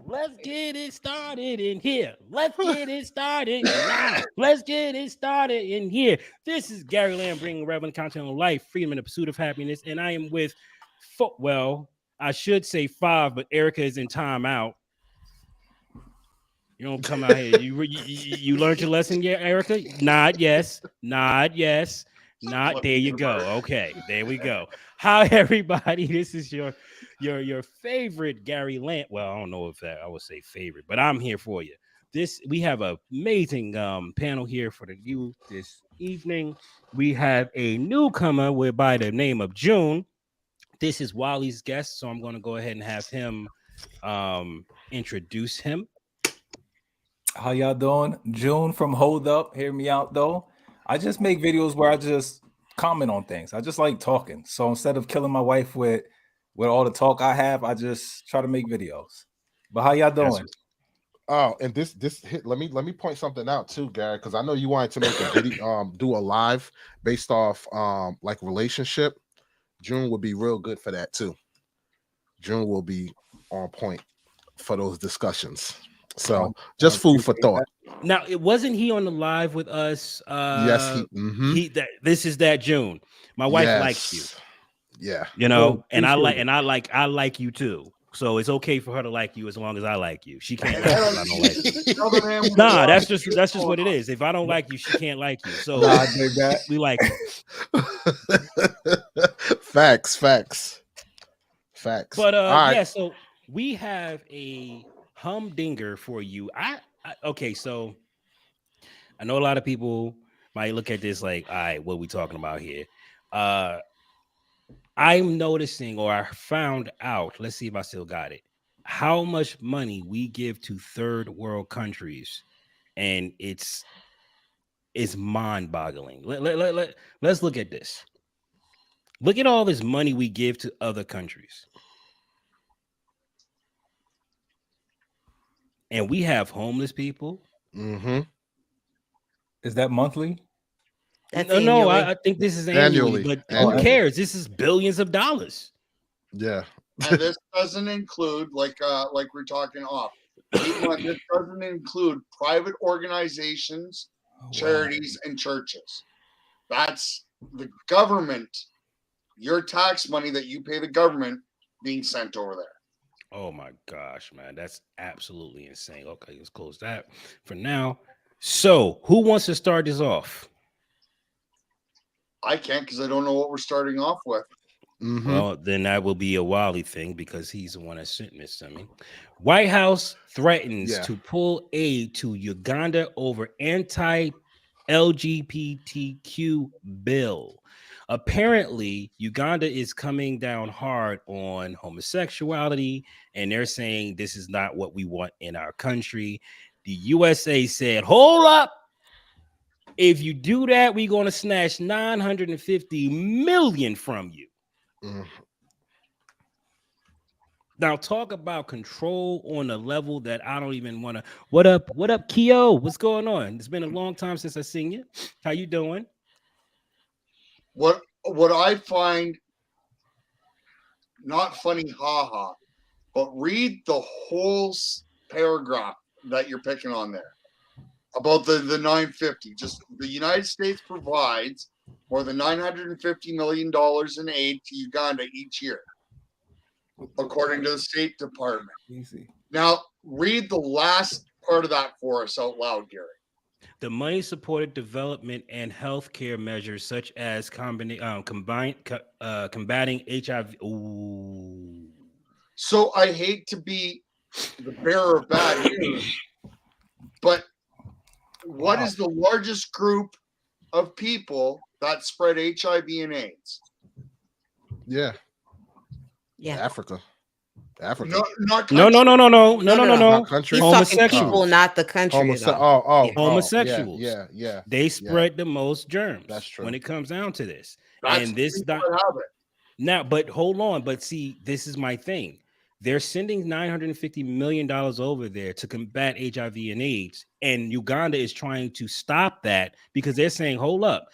Let's get it started in here. Let's get it started now. Let's get it started in here. This is Gary Lamb bringing relevant content on life, freedom, and the pursuit of happiness. And I am with, well, I should say five, but Erica is in timeout. You don't come out here. You learned your lesson yet, Erica? Not yes. Not yes. Not there. You go. Okay, there we go. Hi, everybody. This is your favorite Gary Lamb. Well, I don't know if that I would say favorite, but I'm here for you. We have an amazing panel here for you this evening. We have a newcomer by the name of June. This is Wally's guest, so I'm going to go ahead and have him introduce him. How y'all doing? June from Hold Up. Hear me out though. I just make videos where I just comment on things. I just like talking. So instead of killing my wife with all the talk I have, I just try to make videos. But how y'all doing? Oh, and this hit. Let me point something out too, Gary, because I know you wanted to make a video, do a live based off like relationship. June would be real good for that too. June will be on point for those discussions. So just food for thought. Now, it wasn't he on the live with us? Yes, this is that June. My wife likes you. Yeah, you know, and I like you too. So it's okay for her to like you as long as I like you. She can't like you if I don't like you. Nah, that's just what it is. If I don't like you, she can't like you. So we like facts. But yeah, so we have a humdinger for you. Okay, so I know a lot of people might look at this like, all right, what are we talking about here? I'm noticing, or I found out, let's see if I still got it, how much money we give to third world countries, and it's mind-boggling. Let's look at this. Look at all this money we give to other countries. And we have homeless people. Mm-hmm. Is that monthly? No, I think this is annually. But who cares? This is billions of dollars. Yeah. And this doesn't include, like we're talking off. This doesn't include private organizations, charities, and churches. That's the government, your tax money that you pay the government being sent over there. Oh my gosh, man. That's absolutely insane. Okay, let's close that for now. So who wants to start this off? I can't because I don't know what we're starting off with. Mm-hmm. Well, then that will be a Wally thing because he's the one that sent this to me. White House threatens to pull aid to Uganda over anti-LGBTQ bill. Apparently, Uganda is coming down hard on homosexuality, and they're saying this is not what we want in our country. The USA said, hold up. If you do that, we're going to snatch 950 million from you. Now, talk about control on a level that I don't even want to. What up, Keo? What's going on? It's been a long time since I've seen you. How you doing? What I find not funny, haha, but read the whole paragraph that you're picking on there about the 950. Just the United States provides more than $950 million in aid to Uganda each year, according to the State Department. Easy. Now, read the last part of that for us out loud, Gary. The money supported development and healthcare measures such as combating HIV. Ooh. So I hate to be the bearer of bad news, but what is the largest group of people that spread HIV and AIDS? Yeah. Africa. No. Not country. He's talking people, not the country. Homosexuals. Yeah. They spread the most germs. That's true. When it comes down to this. Now, but hold on. But see, this is my thing. They're sending $950 million over there to combat HIV and AIDS, and Uganda is trying to stop that because they're saying, hold up.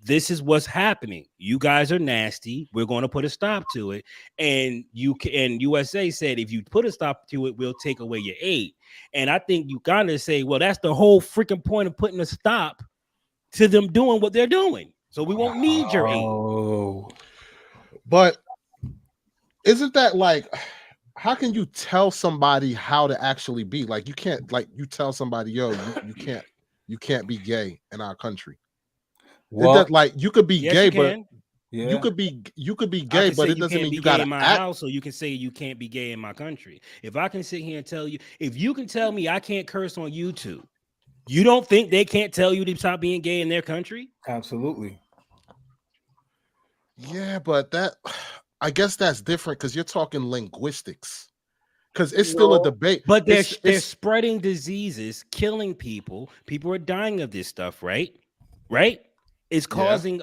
this is what's happening. You guys are nasty. We're going to put a stop to it. And USA said, if you put a stop to it, we'll take away your aid. And I think Uganda say, well, that's the whole freaking point of putting a stop to them doing what they're doing. So we won't need your aid. Oh, But isn't that like, how can you tell somebody how to actually be? Like, you can't, like, you tell somebody, yo, you can't be gay in our country. well, Like, you could be Yes, gay, you but can. yeah. you could be I gay, can but say it doesn't can't mean be you gay gotta in my act. house, so you can say you can't be gay in my country. If I can sit here and tell you, if you can tell me I can't curse on YouTube, you don't think they can't tell you to stop being gay in their country? Absolutely. Yeah, but that, I guess that's different because you're talking linguistics. Because it's still a No. debate. But they're It's spreading diseases, killing people. People are dying of this stuff, right? Right? It's Yeah. causing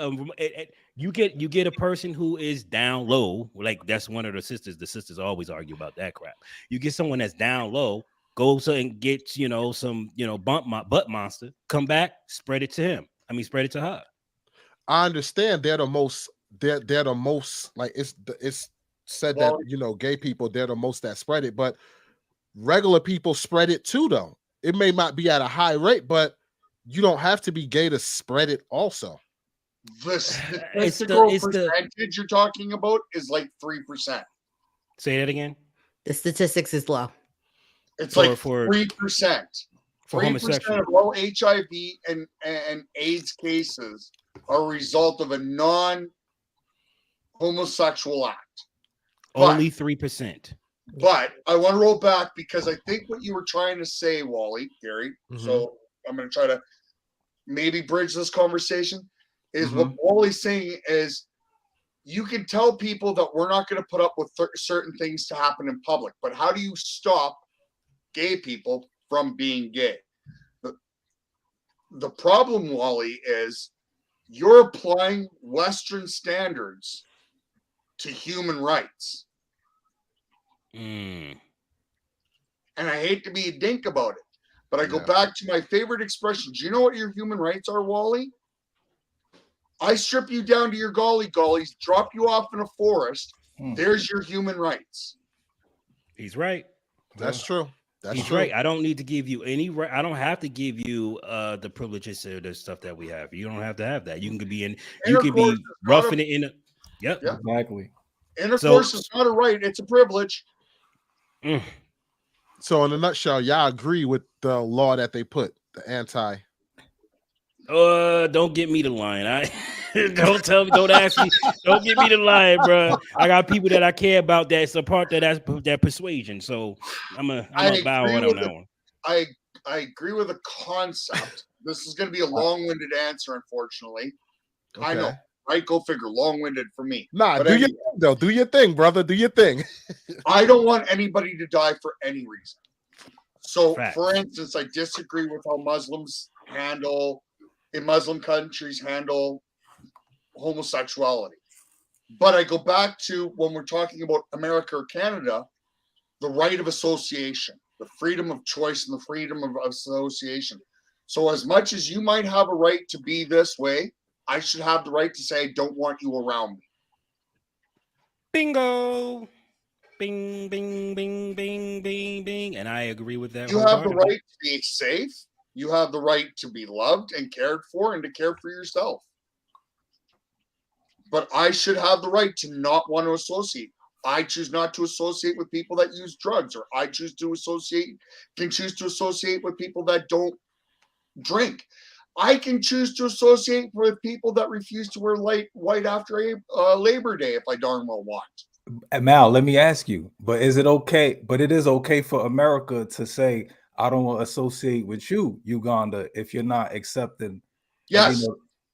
you get a person who is down low, like that's one of the sisters. The sisters always argue about that crap. You get someone that's down low, go and get some butt monster, come back, spread it to him. I mean, spread it to her. I understand they're the most like it's said Well, that gay people, they're the most that spread it, but regular people spread it too, though. It may not be at a high rate, but you don't have to be gay to spread it also. the It's statistical the percentage you're talking about is like 3%. say that again. The statistics is low. It's For- like for- 3%. For 3% homosexual. of all HIV and AIDS cases are a result of a non-homosexual act. Only 3%. But I want to roll back because I think what you were trying to say, Wally, Gary, so I'm going to try to maybe bridge this conversation, is what Wally's saying is you can tell people that we're not going to put up with certain things to happen in public, but how do you stop gay people from being gay? The problem, Wally, is you're applying Western standards to human rights. Mm. And I hate to be a dink about it, but I go Yeah. back to my favorite expression. Do you know what your human rights are, Wally? I strip you down to your gollies, drop you off in a forest. There's your human rights. He's right. That's true. That's He's true. right. I don't need to give you any right. I don't have to give you the privileges or the stuff that we have. You don't have to have that. You can be in. You can be roughing it in. Yep. Exactly. Intercourse is not a right; it's a privilege. So, in a nutshell, y'all agree with the law that they put, the anti. Don't get me the line. Don't tell me. Don't ask me. Don't get me the line, bro. I got people that I care about. That's a part of that persuasion. So I'm a bow out on that one. I agree with the concept. This is going to be a long-winded answer, unfortunately. Okay. I know, right? Go figure. Long-winded for me. Nah, but your thing, though. Do your thing, brother. Do your thing. I don't want anybody to die for any reason. So, Fact. for instance, I disagree with how Muslim countries handle homosexuality. But I go back to when we're talking about America or Canada, the right of association, the freedom of choice and the freedom of association. So as much as you might have a right to be this way, I should have the right to say, I don't want you around me. Bingo. Bing, bing, bing, bing, bing, bing. And I agree with that. You have the right to be safe. You have the right to be loved and cared for and to care for yourself. But I should have the right to not want to associate. I choose not to associate with people that use drugs, or I can choose to associate with people that don't drink. I can choose to associate with people that refuse to wear white after Labor Day if I darn well want. Mal, let me ask you, but is it okay? But it is okay for America to say, I don't want to associate with you, Uganda, if you're not accepting. Yes.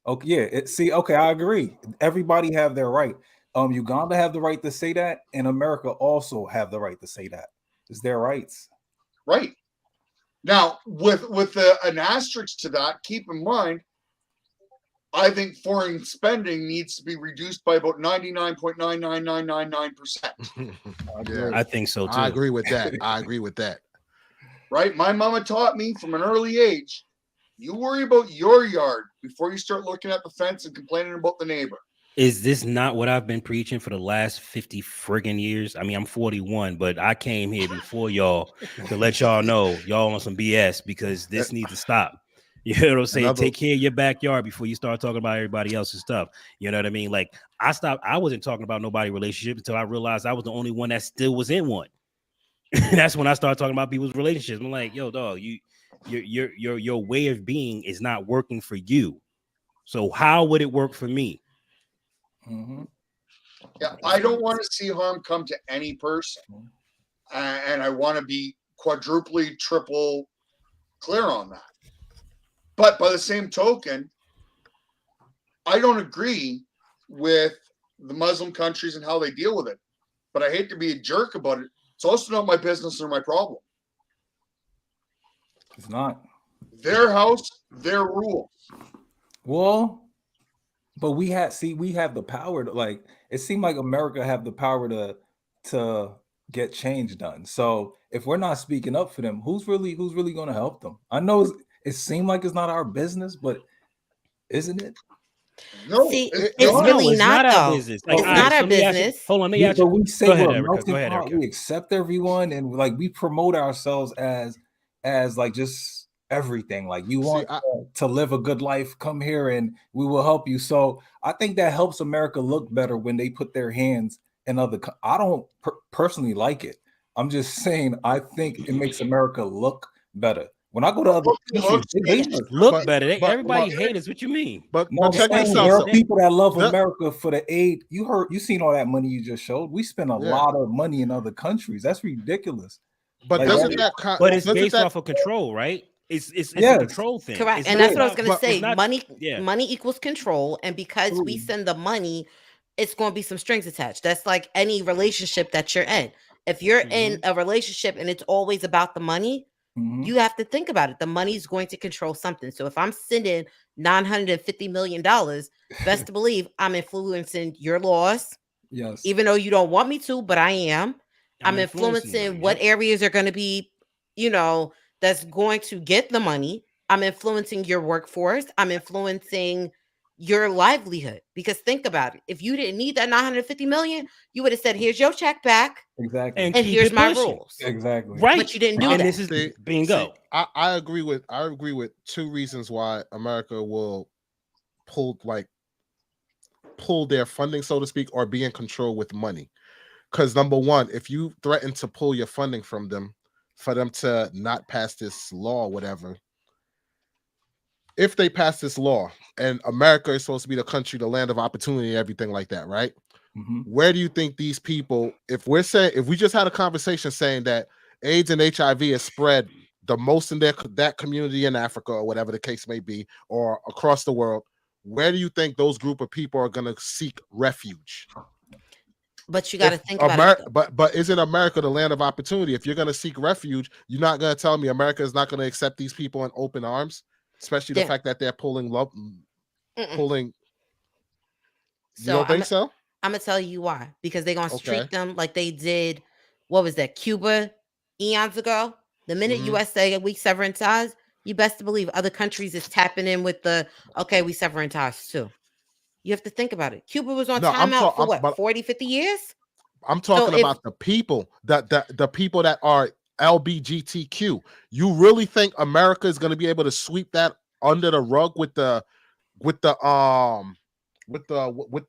Okay. Yeah. Okay, I agree. Everybody have their right. Uganda have the right to say that, and America also have the right to say that. It's their rights. Right. Now, with an asterisk to that, keep in mind, I think foreign spending needs to be reduced by about 99.99999%. Yeah, I think so too. I agree with that. Right? My mama taught me from an early age, you worry about your yard, before you start looking at the fence and complaining about the neighbor. Is this not what I've been preaching for the last 50 friggin' years? I mean, I'm 41, but I came here before y'all to let y'all know y'all on some BS because this needs to stop. You know what I'm saying? Another- Take care of your backyard before you start talking about everybody else's stuff. You know what I mean? Like I wasn't talking about nobody's relationship until I realized I was the only one that still was in one. That's when I started talking about people's relationships. I'm like, yo, dog, your way of being is not working for you. So how would it work for me? Mhm. Yeah, I don't want to see harm come to any person, and I want to be quadruply, triple clear on that. But by the same token, I don't agree with the Muslim countries and how they deal with it. But I hate to be a jerk about it. It's also not my business or my problem. It's not. Their house, their rules. Well, but we have the power to, like, it seemed like America have the power to get change done. So if we're not speaking up for them, who's really going to help them? I know it seemed like it's not our business, but isn't it? No, See, it's it's not. really it's not, not our though. business. Like, It's all not right, our so let me ask you- business. hold on, let me ask you. But we say Go ahead, we're a Erica. melting Go ahead, pot. Erica. We accept everyone, and like we promote ourselves as like just everything. Like you See, want to live a good life, come here and we will help you. So I think that helps America look better when they put their hands in I don't personally like it. I'm just saying I think it makes America look better. When I go to other countries, they hate us. Look But- better. but- Everybody but- hate us. What you mean? But No, I'm check saying this there out. are people that love the- America for the aid. You seen all that money you just showed. We spend a Yeah. lot of money in other countries. That's ridiculous. But Like, doesn't that- that? But it's doesn't based that- off of control, right? It's Yes. a control thing. Correct. It's And not that's what I was about- going to but say. it's not- money yeah. money equals control. And because we Absolutely. send the money, it's going to be some strings attached. That's like any relationship that you're in. If you're in a relationship and it's always about the money, Mhm. you have to think about it. The money is going to control something. So if I'm sending $950 million, best to believe I'm influencing your laws, Yes. even though you don't want me to, but I am. I'm influencing influencing them, what yep. areas are going to be, that's going to get the money. I'm influencing your workforce. I'm influencing your livelihood. Because think about it. If you didn't need that 950 million, you would have said, here's your check back Exactly. And and keep here's it my pushing. rules. Exactly. Right. But you didn't do And that. this is See, bingo. I agree with two reasons why America will pull their funding, so to speak, or be in control with money. Because number one, if you threaten to pull your funding from them for them to not pass this law or whatever, if they pass this law and America is supposed to be the country, the land of opportunity, everything like that, right? Mhm. Where do you think these people, if we just had a conversation saying that AIDS and HIV is spread the most in that community in Africa or whatever the case may be, or across the world, where do you think those group of people are going to seek refuge? But you got to If think about it. though. but isn't America the land of opportunity? If you're going to seek refuge, you're not going to tell me America is not going to accept these people in open arms, especially the Yeah. fact that they're pulling. You So don't think so? I'm gonna tell you why. Because they're gonna Okay. treat them like they did. What was that? Cuba, eons ago. The minute Mhm. U.S. say we severing ties, you best to believe other countries is tapping in with the okay, we severing ties too. You have to think about it. Cuba was on No, timeout for but what, 40, 50 years? I'm talking if- about the people the people that are LBGTQ. You really think America is going to be able to sweep that under the rug with the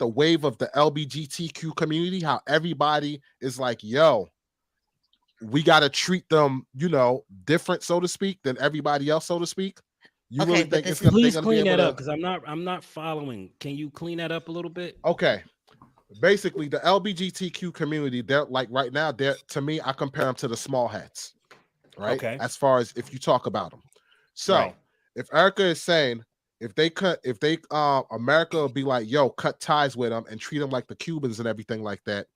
wave of the LBGTQ community? How everybody is like, yo, we got to treat them, different, so to speak, than everybody else, so to speak. You Okay, really but think this they're is- Please gonna be clean able that to? up because I'm not following. Can you clean that up a little bit? Okay. Basically, the LBGTQ community, they're like right now, to me, I compare them to the small hats, right? Okay. As far as if you talk about them. So Right. if Erica is saying America will be like, yo, cut ties with them and treat them like the Cubans and everything like that.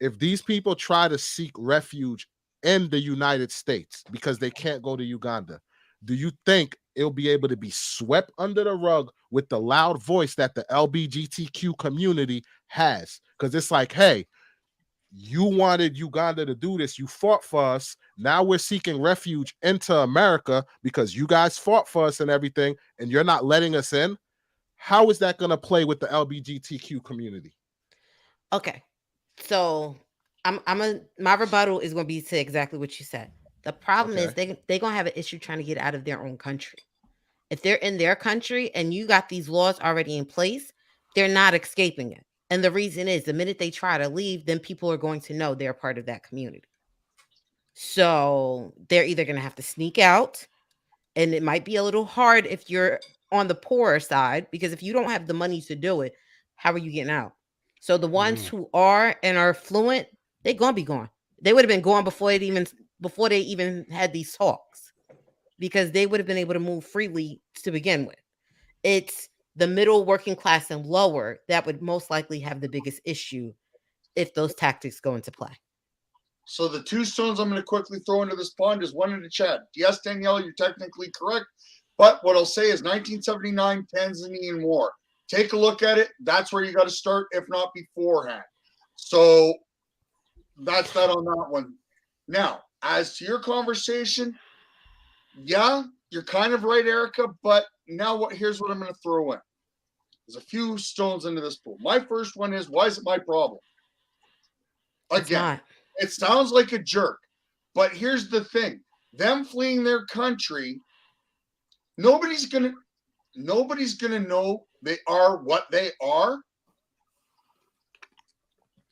If these people try to seek refuge in the United States because they can't go to Uganda, do you think it'll be able to be swept under the rug with the loud voice that the LBGTQ community has? Because it's like, hey, you wanted Uganda to do this. You fought for us. Now we're seeking refuge into America because you guys fought for us and everything, and you're not letting us in. how is that going to play with the LGBTQ community? Okay. So my rebuttal is gonna be to exactly what you said. The problem is Okay. they're gonna have an issue trying to get out of their own country. If they're in their country and you got these laws already in place, they're not escaping it. And the reason is the minute they try to leave, then people are going to know they're part of that community. So they're either going to have to sneak out, and it might be a little hard if you're on the poorer side, because if you don't have the money to do it, how are you getting out? So the ones who are and are fluent, they're going to be gone. They would have been gone before they even had these talks, because they would have been able to move freely to begin with. It's the middle, working class, and lower that would most likely have the biggest issue if those tactics go into play. So the two stones I'm going to quickly throw into this pond is one in the chat. Yes, Danielle, you're technically correct. But what I'll say is 1979 Tanzanian War. Take a look at it. That's where you got to start, if not beforehand. So that's that on that one. Now, as to your conversation, yeah, you're kind of right, Erica. But now here's what I'm going to throw in. There's a few stones into this pool. My first one is, why is it my problem? Again, it sounds like a jerk, but here's the thing. Them fleeing their country, nobody's gonna know they are what they are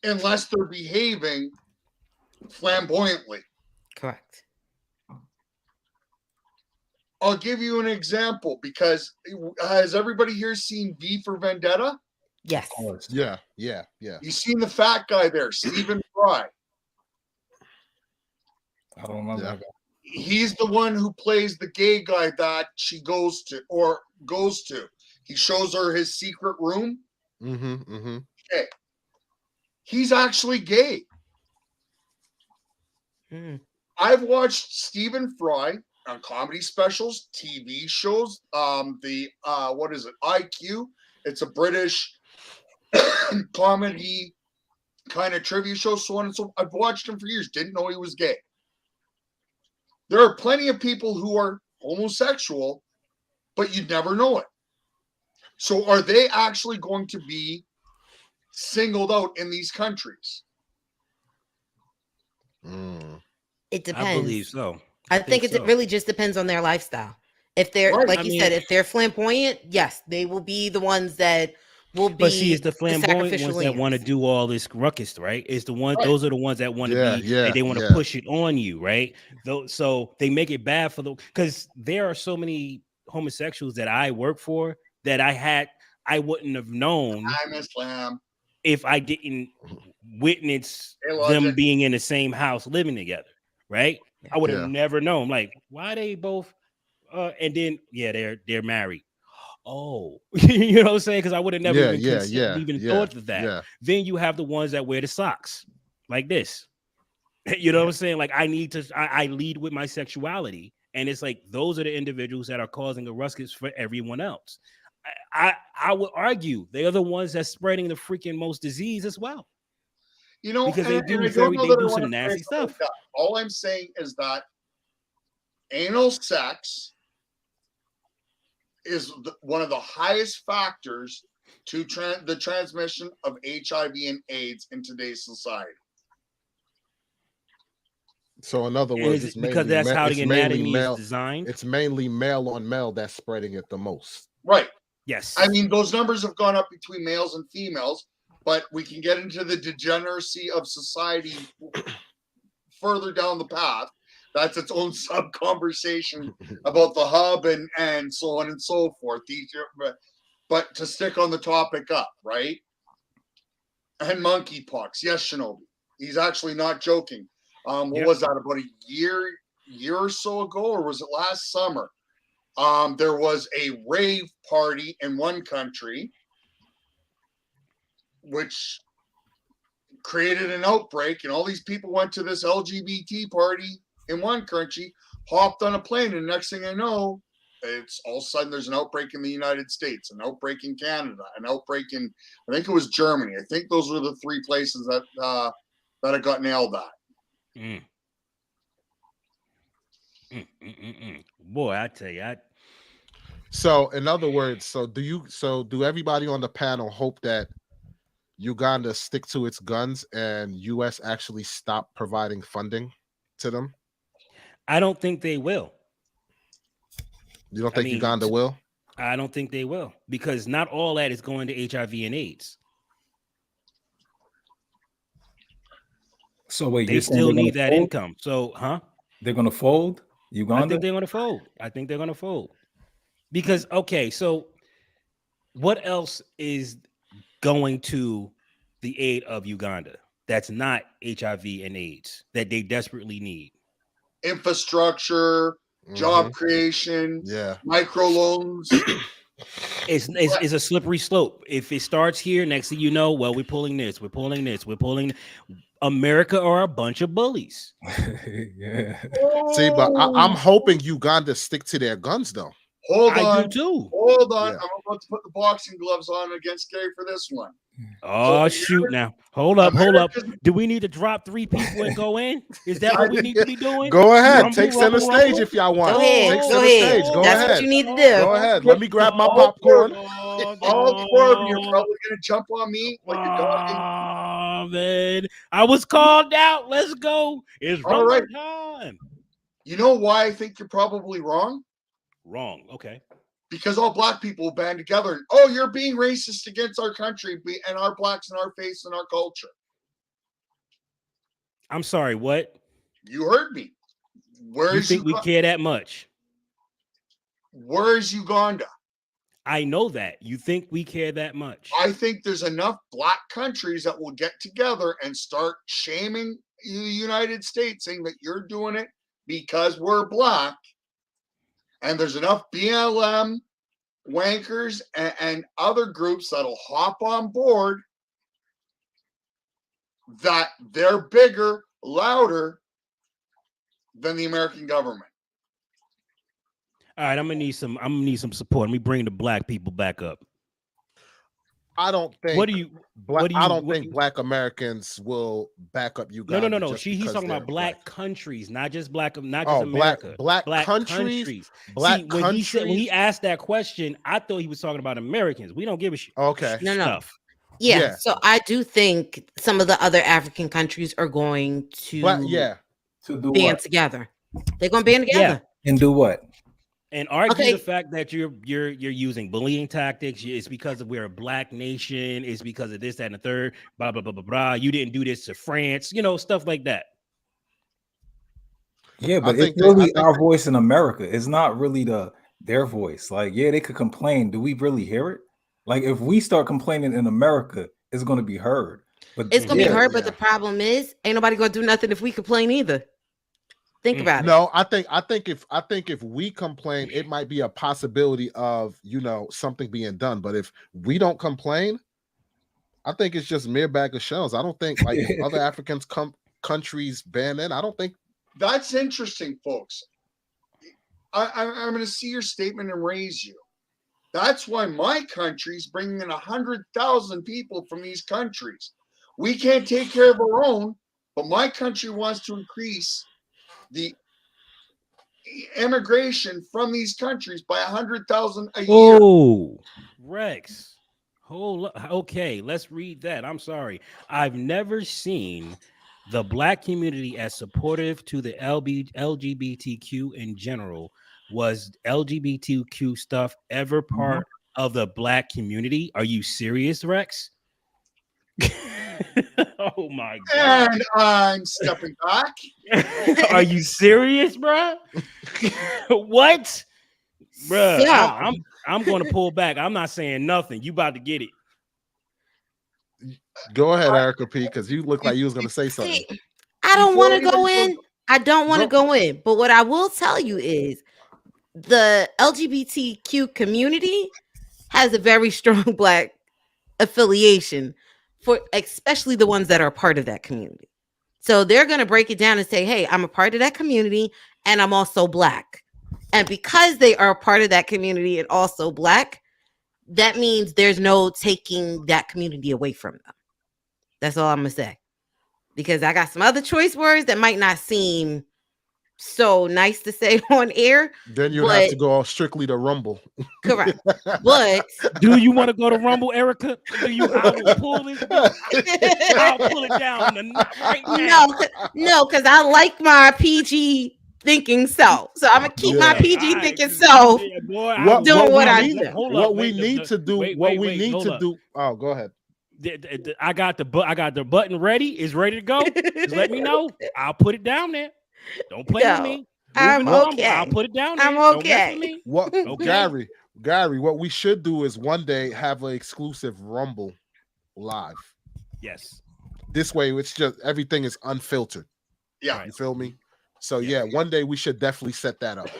unless they're behaving flamboyantly. Correct. I'll give you an example, because has everybody here seen V for Vendetta? Yes. Yeah. You seen the fat guy there, Stephen Fry. I don't remember. Yeah. He's the one who plays the gay guy that she goes to. He shows her his secret room. Okay. He's actually gay. I've watched Stephen Fry on comedy specials, TV shows. What is it? IQ. It's a British comedy kind of trivia show, so on and so on. I've watched him for years. Didn't know he was gay. There are plenty of people who are homosexual, but you'd never know it. So are they actually going to be singled out in these countries? It depends. I believe so. I think it really just depends on their lifestyle. If they're like you said, if they're flamboyant, yes, they will be the ones that will be. But see, it's the flamboyant ones that want to do all this ruckus, right? It's the ones; those are the ones that want to be. They want to push it on you, right? So they make it bad for the, because there are so many homosexuals that I work for that I wouldn't have known. I miss Lamb. If I didn't witness them being in the same house living together, right? I would have never known. Like, why they both? And then they're married. Oh, you know what I'm saying? Because I would have never even thought of that. Yeah. Then you have the ones that wear the socks like this. You know what I'm saying? Like, I lead with my sexuality, and it's like those are the individuals that are causing a ruckus for everyone else. I would argue they are the ones that's spreading the freaking most disease as well. You know, because they do some nasty stuff. All I'm saying is that anal sex is one of the highest factors to the transmission of HIV and AIDS in today's society. So in other words, it's because that's how the anatomy is designed. It's mainly male on male that's spreading it the most. Right. Yes. I mean, those numbers have gone up between males and females, but we can get into the degeneracy of society further down the path. That's its own sub conversation about the hub and so on and so forth. But to stick on the topic up, right? And monkeypox. Yes, Shinobi. He's actually not joking. What was that, about a year or so ago, or was it last summer? There was a rave party in one country which created an outbreak, and all these people went to this LGBT party in one country, hopped on a plane, and next thing I know, it's all of a sudden there's an outbreak in the United States, an outbreak in Canada, an outbreak in, I think it was Germany. I think those were the three places that it got nailed at. Boy, I tell you, So, in other words, do everybody on the panel hope that Uganda stick to its guns and US actually stop providing funding to them? I don't think they will. You don't I think mean, Uganda will? I don't think they will, because not all that is going to HIV and AIDS. So wait, They you're saying still they're need gonna that fold? income. So, They're gonna fold I Uganda? think they're going to fold. I think they're going to fold. Because, okay, so what else is going to the aid of Uganda that's not HIV and AIDS that they desperately need? Infrastructure, job creation, Yeah. microloans. It's a slippery slope. If it starts here, next thing you know, well, we're pulling this, we're pulling this, we're pulling. America are a bunch of bullies. Yeah. See, but I'm hoping Uganda stick to their guns, though. Hold I on. do too. Hold on. Yeah. I'm about to put the boxing gloves on against Gary for this one. Oh, shoot now. Hold up. America's- Do we need to drop 3 people and go in? Is that what we need to be doing? Go ahead, Rumble, take center rumble, stage rumble? if y'all want. Go ahead. Take Go center ahead. stage. Go That's ahead. what you need to do. Go ahead. Let me grab my popcorn. All 4 of you are probably going to jump on me like a dog. Oh, man. I was called out. Let's go. It's All rumble right. time. You know why I think you're probably wrong? Wrong. Okay. Because all black people band together and, oh, you're being racist against our country and our blacks and our face and our culture. I'm sorry. What? You heard me. You think we care that much? Where is Uganda? I know that. You think we care that much? I think there's enough black countries that will get together and start shaming the United States, saying that you're doing it because we're black. And there's enough BLM wankers and other groups that'll hop on board that they're bigger, louder than the American government. All right, I'm gonna need some support. Let me bring the black people back up. I don't think. What do you? I don't think black Americans will back up Uganda. No. just He's because talking they're about black countries, not just America. Black countries. Black See, when countries. he asked that question, I thought he was talking about Americans. We don't give a shit. Okay. No. Stuff. Yeah. So I do think some of the other African countries are going to To do band what? together. They're going to band together. And do what? And argue the fact that you're using bullying tactics. It's because we're a black nation. It's because of this, that, and the third. Blah blah blah blah blah. You didn't do this to France. Stuff like that. Yeah, but it's really our voice in America. It's not really their voice. Like, yeah, they could complain. Do we really hear it? Like, if we start complaining in America, it's going to be heard. But it's going to be heard. But the problem is, ain't nobody going to do nothing if we complain either. Think about it. No, I think if we complain, it might be a possibility of something being done. But if we don't complain, I think it's just mere bag of shells. I don't think like if other African countries ban it. I don't think that's interesting, folks. I'm going to see your statement and raise you. That's why my country's bringing in 100,000 people from these countries. We can't take care of our own, but my country wants to increase the immigration from these countries by 100,000 a year. Oh, Rex. Okay, let's read that. I'm sorry. I've never seen the black community as supportive to the LGBTQ in general. Was LGBTQ stuff ever part of the black community? Are you serious, Rex? Oh my god! And I'm stepping back. Are you serious, bro? What, bro? Yeah. I'm going to pull back. I'm not saying nothing. You about to get it. Go ahead, Erica P, because you look like you was going to say something. I don't want to go in. I don't want to go in. But what I will tell you is the LGBTQ community has a very strong black affiliation, for especially the ones that are part of that community. So they're going to break it down and say, hey, I'm a part of that community and I'm also black. And because they are a part of that community and also black, that means there's no taking that community away from them. That's all I'm going to say. Because I got some other choice words that might not seem so nice to say on air, Then you'd have but to go strictly to Rumble. correct. But Do you want to go to Rumble, Erica? Do you? I will pull this. I'll pull it down right now. no, because I like my PG thinking self. So I'm gonna keep my Yeah. PG All right, thinking 'cause self. yeah, boy, Doing what I need, do. Hold what up, we wait, need to do, what we need hold to up. do. Oh, go ahead. I got the button ready. Is ready to go. Just let me know. I'll put it down there. Don't play with No, me. I'm Moving to Rumble. okay. I'll put it down I'm there. Don't mess with okay. me. What Okay. Gary, what we should do is one day have an exclusive Rumble live. Yes. This way, it's just everything is unfiltered. Yeah. Right. You feel me? So Yeah. yeah, one day we should definitely set that up.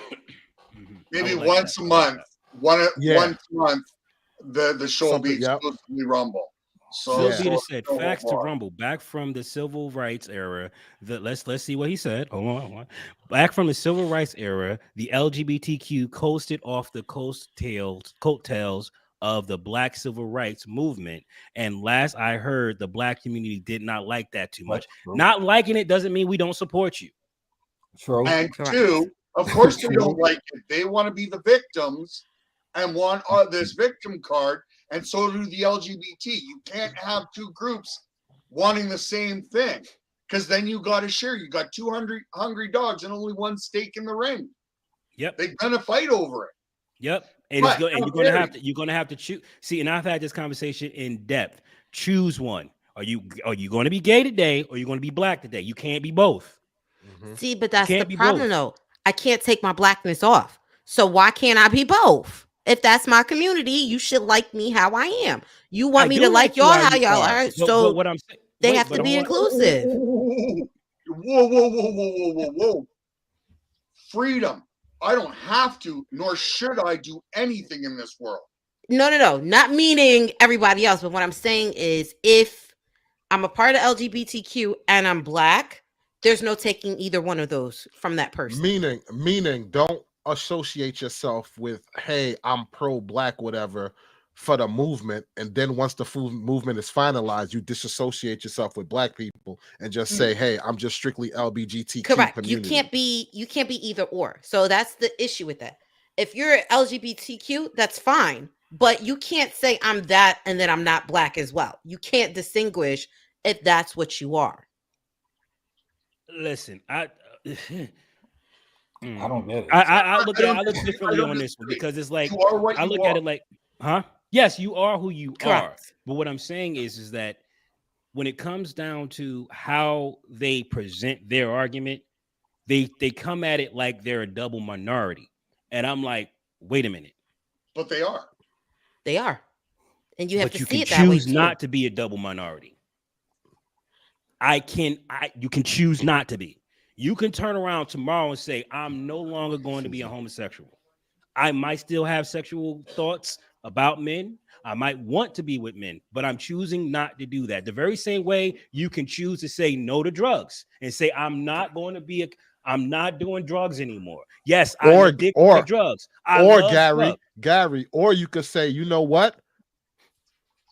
Maybe I would like once that. a I like month. that. Once a month, the show will be Something, yep. exclusively Rumble. So, Phil Yeah. Dita said, so "Facts to far. Rumble, back from the civil rights era. Let's see what he said. Hold on. Back from the civil rights era, the LGBTQ coasted off the coattails of the Black civil rights movement. And last I heard, the Black community did not like that too much. True. Not liking it doesn't mean we don't support you. True. And Correct. two, of course they True. don't like it. They want to be the victims and want this victim card, and so do the LGBT. You can't have two groups wanting the same thing, because then you got to share. You got 200 hungry dogs and only one steak in the ring. Yep. They're gonna fight over it. Yep. And But, you're gonna have to choose. See, and I've had this conversation in depth. Choose one. Are you going to be gay today, or are you going to be Black today? You can't be both. See, but that's the can't be problem both. though. I can't take my Blackness off. So why can't I be both? If that's my community, you should like me how I am. You want I me do to like you y'all how how you y'all are. are. But So what I'm saying, they wait, have but to be hold on. inclusive. Whoa. Freedom. I don't have to, nor should I do anything in this world. No. Not meaning everybody else. But what I'm saying is if I'm a part of LGBTQ and I'm Black, there's no taking either one of those from that person. Meaning, don't associate yourself with, hey, I'm pro-Black, whatever, for the movement, and then once the movement is finalized, you disassociate yourself with Black people and just say, hey, I'm just strictly LGBTQ Correct. community. You can't be either or. So that's the issue with that. If you're LGBTQ, that's fine. But you can't say I'm that and then I'm not Black as well. You can't distinguish if that's what you are. Listen, I don't get it. I look I at don't differently on this one disagree. because it's like You are what I you look are. at it like, huh? Yes, you are who you are. Correct. But what I'm saying is that when it comes down to how they present their argument, they come at it like they're a double minority. And I'm like, wait a minute. But they are. They are. And you have But to you see can it that way choose too. not to be a double minority. You can choose not to be. You can turn around tomorrow and say, I'm no longer going to be a homosexual. I might still have sexual thoughts about men. I might want to be with men, but I'm choosing not to do that. The very same way you can choose to say no to drugs and say, I'm not doing drugs anymore. Yes, I'm addicted to drugs. I love drugs. Gary, or you could say, you know what?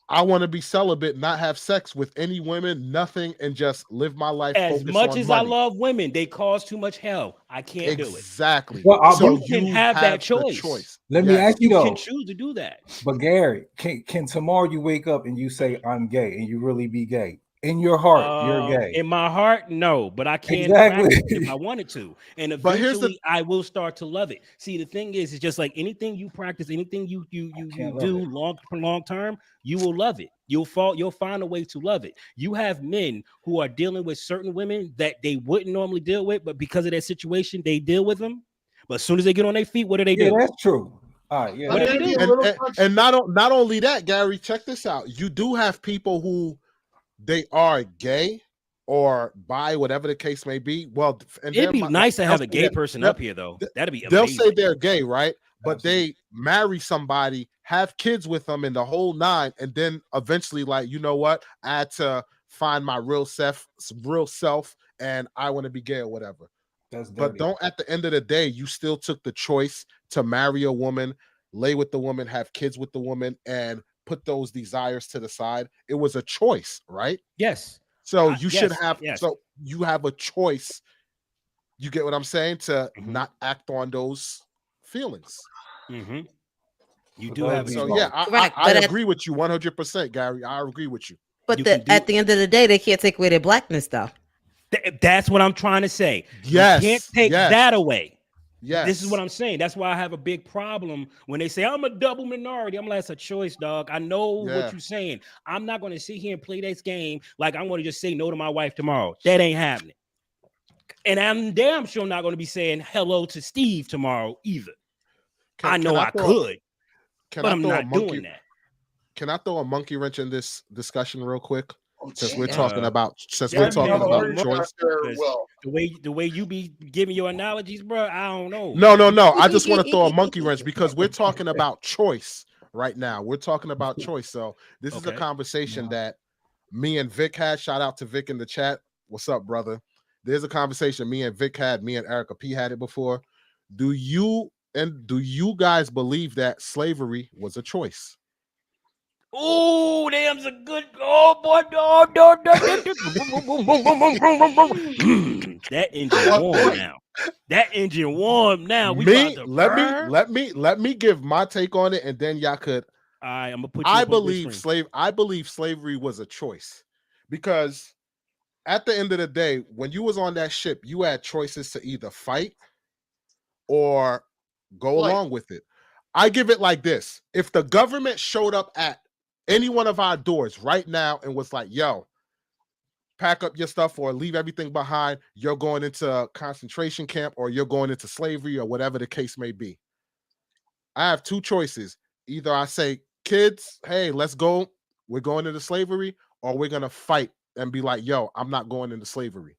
I want to be celibate, not have sex with any women, nothing, and just live my life. As much as money. I love women, they cause too much hell. I can't do it. Exactly. Well, so you can have that choice. Let me ask you You though. can choose to do that. But Gary, can tomorrow you wake up and you say I'm gay and you really be gay? In your heart, you're gay. In my heart, no, but I can Exactly. practice it if I wanted to, and But here's eventually I will start to love it. See, the thing is, it's just like anything you practice, anything you do long term, you will love it. You'll find a way to love it. You have men who are dealing with certain women that they wouldn't normally deal with, but because of their situation, they deal with them. But as soon as they get on their feet, what do they do? Yeah, that's true. All right, yeah. What do they do? And not only that, Gary, check this out. You do have people who they are gay or bi, whatever the case may be. Well, and it'd be nice to have a gay person up here, though. That'd be amazing. They'll say they're gay, right? But they marry somebody, have kids with them, and the whole nine, and then eventually, like, you know what? I had to find my real self, and I want to be gay or whatever. But don't, at the end of the day, you still took the choice to marry a woman, lay with the woman, have kids with the woman, and put those desires to the side. It was a choice, right? Yes. So you should have. Yes. So you have a choice You get what I'm saying? To Mhm. not act on those feelings. Mm-hmm. You But do that have would a be So choice. yeah, wrong. Correct, I agree with you 100%, Gary. I agree with you. You can do. at the end of the day, they can't take away their blackness, though. That's what I'm trying to say. You can't Yes, take yes, that away. This is what yes. I'm saying. That's why I have a big problem when they say I'm a double minority. I'm like, it's a choice, dog. I know what Yeah. you're saying. I'm not going to sit here and play this game like I'm going to just say no to my wife tomorrow. That ain't happening. And I'm damn sure not going to be saying hello to Steve tomorrow either. I know I could, can but I I'm throw a not monkey doing that. can I throw a monkey wrench in this discussion real quick? Oh, Since we're geez. talking about Yeah, you have a heart attack choice. there, Because Will. the way you be giving your analogies, bro, I don't know. No, man. I just want to throw a monkey wrench because we're talking about choice right now. We're talking about choice. So this is a Okay. conversation that me and Vic had. Shout out to Vic in the chat. What's up, brother? There's a conversation me and Vic had. Me and Erica P had it before. Do you guys believe that slavery was a choice? Oh, damn's a good. Oh boy, oh, that engine What warm point? now. That engine warm now. We about to burn. Let me give my take on it, and then y'all could. All right, I'm gonna put you up on the big screen. I believe slavery was a choice because at the end of the day, when you was on that ship, you had choices to either fight or go Like, along with it. I give it like this. If the government showed up at any one of our doors right now and was like, yo, pack up your stuff or leave everything behind, you're going into a concentration camp or you're going into slavery or whatever the case may be. I have two choices. Either I say, kids, hey, let's go. We're going into slavery, or we're going to fight and be like, yo, I'm not going into slavery.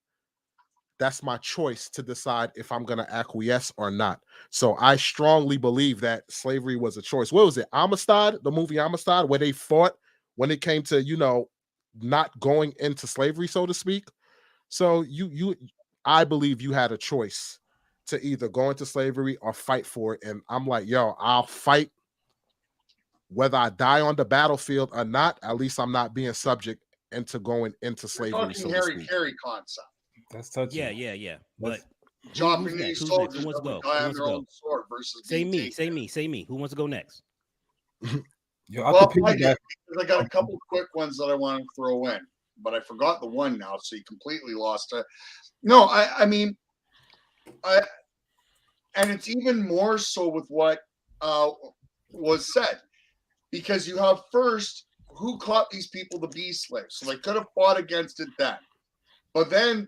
That's my choice to decide if I'm going to acquiesce or not. So I strongly believe that slavery was a choice. What was it? Amistad, the movie Amistad, where they fought when it came to, not going into slavery, so to speak. So I believe you had a choice to either go into slavery or fight for it. And I'm like, yo, I'll fight whether I die on the battlefield or not. At least I'm not being subject into going into you're slavery, talking so to Harry speak. Carey concept. That's touching. Yeah. But who's Japanese next? Who's next? Who soldiers wants that to would go? die Who on wants to their go? own sword versus Say being me. taken. Say me. Who wants to go next? Yo, I Well, could I did, piggyback. because I got a couple quick ones that I want to throw in, but I forgot the one now, so you completely lost it. No, I mean, and it's even more so with what was said, because you have first who caught these people to be slaves, so they could have fought against it then, but then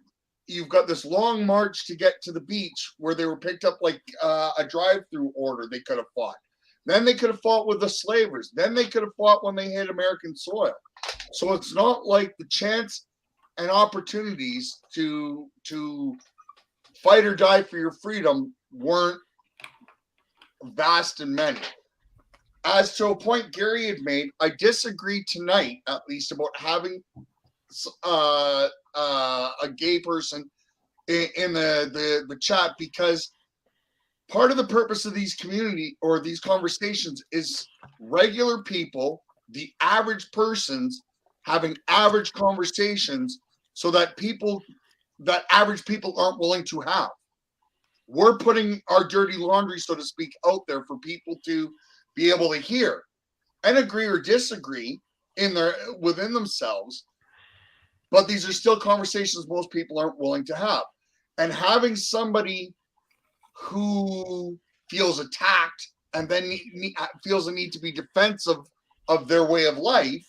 you've got this long march to get to the beach where they were picked up like a drive-through order. They could have fought. Then they could have fought with the slavers. Then they could have fought when they hit American soil. So it's not like the chance and opportunities to fight or die for your freedom weren't vast and many. As to a point Gary had made, I disagree tonight, at least, about having a gay person in the chat, because part of the purpose of these community or these conversations is regular people, the average persons, having average conversations so that average people aren't willing to have. We're putting our dirty laundry, so to speak, out there for people to be able to hear and agree or disagree within themselves. But these are still conversations most people aren't willing to have. And having somebody who feels attacked and then feels a need to be defensive of their way of life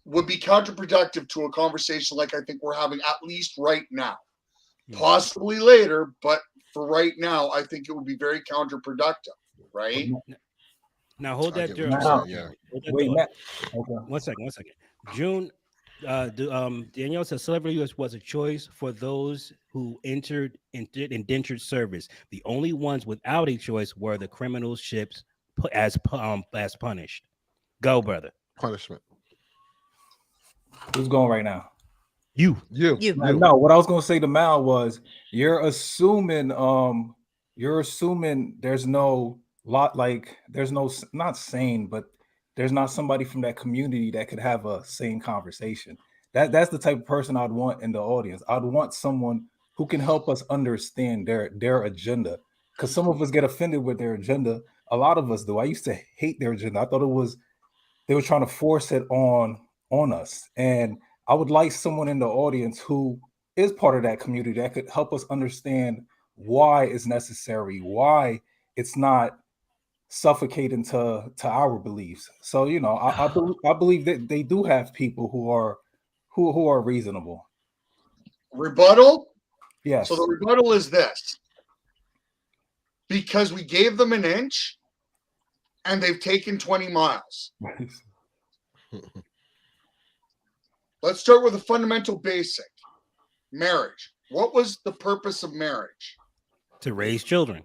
would be counterproductive to a conversation like I think we're having, at least right now. Possibly later, but for right now, I think it would be very counterproductive, right? Now hold that there. Yeah. Wait, Matt. Okay. One second. June, Danielle says slavery was a choice for those who entered indentured service. The only ones without a choice were the criminal ships as punished. Go, brother. Punishment. Who's going right now? You. No, what I was gonna say to Mal was you're assuming there's no not sane, but there's not somebody from that community that could have a sane conversation. That's the type of person I'd want in the audience. I'd want someone who can help us understand their agenda. Because some of us get offended with their agenda. A lot of us do. I used to hate their agenda. I thought they were trying to force it on us. And I would like someone in the audience who is part of that community that could help us understand why it's necessary, why it's not suffocating to our beliefs. So I believe that they do have people who are reasonable. Rebuttal. Yes. So the rebuttal is this: because we gave them an inch, and they've taken 20 miles. Let's start with a fundamental basic: marriage. What was the purpose of marriage? To raise children.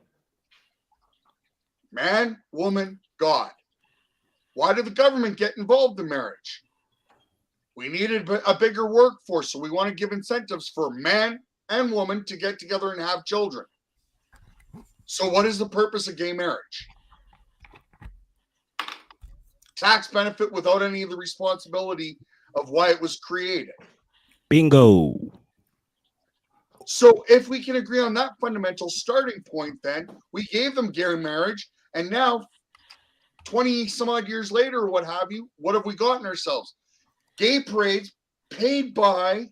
Man, woman, God. Why did the government get involved in marriage? We needed a bigger workforce, so we want to give incentives for man and woman to get together and have children. So what is the purpose of gay marriage? Tax benefit without any of the responsibility of why it was created. Bingo. So if we can agree on that fundamental starting point, then we gave them gay marriage, and now 20 some odd years later, or what have you, what have we gotten ourselves? Gay parades paid by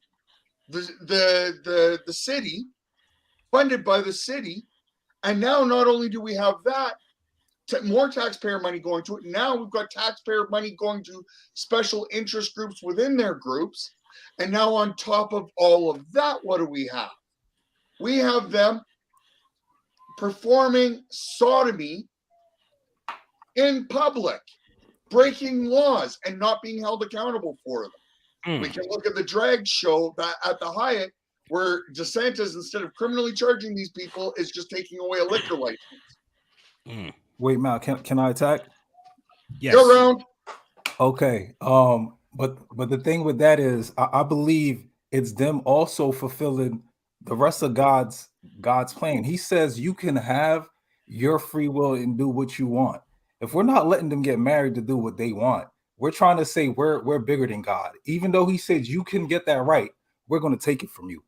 the city, funded by the city, and now not only do we have that, more taxpayer money going to it, now we've got taxpayer money going to special interest groups within their groups, and now on top of all of that, what do we have? We have them performing sodomy in public, breaking laws and not being held accountable for them. We can look at the drag show at the Hyatt, where DeSantis, instead of criminally charging these people, is just taking away a liquor license. Wait, Mal, can I attack? Yes. Go around. Okay. But the thing with that is, I believe it's them also fulfilling the rest of God's plan. He says you can have your free will and do what you want. If we're not letting them get married to do what they want, we're trying to say we're bigger than God. Even though he says you can get that right, we're going to take it from you.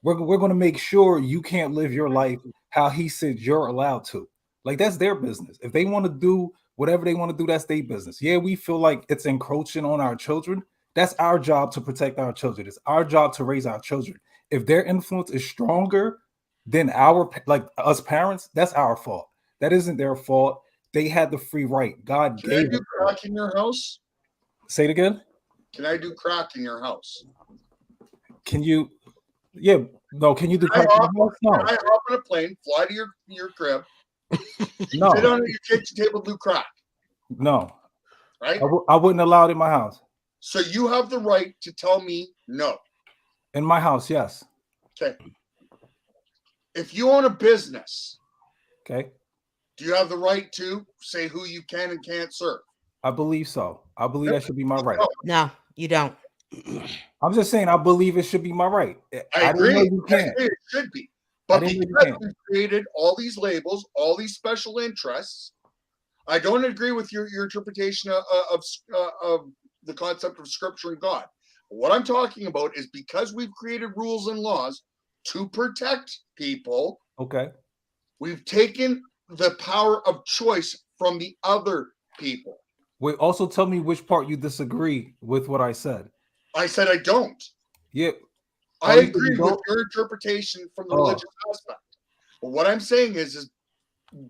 We're going to make sure you can't live your life how he said you're allowed to. Like, that's their business. If they want to do whatever they want to do, that's their business. Yeah, we feel like it's encroaching on our children. That's our job to protect our children. It's our job to raise our children. If their influence is stronger than us parents, that's our fault. That isn't their fault. They had the free right. God Can gave I do them. crack in your house? Say it again. Can I do crack in your house? Can you? Yeah. No. Can you do? Can I hop No. on a plane, fly to your crib, No. sit down at your kitchen table, do crack? No. Right? I wouldn't allow it in my house. So you have the right to tell me no. In my house, yes. Okay. If you own a business, Okay. do you have the right to say who you can and can't serve? I believe so. I believe that should be my right. No, you don't. I'm just saying, I believe it should be my right. I agree. Didn't know you can't. It should be. I But didn't know you because can't. we've created all these labels, all these special interests, I don't agree with your interpretation of the concept of Scripture and God. What I'm talking about is because we've created rules and laws to protect people, Okay. we've taken the power of choice from the other people. Wait, also tell me which part you disagree with what I said. I said I don't. Yeah. I Oh, you agree with don't? your interpretation from the Oh. religious aspect. But what I'm saying is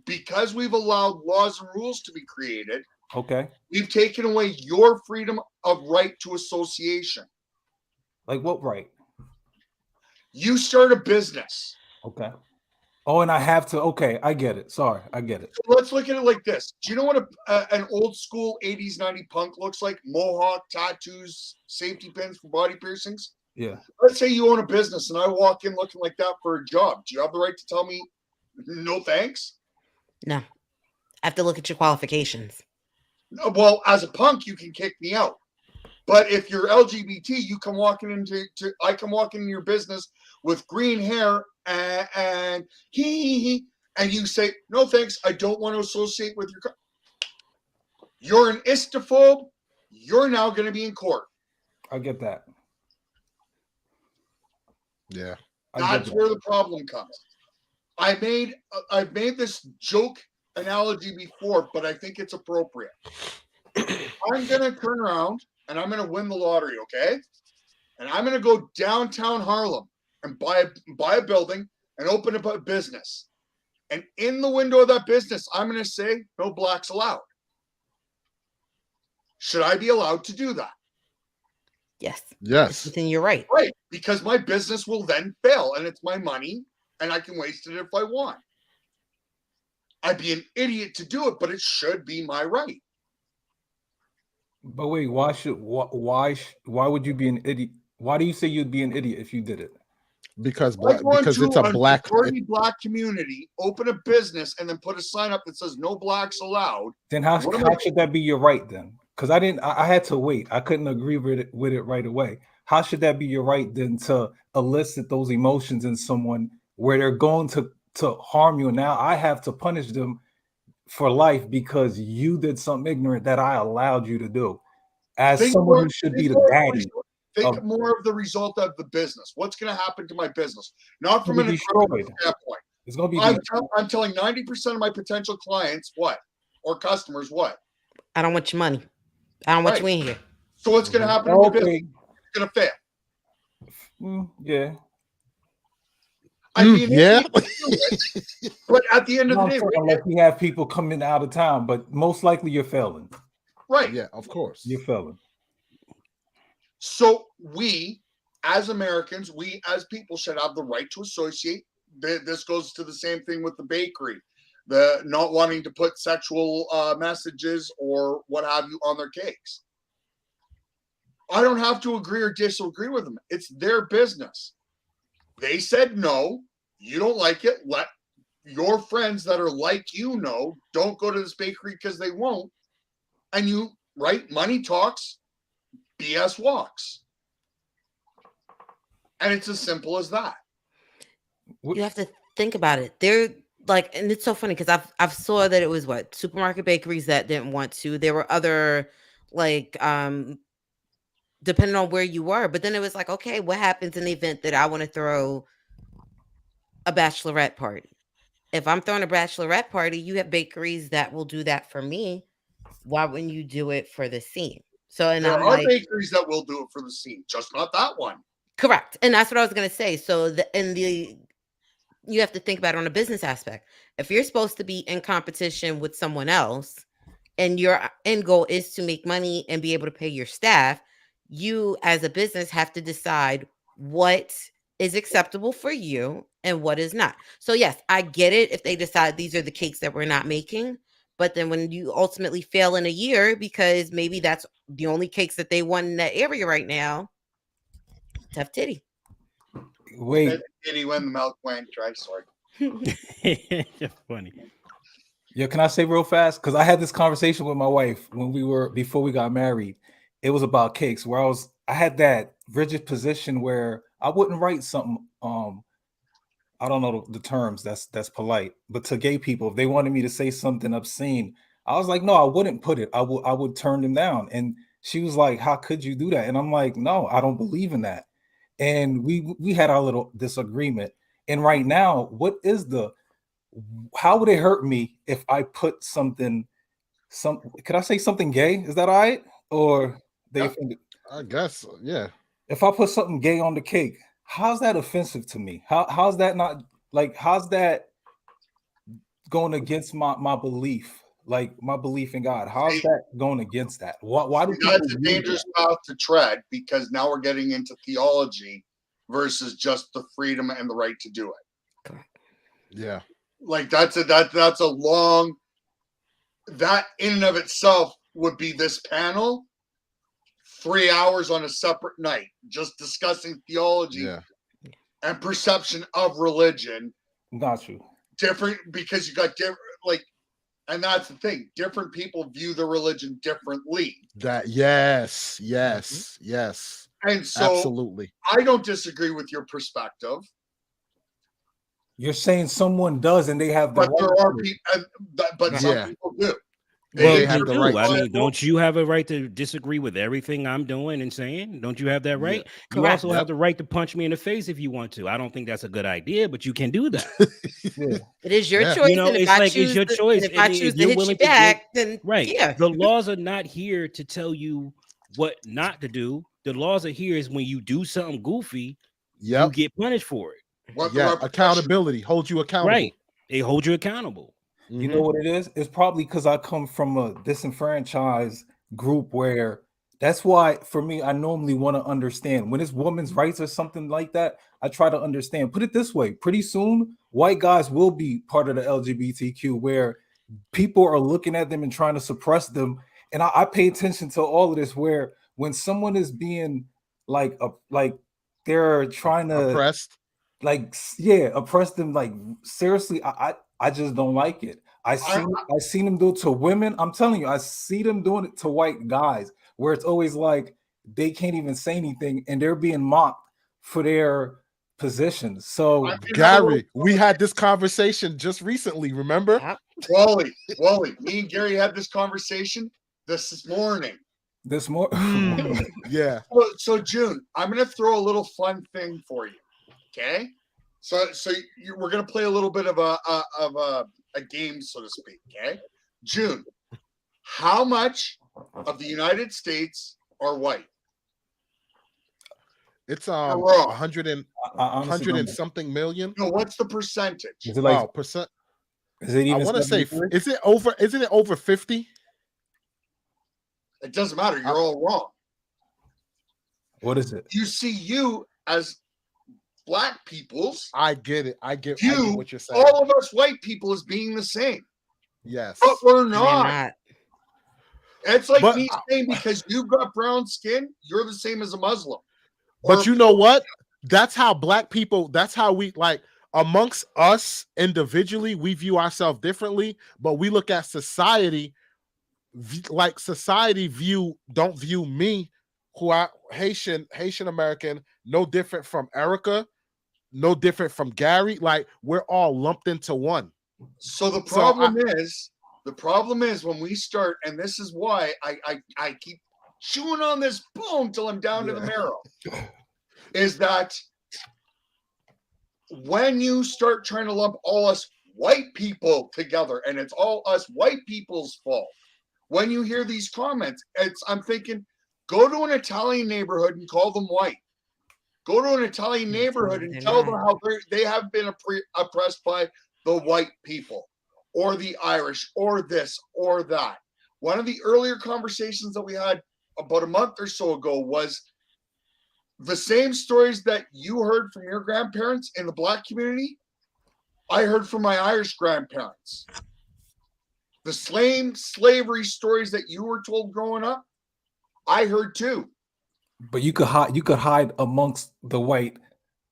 because we've allowed laws and rules to be created, Okay. we've taken away your freedom of right to association. Like what right? You start a business. Okay. Oh, and I have to. Okay, I get it. Sorry, I get it. So let's look at it like this. Do you know what an old school 80s, 90s punk looks like? Mohawk, tattoos, safety pins for body piercings? Yeah. Let's say you own a business and I walk in looking like that for a job. Do you have the right to tell me no thanks? No. I have to look at your qualifications. Well, as a punk, you can kick me out. But if you're LGBT, you come walking I come walking in your business with green hair and and you say, no thanks, I don't want to associate with your. You're an istophobe. You're now going to be in court. I get that. Yeah. That's where the problem comes. I've made this joke analogy before, but I think it's appropriate. I'm gonna turn around and I'm gonna win the lottery, okay? And I'm gonna go downtown Harlem and buy a building and open up a business. And in the window of that business, I'm gonna say no blacks allowed. Should I be allowed to do that? Yes. Yes. Then you're right. Right, because my business will then fail and it's my money and I can waste it if I want. I'd be an idiot to do it, but it should be my right. But wait, why would you be an idiot? Why do you say you'd be an idiot if you did it? Because Because it's a black black community, open a business, and then put a sign up that says no blacks allowed. Then how should that be your right then? Because I had to wait. I couldn't agree with it right away. How should that be your right then to elicit those emotions in someone where they're going to harm you? And now I have to punish them for life because you did something ignorant that I allowed you to do. As someone who should be the daddy. Think more of the result of the business. What's going to happen to my business? Not from an destroyed standpoint. It's going to be. I'm telling 90% of my potential clients what, or customers what. I don't want your money. I don't want you in here. So what's going to happen to my business? It's going to fail. Yeah. I mean, yeah. But at the end of the day, unless we have people coming out of town, but most likely you're failing. Right. Yeah, of course. You're failing. So we, as Americans, we as people should have the right to associate. This goes to the same thing with the bakery, the not wanting to put sexual messages or what have you on their cakes. I don't have to agree or disagree with them. It's their business. They said no. You don't like it. Let your friends that are like you know. Don't go to this bakery because they won't. And you, right? Money talks. BS walks. And it's as simple as that. You have to think about it. They're like, and it's so funny because I've saw that it was what supermarket bakeries that didn't want to. There were other like depending on where you were, but then it was like, okay, what happens in the event that I want to throw a bachelorette party? If I'm throwing a bachelorette party, you have bakeries that will do that for me. Why wouldn't you do it for the scene? So, and there I'm are like, bakeries that will do it for the scene, just not that one. Correct. And that's what I was going to say. So you have to think about it on a business aspect. If you're supposed to be in competition with someone else and your end goal is to make money and be able to pay your staff, you as a business have to decide what is acceptable for you and what is not. So yes, I get it if they decide these are the cakes that we're not making. But then when you ultimately fail in a year because maybe that's the only cakes that they want in that area right now, tough titty. Wait. Titty when the milk went dry, sorry. That's funny. Yeah, can I say real fast? Because I had this conversation with my wife before we got married. It was about cakes where I had that rigid position where I wouldn't write something I don't know the terms that's polite, but to gay people, if they wanted me to say something obscene, I was like, no, I wouldn't put it. I would turn them down. And she was like, how could you do that? And I'm like, no, I don't believe in that. And we had our little disagreement. And right now, how would it hurt me if I put could I say something gay? Is that all right? Or they offended? I guess, yeah. If I put something gay on the cake, how's that offensive to me? How's that not like? How's that going against my belief? Like my belief in God. How's that going against that? Why do that's a dangerous path to tread because now we're getting into theology versus just the freedom and the right to do it. Correct. Yeah. Like that's a long. That in and of itself would be this panel. 3 hours on a separate night, just discussing theology and perception of religion. Got you. Different because you got different, like, and that's the thing. Different people view the religion differently. Yes. And so, absolutely, I don't disagree with your perspective. You're saying someone does, and they have the but there are people, but some Yeah. people do. Well, they have you the do. right I to. mean, don't you have a right to disagree with everything I'm doing and saying? Don't you have that Yeah. right? You Correct. also Yep. have the right to punch me in the face if you want to. I don't think that's a good idea, but you can do that. Yeah. It is your Yeah. choice, You know, and if it's I like it's choose your to, choice. and if I I mean, choose if to you're hit you willing to give back, then right, yeah. the laws are not here to tell you what not to do. The laws are here is when you do something goofy, you Yep. get punished for it. What the Yeah. repercussions? Accountability. Hold you accountable. Right? They hold you accountable. You know what it is? It's probably because I come from a disenfranchised group where that's why for me, I normally want to understand when it's women's rights or something like that. I try to understand. Put it this way: pretty soon, white guys will be part of the LGBTQ where people are looking at them and trying to suppress them. And I pay attention to all of this where when someone is being like they're trying to Oppressed. oppress them, like seriously, I just don't like it. I seen them do it to women. I'm telling you, I see them doing it to white guys where it's always like they can't even say anything and they're being mocked for their positions. So I can have a Gary, little- we had this conversation just recently. Remember? Yep. Wally, me and Gary had this conversation this morning. this more Yeah. So June, I'm gonna throw a little fun thing for you. Okay, we're gonna play a little bit of a game, so to speak. Okay, June, how much of the United States are white? It's You're wrong. 100 and I honestly 100 and don't- something million. No, what's the percentage? is it like Wow, percent. is it I even want to say, 73? isn't it over 50? It doesn't matter. You're all wrong. What is it? You see, you as black peoples I get it. I get view what you're saying. all of us white people as being the same, Yes. but we're And they're not. not. It's like But- me saying because you've got brown skin, you're the same as a Muslim. But Or- you know what? That's how black people, that's how we like amongst us individually, we view ourselves differently, but we look at society like society don't view me, who I Haitian American, no different from Erica, no different from Gary. Like we're all lumped into one. So the So problem is when we start, and this is why I keep chewing on this bone till I'm down to the marrow, is that when you start trying to lump all us white people together and it's all us white people's fault, when you hear these comments, I'm thinking, go to an Italian neighborhood and call them white. Go to an Italian neighborhood and tell them how they have been oppressed by the white people or the Irish or this or that. One of the earlier conversations that we had about a month or so ago was the same stories that you heard from your grandparents in the black community, I heard from my Irish grandparents. The same slavery stories that you were told growing up, I heard too. But you could hide amongst the white,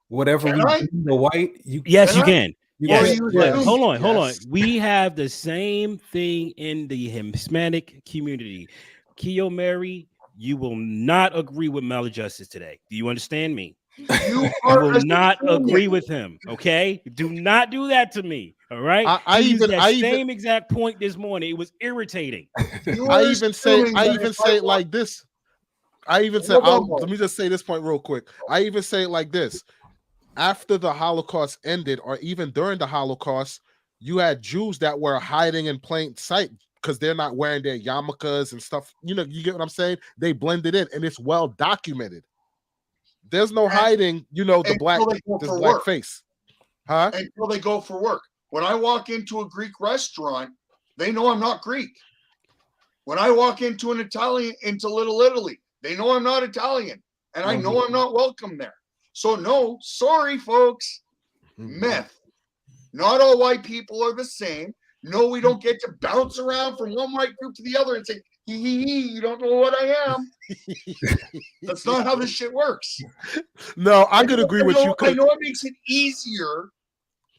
whatever Can we I? do, the white. Yes, you Can I? can. You Yes, can, you but assume- hold on. Yes. We have the same thing in the Hispanic community. Keo Mary, you will not agree with Maladjustice today. Do you understand me? You You are will not assuming- agree with him. Okay, do not do that to me. All right. I He used even- that I even- same exact point this morning. It was irritating. you I are even say assuming that if I it like this. I even say let me just say this point real quick. I even say it like this. After the Holocaust ended, or even during the Holocaust, you had Jews that were hiding in plain sight because they're not wearing their yarmulkes and stuff. You know, you get what I'm saying? They blended in, and it's well documented. There's no hiding, you know, until they go this for black work. face. Huh? Until they go for work. When I walk into a Greek restaurant, they know I'm not Greek. When I walk into into Little Italy, they know I'm not Italian, and I know I'm not welcome there. So no, sorry, folks. Myth. Not all white people are the same. No, we don't get to bounce around from one white group to the other and say, hee, you don't know what I am. That's not how this shit works. No, I could agree with you. I know it makes it easier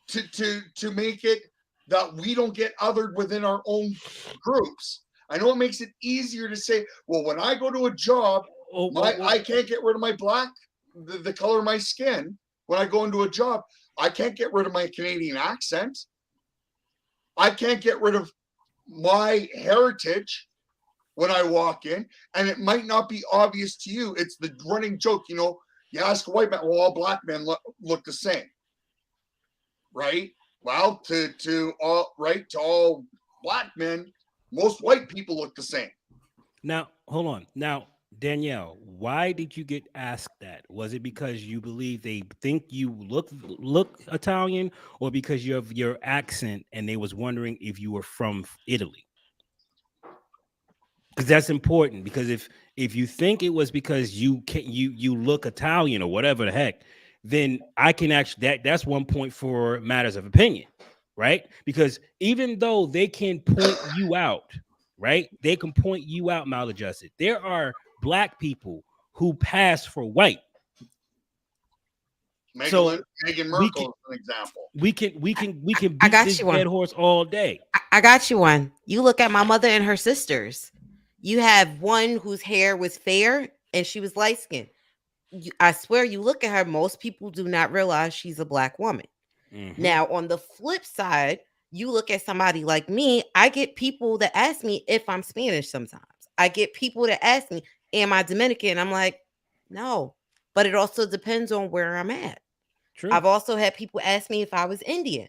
to make it that we don't get othered within our own groups. I know it makes it easier to say, well, when I go to a job, I can't get rid of my black, the color of my skin. When I go into a job, I can't get rid of my Canadian accent. I can't get rid of my heritage when I walk in, and it might not be obvious to you. It's the running joke, you know. You ask a white man, well, all black men look the same, right? Well, to all black men, most white people look the same. Now, hold on. Now, Danielle, why did you get asked that? Was it because you believe they think you look Italian, or because of your accent and they was wondering if you were from Italy? Because that's important. Because if you think it was because you look Italian or whatever the heck, then I can actually that's one point for matters of opinion, right? Because even though they can point you out, right? They can point you out maladjusted. There are black people who pass for white. Meghan Merkel can, is an example. We can I beat got this you one. dead horse all day. I got you one. You look at my mother and her sisters. You have one whose hair was fair and she was light skinned. I swear, you look at her, most people do not realize she's a black woman. Mhm. Now, on the flip side, you look at somebody like me, I get people that ask me if I'm Spanish sometimes. I get people that ask me, am I Dominican? I'm like, no. But it also depends on where I'm at. True. I've also had people ask me if I was Indian.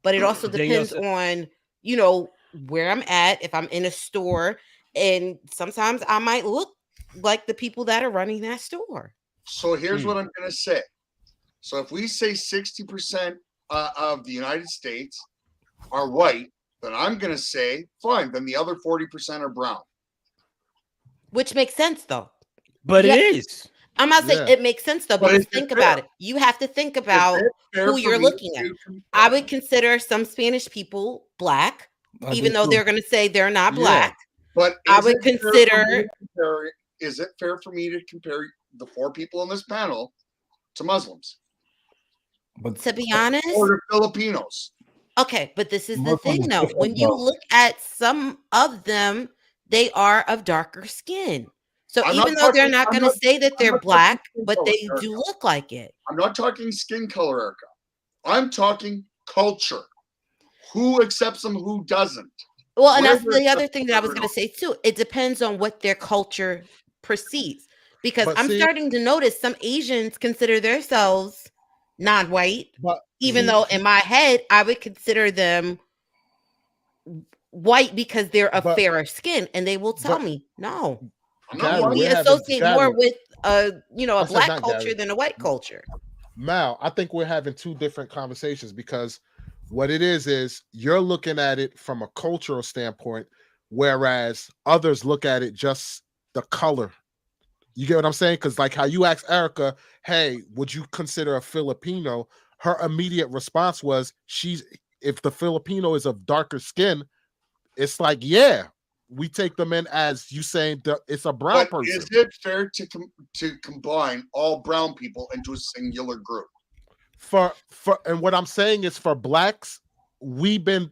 But it also Danielle depends said- on, where I'm at, if I'm in a store. And sometimes I might look like the people that are running that store. So here's what I'm going to say. So if we say 60% of the United States are white, then I'm going to say, fine, then the other 40% are brown. Which makes sense, though. But it is. I'm not saying it makes sense, though, But because is it think fair? about it. You have to think about Is it fair who for you're me looking at. to compare? I would consider some Spanish people black, I even do though too. they're going to say they're not Yeah. black. But I is would it fair for consider. me to compare- Is it fair for me to compare the 4 people on this panel to Muslims But To be honest, or to Filipinos? okay, but this is the Muslim thing, is though. different, When you though. look at some of them, they are of darker skin. So I'm even not though they're talking- not I'm going to not- say that I'm they're not talking black, skin but color, they Erica. do look like it. I'm not talking skin color, Erica. I'm talking culture. Who accepts them, who doesn't? Well, and Where that's they're the other thing that I was accepted going to say too. It depends on what their culture perceives. Because But I'm see- starting to notice some Asians consider themselves non-white, But even see, though in my head I would consider them white because they're of But- fairer skin, and they will tell but- me no. I'm Gary, not white. We we're having- associate Gary- more with a I said black not culture Gary. than a white culture. Mal, I think we're having two different conversations, because what it is you're looking at it from a cultural standpoint, whereas others look at it just the color. You get what I'm saying? Because like how you asked Erica, hey, would you consider a Filipino? Her immediate response was, if the Filipino is of darker skin, it's like, yeah, we take them in as you saying it's a brown But person. is it fair to combine all brown people into a singular group? For and what I'm saying is, for blacks, we've been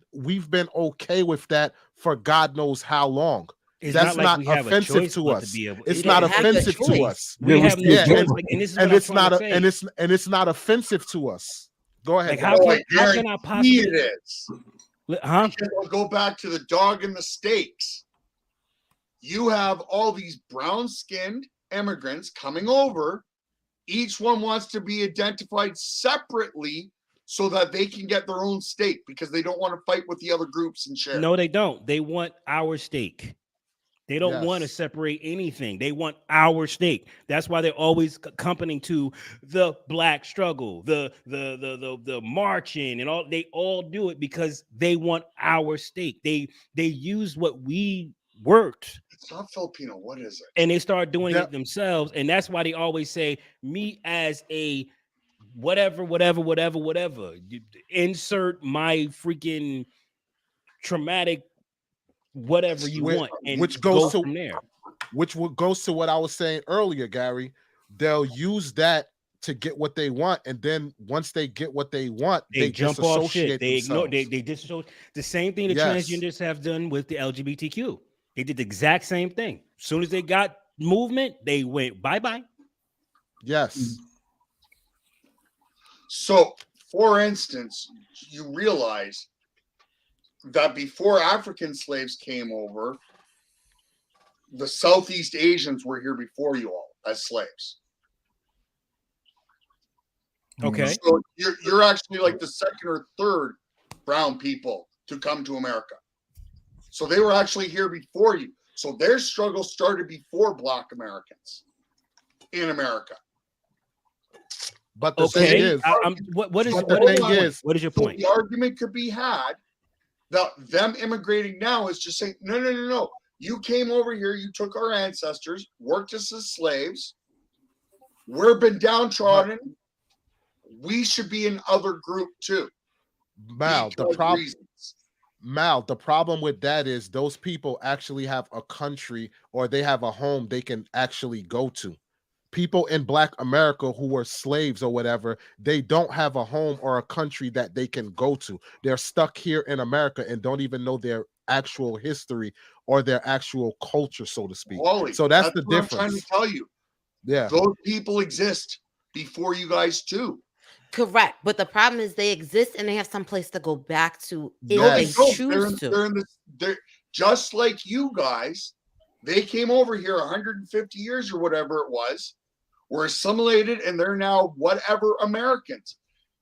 okay with that for God knows how long. It's That's not like not we have a offensive choice to but us. to be able. It's We not don't have a offensive to choice. us. We Yeah, we have still no do. choice. Like, and this is what And I'm it's trying not to a, say. and it's not offensive to us. Go ahead. Like, guys. how Oh, can I possibly? it is. Huh? Because I'll go back to the dog and the steaks. You have all these brown-skinned immigrants coming over. Each one wants to be identified separately so that they can get their own steak, because they don't want to fight with the other groups and share. No, they don't. They want our steak. They don't want to Yes. separate anything. They want our steak. That's why they're always accompanying to the black struggle, the marching, and all. They all do it because they want our steak. They use what we worked, It's not Filipino. What is it? and they start doing That- it themselves. And that's why they always say me as a whatever. Insert my freaking traumatic whatever you Which- want, and which go goes to- from there. Goes to what I was saying earlier, Gary. They'll use that to get what they want, and then once they get what they want, They jump off shit. disassociate They ignore. themselves. They disassociate. The same thing the Yes. transgenders have done with the LGBTQ. They did the exact same thing. As soon as they got movement, they went bye bye. Yes. So, for instance, you realize that before African slaves came over, the Southeast Asians were here before you all as slaves. Okay. So you're actually like the second or third brown people to come to America. So they were actually here before you. So their struggle started before Black Americans in America. But the thing Okay. is, What is but what the is thing your point? is- What is your So point? the argument could be had that them immigrating now is just saying, no. You came over here, you took our ancestors, worked us as slaves. We've been downtrodden. We should be in other group too. Mal, the Because problem. reasons. Mal, the problem with that is those people actually have a country or they have a home they can actually go to. People in Black America who were slaves or whatever, they don't have a home or a country that they can go to. They're stuck here in America and don't even know their actual history or their actual culture, so to speak. Wally, So that's the what I'm trying difference. to tell you. Yeah. Those people exist before you guys too. Correct. But the problem is they exist and they have some place to go back to if No, they Yes. don't. choose to. They're just like you guys. They came over here 150 years or whatever it was, were assimilated, and they're now whatever Americans.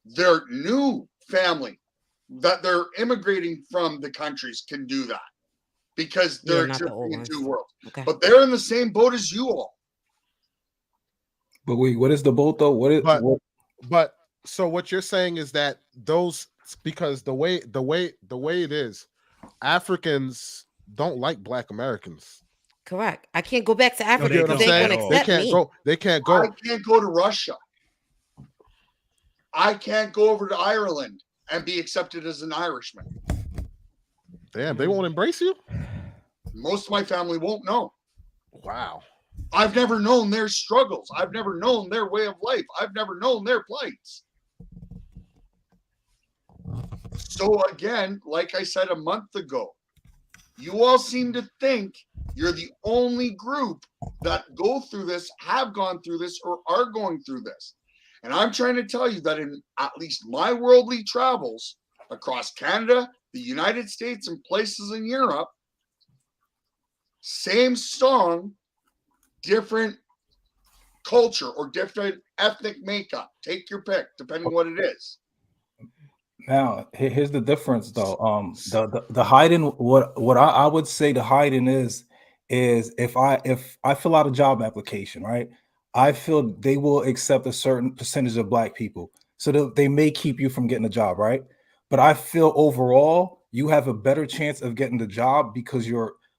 Their new family that they're immigrating from the countries can do that because they're not the old existing in two ones. worlds. Okay. But they're in the same boat as you all. But wait, what is the boat though? But so what you're saying is that those, because the way it is, Africans don't like Black Americans. Correct. I can't go back to Africa they You know because what I'm they don't ain't at gonna all. accept They can't me. go. They can't go. I can't go to Russia. I can't go over to Ireland and be accepted as an Irishman. Damn, they won't embrace you. Most of my family won't know. Wow. I've never known their struggles. I've never known their way of life. I've never known their plights. So again, like I said a month ago, you all seem to think you're the only group that go through this, have gone through this, or are going through this. And I'm trying to tell you that in at least my worldly travels across Canada, the United States, and places in Europe, same song, different culture or different ethnic makeup. Take your pick, depending on what it is. Now, here's the difference though. The hiding, what I would say the hiding is if I fill out a job application, right? I feel they will accept a certain percentage of Black people, so they may keep you from getting a job, right? But I feel overall you have a better chance of getting the job because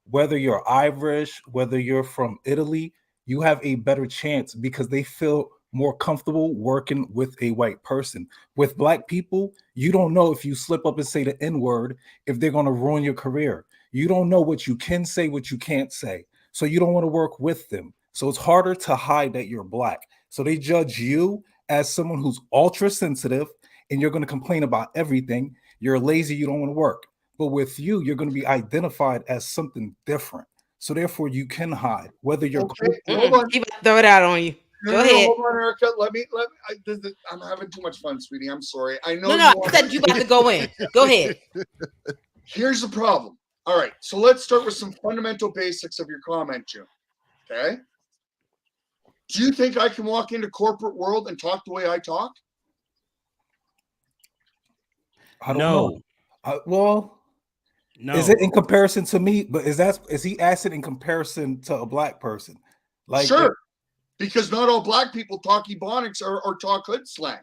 whether you're Irish, whether you're from Italy, you have a better chance because they feel more comfortable working with a white person. With Black people, you don't know if you slip up and say the N-word, if they're going to ruin your career. You don't know what you can say, what you can't say. So you don't want to work with them. So it's harder to hide that you're Black. So they judge you as someone who's ultra sensitive and you're going to complain about everything. You're lazy, you don't want to work. But with you, you're going to be identified as something different. So therefore you can hide, whether you're Okay, hold on. He about to throw it out on you. Go ahead. Hold on, Erica. Let me. I'm having too much fun, sweetie. I'm sorry. I know. No, I said you about to go in. Go ahead. Here's the problem. All right, so let's start with some fundamental basics of your comment, June. Okay. Do you think I can walk into corporate world and talk the way I talk? I don't know. Well, No. is it in comparison to me? But is he asking in comparison to a Black person? Like, sure, because not all Black people talk Ebonics or talk hood slang.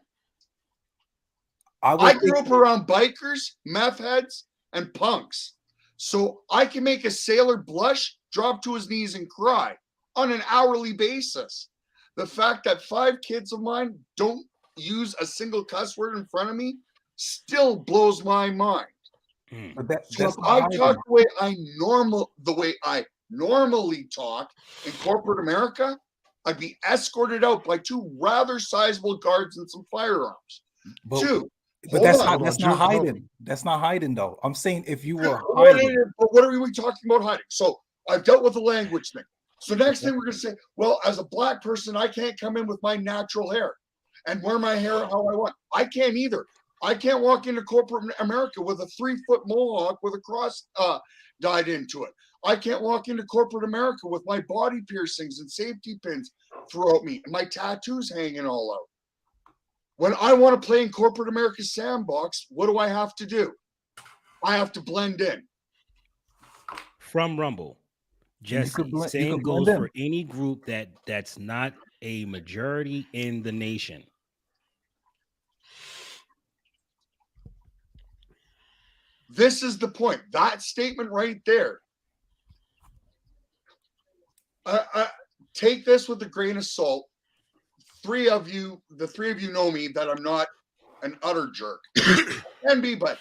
I grew up around bikers, meth heads, and punks. So I can make a sailor blush, drop to his knees, and cry on an hourly basis. The fact that 5 kids of mine don't use a single cuss word in front of me still blows my mind. But so if I talk the way I normally talk in corporate America, I'd be escorted out by 2 rather sizable guards and some firearms. But that's not hiding. That's not hiding, though. I'm saying if you were hiding. But what are we talking about hiding? So I've dealt with the language thing. So next thing we're going to say, well, as a Black person, I can't come in with my natural hair and wear my hair how I want. I can't either. I can't walk into corporate America with a 3-foot mohawk with a cross dyed into it. I can't walk into corporate America with my body piercings and safety pins throughout me and my tattoos hanging all out. When I want to play in corporate America's sandbox, what do I have to do? I have to blend in. From Rumble, Jesse, same goes for any group that's not a majority in the nation. This is the point. That statement right there. Take this with a grain of salt. The three of you know me that I'm not an utter jerk. Can be, but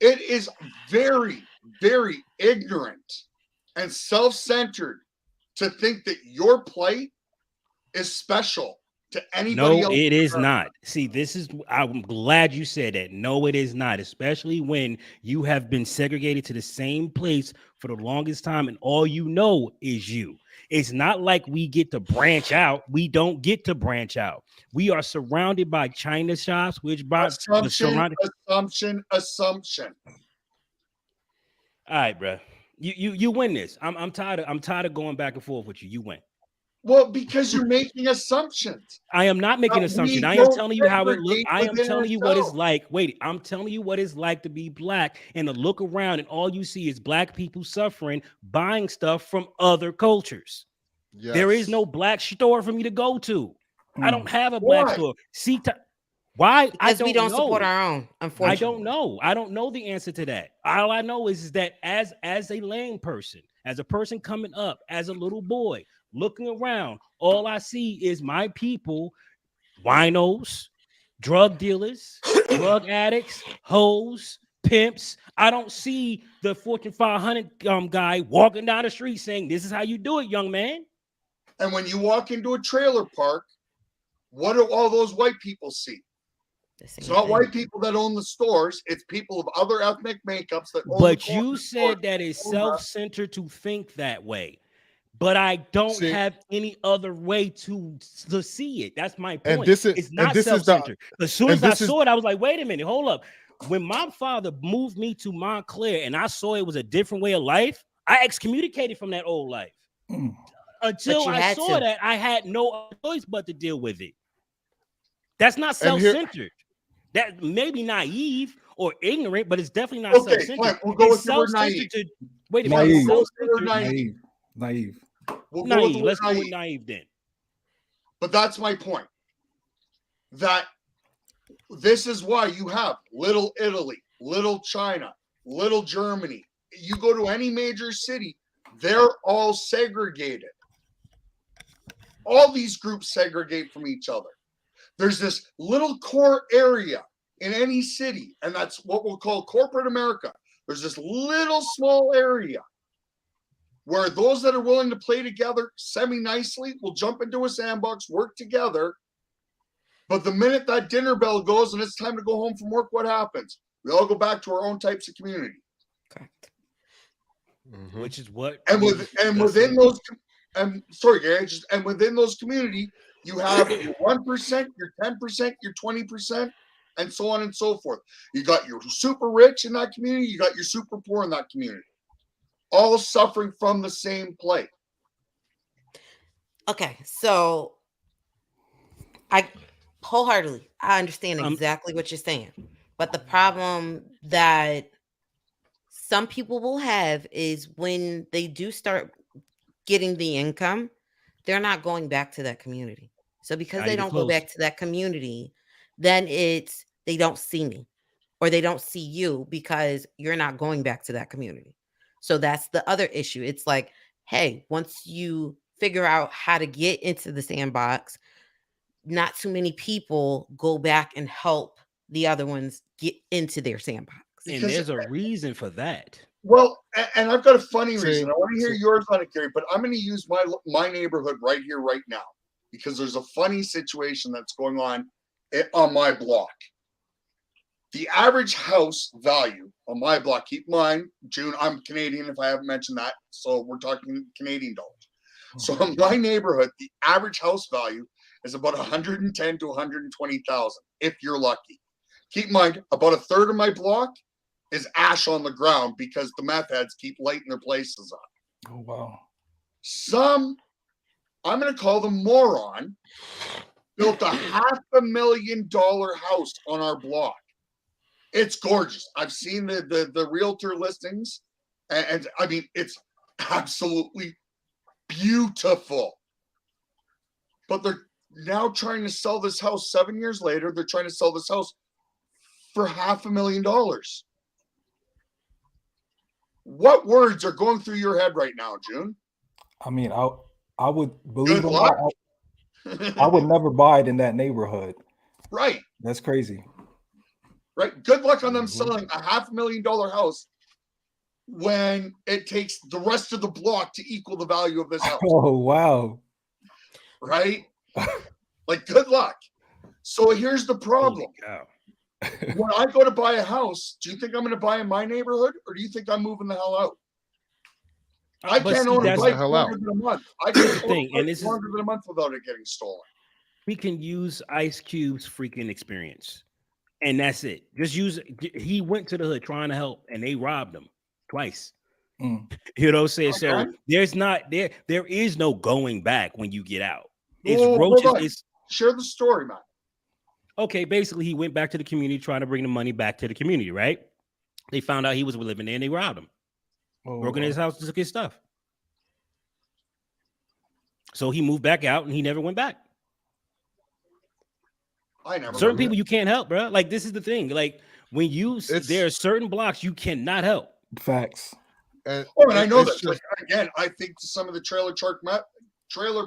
it is very, very ignorant and self-centered to think that your plight is special to anybody else. No, it is not. See, I'm glad you said that. No, it is not, especially when you have been segregated to the same place for the longest time and all you know is you. It's not like we get to branch out. We don't get to branch out. We are surrounded by China shops, which by assumption. All right, bro. You win this. I'm tired of going back and forth with you. You win. Well, because you're making assumptions. I am not making assumptions. I am telling you how it looks. I am telling you what it's like. Wait, I'm telling you what it's like to be black and to look around and all you see is black people suffering, buying stuff from other cultures. Yes. There is no black store for me to go to. I don't have a black store. See, why? Because we don't support our own, unfortunately. I don't know the answer to that. All I know is that as a lame person, as a person coming up, as a little boy, looking around, all I see is my people, winos, drug dealers, drug addicts, hoes, pimps. I don't see the Fortune 500 guy walking down the street saying, "This is how you do it, young man." And when you walk into a trailer park, what do all those white people see? It's not white people that own the stores. It's people of other ethnic makeups that own. But you said that it's self-centered to think that way. But I don't have any other way to see it. That's my point. It's not self-centered. As soon as I saw it, I was like, wait a minute, hold up. When my father moved me to Montclair and I saw it was a different way of life, I excommunicated from that old life. Until I saw that, I had no choice but to deal with it. That's not self-centered. That may be naive or ignorant, but it's definitely not self-centered. Fine. We'll go with the word naive. Wait a minute. Naive. Let's go with naive then. But that's my point. That this is why you have little Italy, little China, little Germany. You go to any major city, they're all segregated. All these groups segregate from each other. There's this little core area in any city, and that's what we'll call corporate America. There's this little small area where those that are willing to play together semi-nicely will jump into a sandbox, work together. But the minute that dinner bell goes and it's time to go home from work, what happens? We all go back to our own types of community. Correct. Mm-hmm. Which is what within those and within those community, you have your 1%, your 10%, your 20%, and so on and so forth. You got your super rich in that community, you got your super poor in that community. All suffering from the same plight. Okay, so I wholeheartedly understand exactly what you're saying, but the problem that some people will have is when they do start getting the income, they're not going back to that community. So because they don't go back to that community, then it's they don't see me or they don't see you because you're not going back to that community. So that's the other issue. It's like, hey, once you figure out how to get into the sandbox, not too many people go back and help the other ones get into their sandbox. And there's a reason for that. Well, and I've got a funny reason. I want to hear yours on it, Gary, but I'm going to use my neighborhood right here, right now, because there's a funny situation that's going on my block. The average house value on my block, keep in mind, June, I'm Canadian if I haven't mentioned that, so we're talking Canadian dollars. So in my neighborhood, the average house value is about 110 to 120,000 if you're lucky. Keep in mind, about a third of my block is ash on the ground because the meth heads keep lighting their places up. Oh wow. Some, I'm going to call them moron, built a $500,000 house on our block. It's gorgeous. I've seen the realtor listings, and I mean, it's absolutely beautiful. But they're now trying to sell this house 7 years later. They're trying to sell this house for $500,000. What words are going through your head right now, June? I mean, I would believe Good it or luck. not, I would never buy it in that neighborhood. Right. That's crazy. Right. Good luck on them selling a $500,000 house when it takes the rest of the block to equal the value of this house. Oh wow. Right? Like, good luck. So here's the problem. When I go to buy a house, do you think I'm going to buy in my neighborhood, or do you think I'm moving the hell out? I can't own a bike longer than a month. I can't own a bike longer than a month without it getting stolen. We can use Ice Cube's freaking experience, and that's it. Just use it. He went to the hood trying to help, and they robbed him twice. Mm. You know what I'm saying? Okay. So there is no going back when you get out. It's Whoa, roaches. hold on. It's Share the story, man. okay. Basically, he went back to the community trying to bring the money back to the community, right? They found out he was living there and they robbed him. Oh, Broke into his house and took his stuff. So he moved back out and he never went back. I never. Certain people you can't help, bro. Like, this is the thing. Like, when there are certain blocks you cannot help. Facts. And I know that. Like, again, I think to some of the trailer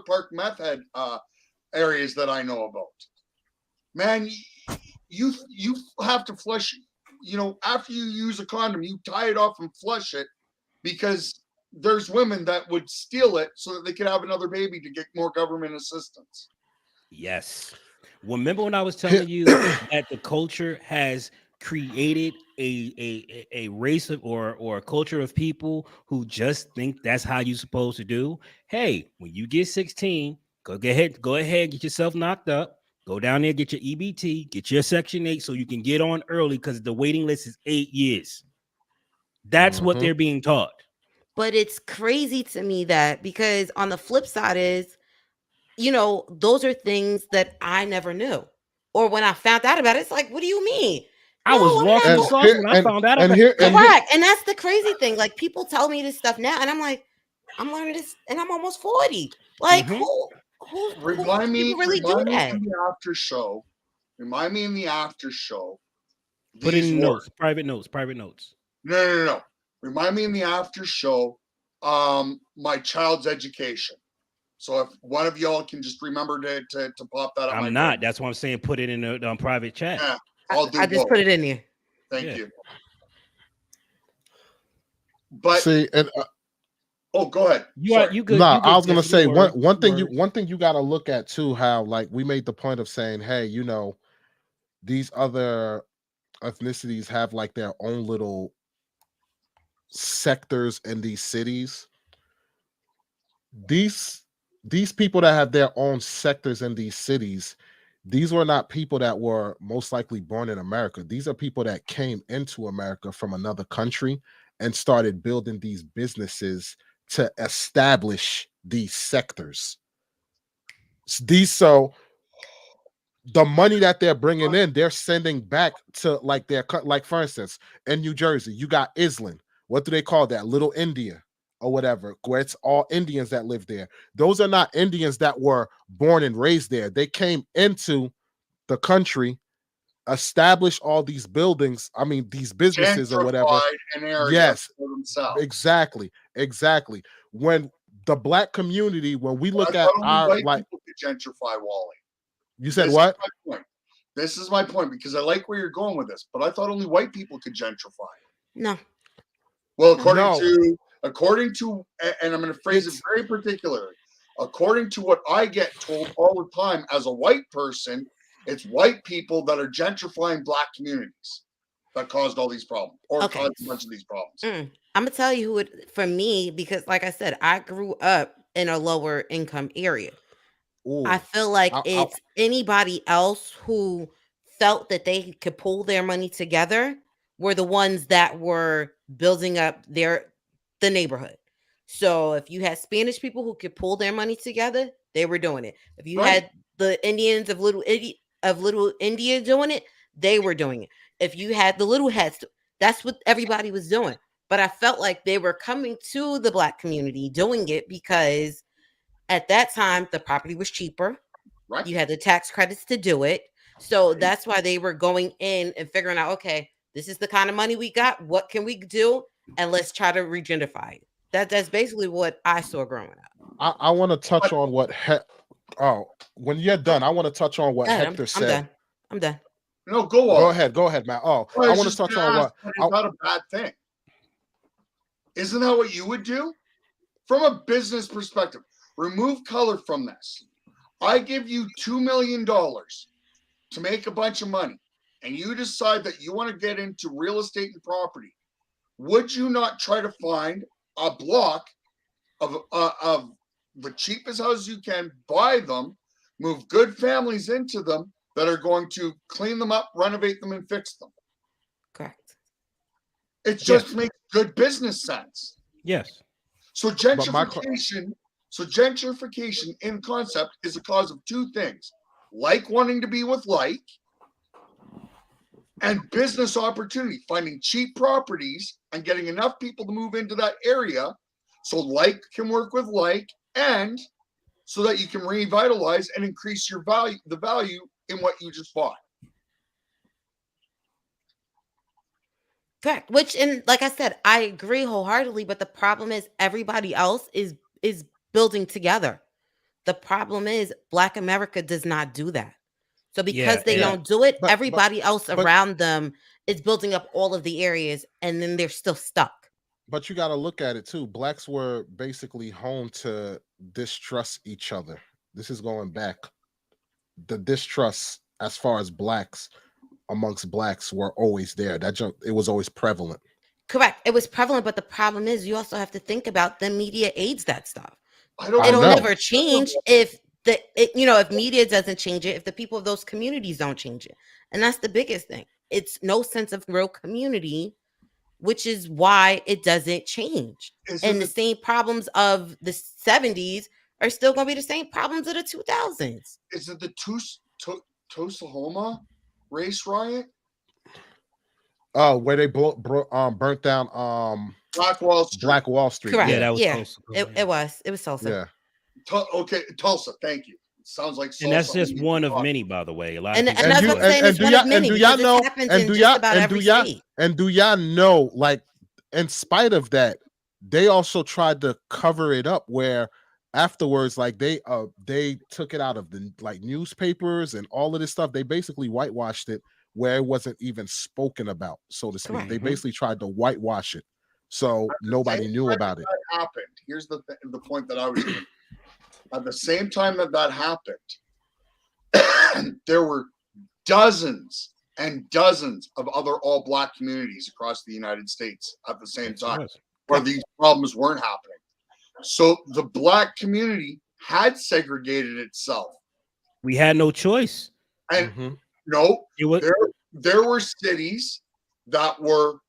park meth head areas that I know about. Man, you have to flush. You know, after you use a condom, you tie it off and flush it, because there's women that would steal it so that they could have another baby to get more government assistance. Yes. Remember when I was telling you that the culture has created a race of or a culture of people who just think that's how you're supposed to do? Hey, when you get 16, go ahead, get yourself knocked up, go down there, get your EBT, get your Section 8 so you can get on early, because the waiting list is 8 years. That's what they're being taught. But it's crazy to me that, because on the flip side is, you know, those are things that I never knew. Or when I found out about it, it's like, what do you mean? I was lost in the sauce when I found out about it. Correct. And that's the crazy thing. Like, people tell me this stuff now, and I'm like, I'm learning this, and I'm almost 40. Like, who remind me really do that? in the after show. Remind me in the after show. Put it in notes, private notes. No. Remind me in the after show, my child's education. So if one of y'all can just remember to pop that up. I'm not. That's why I'm saying put it in the private chat. Yeah, I'll do I just both. put it in there. Thank you. But see, and go ahead. You good? No, you good, I was gonna say one thing you got to look at too. How, like, we made the point of saying, hey, you know, these other ethnicities have like their own little sectors in these cities. These people that have their own sectors in these cities, these were not people that were most likely born in America. These are people that came into America from another country and started building these businesses to establish these sectors. So the money that they're bringing in, they're sending back to like like, for instance, in New Jersey, you got Island. What do they call that? Little India or whatever, where it's all Indians that live there. Those are not Indians that were born and raised there. They came into the country, established all these buildings. I mean, these businesses or whatever. Yes, exactly. When the black community, when we look at our like, people could gentrify, Wally. You said what? This is my point, because I like where you're going with this, but I thought only white people could gentrify. No. Well, according to, and I'm going to phrase it very particularly, according to what I get told all the time as a white person, it's white people that are gentrifying black communities that caused all these problems, or caused a bunch of these problems. I'm going to tell you who it, for me, because like I said, I grew up in a lower income area. Ooh, I feel like it's anybody else who felt that they could pull their money together were the ones that were building up the neighborhood. So if you had Spanish people who could pull their money together, they were doing it. If you Right. had the Indians of Little India doing it, they were doing it. If you had the little heads, that's what everybody was doing. But I felt like they were coming to the Black community doing it because at that time the property was cheaper. Right. You had the tax credits to do it. So that's why they were going in and figuring out, okay, this is the kind of money we got. What can we do? And let's try to regentrify it. That's basically what I saw growing up. I want to touch on what when you're done, I want to touch on what Done. Hector I'm said. done. I'm done. No, go on. Go ahead, Matt. Oh, Well, I was want to just touch gonna on ask, what but it's not a bad thing. Isn't that what you would do? From a business perspective, remove color from this. I give you $2 million to make a bunch of money, and you decide that you want to get into real estate and property. Would you not try to find a block of the cheapest houses you can, buy them, move good families into them that are going to clean them up, renovate them, and fix them? Correct. It just makes good business sense. Yes. So gentrification in concept is a cause of two things: like wanting to be with like, and business opportunity, finding cheap properties and getting enough people to move into that area so like can work with like, and so that you can revitalize and increase your value, the value in what you just bought. Correct. Which, and like I said, I agree wholeheartedly. But the problem is everybody else is building together. The problem is Black America does not do that. So because they don't do it, everybody else around them is building up all of the areas, and then they're still stuck. But you got to look at it too. Blacks were basically home to distrust each other. This is going back. The distrust as far as blacks amongst blacks were always there. It was always prevalent. Correct. It was prevalent, but the problem is you also have to think about the media aids that stuff. It'll never change if if media doesn't change it, if the people of those communities don't change it. And that's the biggest thing. It's no sense of real community, which is why it doesn't change. And the same problems of the 70s are still going to be the same problems of the 2000s. Is it the Tullahoma race riot? Oh, where they burnt down Black Wall Street. Black Wall Street. Correct. Yeah, that was Tulsa. It was Tulsa. Yeah. Okay, Tulsa. Thank you. Sounds like. And that's just one of many, by the way. A lot of And people. that's what I'm saying. It's one of many. Do y'all know? And do y'all know? Like, in spite of that, they also tried to cover it up. Where afterwards, like they took it out of the newspapers and all of this stuff. They basically whitewashed it where it wasn't even spoken about, so to speak. Correct. They basically tried to whitewash it, so nobody knew about it. That happened. Here's the point that I was making. At the same time that happened, there were dozens and dozens of other all-Black communities across the United States at the same time where these problems weren't happening. So the Black community had segregated itself. We had no choice. And no, there were cities that were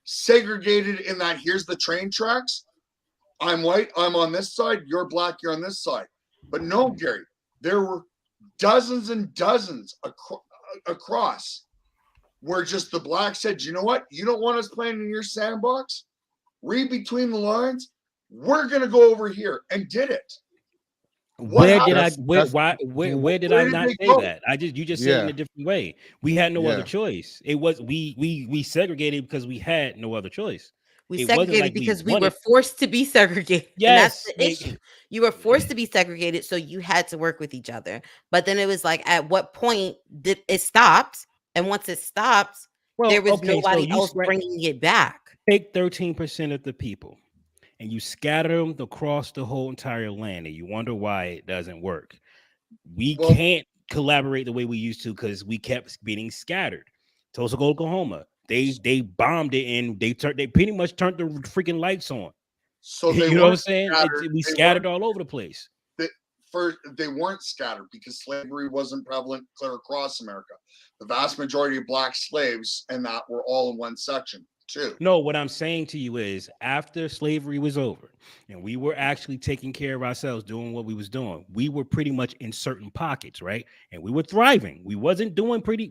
segregated in that here's the train tracks. I'm white, I'm on this side, you're Black, you're on this side. But no, Gary, there were dozens and dozens across where just the Black said, you know what? You don't want us playing in your sandbox? Read between the lines. We're going to go over here, and did it. Where did I not say that? You just said it in a different way. We had no other choice. It was we segregated because we had no other choice. We segregated because we were forced to be segregated. Yes, and that's the issue. You were forced to be segregated, so you had to work with each other. But then it was like, at what point did it stop? And once it stopped, there was nobody else bringing it back. Take 13% of the people, and you scatter them across the whole entire land, and you wonder why it doesn't work. We can't collaborate the way we used to because we kept getting scattered. Tulsa, Oklahoma. They bombed it and they pretty much turned the freaking lights on. So you know what I'm saying? We scattered all over the place. scattered because slavery wasn't prevalent clear across America. The vast majority of black slaves and that were all in one section too. No, what I'm saying to you is after slavery was over and we were actually taking care of ourselves, doing what we was doing, we were pretty much in certain pockets, right? And we were thriving. We was doing pretty